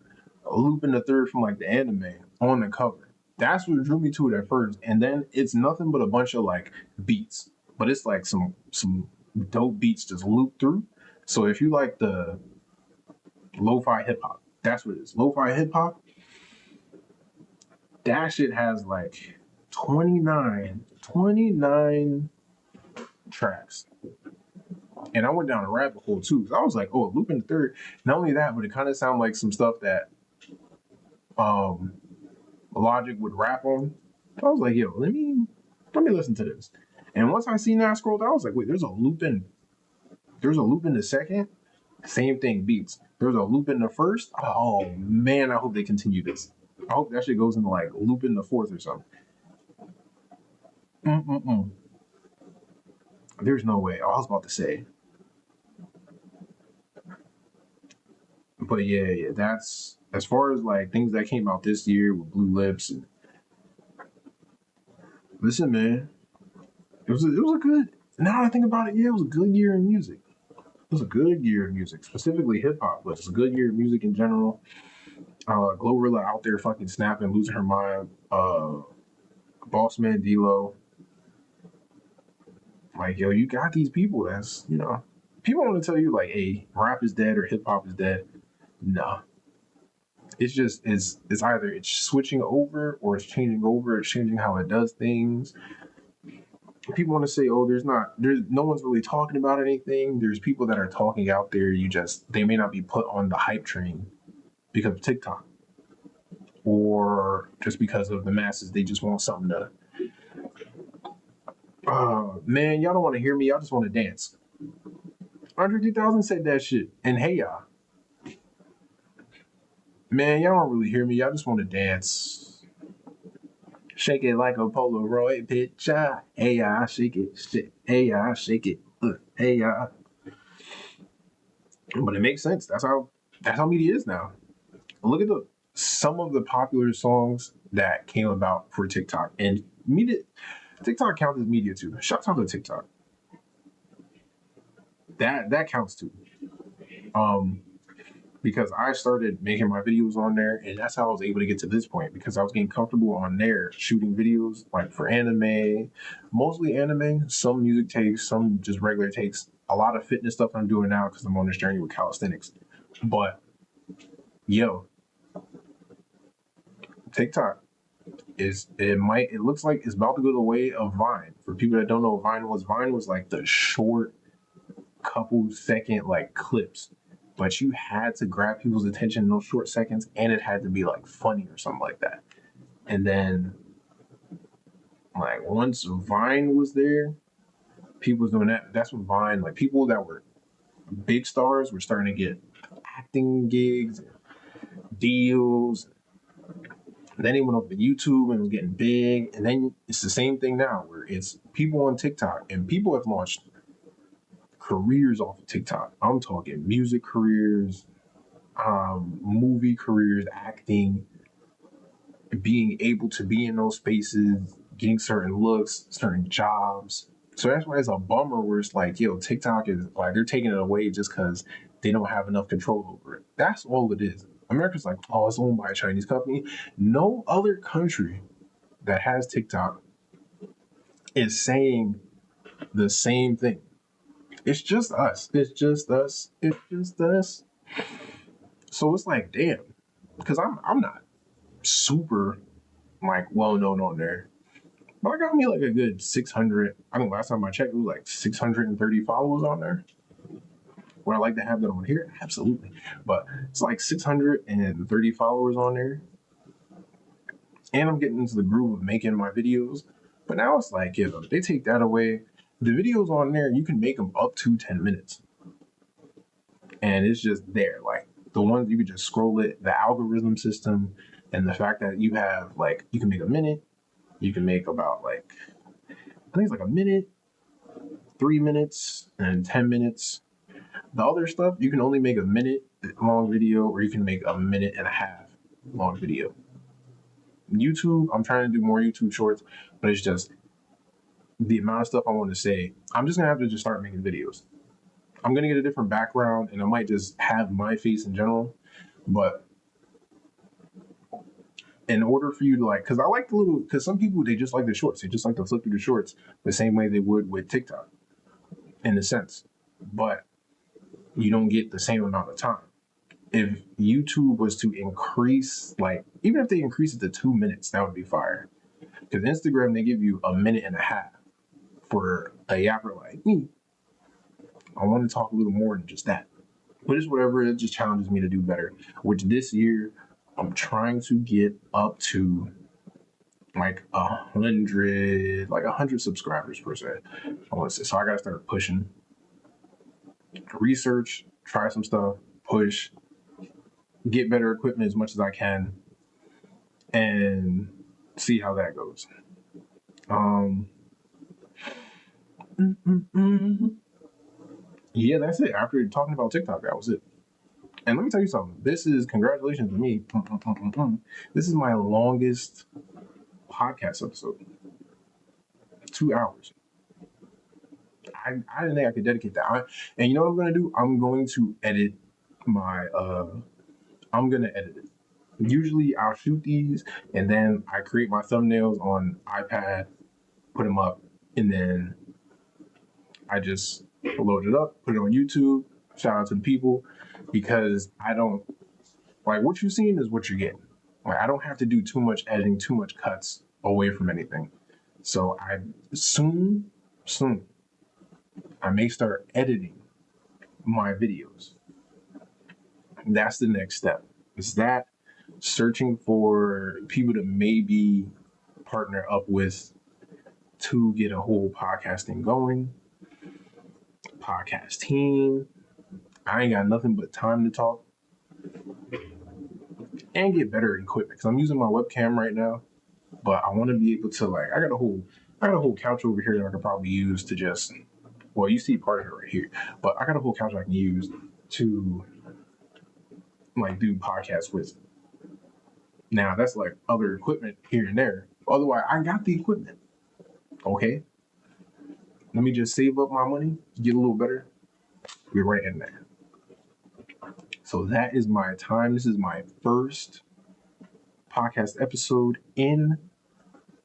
Lupin the Third from like the anime on the cover. That's what drew me to it at first, and then it's nothing but a bunch of like beats, but it's like some dope beats just loop through. So if you like the lo-fi hip hop, that's what it is. Lo-fi hip hop. That shit has like 29 tracks. And I went down a rabbit hole too. I was like, oh, Lupin the Third. Not only that, but it kind of sounded like some stuff that Logic would rap on. I was like, yo, let me listen to this. And once I seen that, I scrolled, I was like, wait, there's a Lupin the second. Same thing, beats. There's a Lupin the first. Oh man, I hope they continue this. I hope that shit goes into like Lupin the fourth or something. Mm-mm-mm. There's no way. I was about to say, but yeah. That's as far as like things that came out this year with Blue Lips. And, listen, man, it was a good. Now that I think about it, yeah, it was a good year in music. It was a good year in music, specifically hip hop, but it's a good year in music in general. Glorilla out there fucking snapping, losing her mind. Boss Man D-Lo. Like, yo, you got these people that's, people want to tell you, like, hey, rap is dead or hip hop is dead. No. It's just, it's either it's switching over or it's changing over, it's changing how it does things. People want to say, oh, there's no one's really talking about anything. There's people that are talking out there. They may not be put on the hype train because of TikTok or just because of the masses. They just want something to, man, y'all don't want to hear me. Y'all just want to dance. Andre 3000 said that shit. And hey, y'all. Man, y'all don't really hear me. Y'all just want to dance. Shake it like a Polaroid picture. Hey, y'all, shake it. Hey, y'all, shake it. Hey, y'all. But it makes sense. That's how media is now. Look at some of the popular songs that came about for TikTok. And media, TikTok counts as media too. Shout out to TikTok. That counts too. Um, because I started making my videos on there, and that's how I was able to get to this point, because I was getting comfortable on there shooting videos like for anime, mostly anime, some music takes, some just regular takes, a lot of fitness stuff I'm doing now because I'm on this journey with calisthenics. But yo, TikTok it looks like it's about to go the way of Vine. For people that don't know what Vine was like the short couple second like clips, but you had to grab people's attention in those short seconds, and it had to be like funny or something like that. And then like once Vine was there, people was doing that. That's when Vine, like people that were big stars were starting to get acting gigs, deals. And then they went over to YouTube and was getting big. And then it's the same thing now where it's people on TikTok, and people have launched careers off of TikTok. I'm talking music careers, movie careers, acting, being able to be in those spaces, getting certain looks, certain jobs. So that's why it's a bummer where it's like, yo, TikTok is like they're taking it away just because they don't have enough control over it. That's all it is. America's like, oh, it's owned by a Chinese company. No other country that has TikTok is saying the same thing. It's just us. It's just us. It's just us. So it's like, damn, because I'm not super like well known on there, but I got me like a good 600. I think last time I checked, it was like 630 followers on there. Would I like to have that on here? Absolutely. But it's like 630 followers on there. And I'm getting into the groove of making my videos. But now it's like, you know, they take that away. The videos on there, you can make them up to 10 minutes. And it's just there. Like the ones you can just scroll it, the algorithm system, and the fact that you have like, you can make a minute, you can make about like, I think it's like a minute, 3 minutes, and 10 minutes. The other stuff, you can only make a minute long video, or you can make a minute and a half long video. YouTube, I'm trying to do more YouTube shorts, but it's just the amount of stuff I want to say. I'm just gonna have to just start making videos. I'm gonna get a different background, and I might just have my face in general. But in order for you to like, because I like the little, because some people they just like the shorts, they just like to flip through the shorts the same way they would with TikTok, in a sense. But you don't get the same amount of time. If YouTube was to increase, like, even if they increase it to 2 minutes, that would be fire. Because Instagram, they give you a minute and a half. For a yapper like me, I want to talk a little more than just that. But it's whatever, it just challenges me to do better. Which this year, I'm trying to get up to like 100 subscribers per se. I want to say, so I gotta start pushing, research, try some stuff, push, get better equipment as much as I can, and see how that goes. Yeah, that's it. After talking about TikTok, that was it. And let me tell you something. This is congratulations to me. This is my longest podcast episode. 2 hours. I didn't think I could dedicate that. And you know what I'm gonna do? I'm going to edit my. I'm gonna edit it. Usually I'll shoot these and then I create my thumbnails on iPad, put them up, and then I just load it up, put it on YouTube. Shout out to the people, because I don't like what you're seeing is what you're getting. Like I don't have to do too much editing, too much cuts away from anything. So I soon, I may start editing my videos. That's the next step. Is that searching for people to maybe partner up with to get a whole podcasting going, podcast team. I ain't got nothing but time to talk and get better equipment, because I'm using my webcam right now, but I want to be able to like I got a whole couch over here that I could probably use to just, well, you see part of it right here, but I got a whole couch I can use to like do podcasts with. Now that's like other equipment here and there. Otherwise, I got the equipment. Okay, let me just save up my money, get a little better. We're right in there. So that is my time. This is my first podcast episode in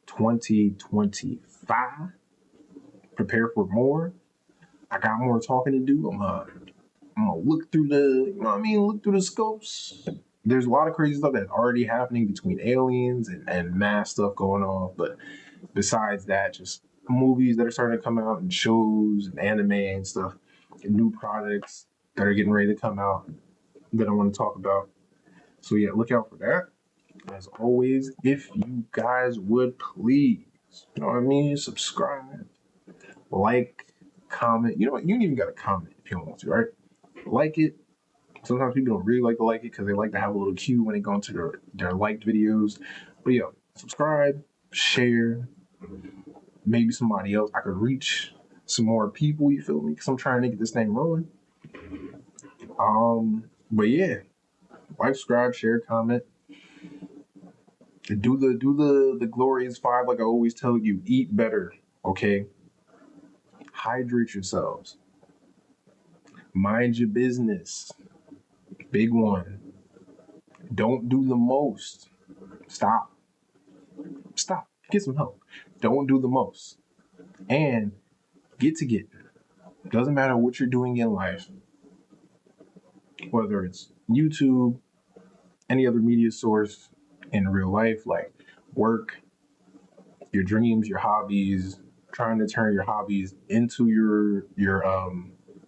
2025. Prepare for more. I got more talking to do. I'm gonna look through look through the scopes. There's a lot of crazy stuff that's already happening between aliens and mass stuff going on. But besides that, just movies that are starting to come out and shows and anime and stuff, and new products that are getting ready to come out that I want to talk about. So yeah, look out for that. As always, if you guys would please, subscribe, like, comment. You know what? You don't even got to comment if you don't want to, right? Like it. Sometimes people don't really like to like it because they like to have a little cue when they go into their liked videos. But yeah, subscribe, share, maybe somebody else. I could reach some more people, you feel me? Because I'm trying to get this thing rolling. But yeah, like, subscribe, share, comment. Do the glorious five like I always tell you. Eat better, okay? Hydrate yourselves. Mind your business. Big one. Don't do the most. Stop. Get some help. Don't do the most. And get. Doesn't matter what you're doing in life, whether it's YouTube, any other media source in real life, like work, your dreams, your hobbies, trying to turn your hobbies into your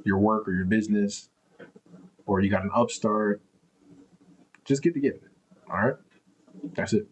work or your business, or you got an upstart. Just get together. All right. That's it.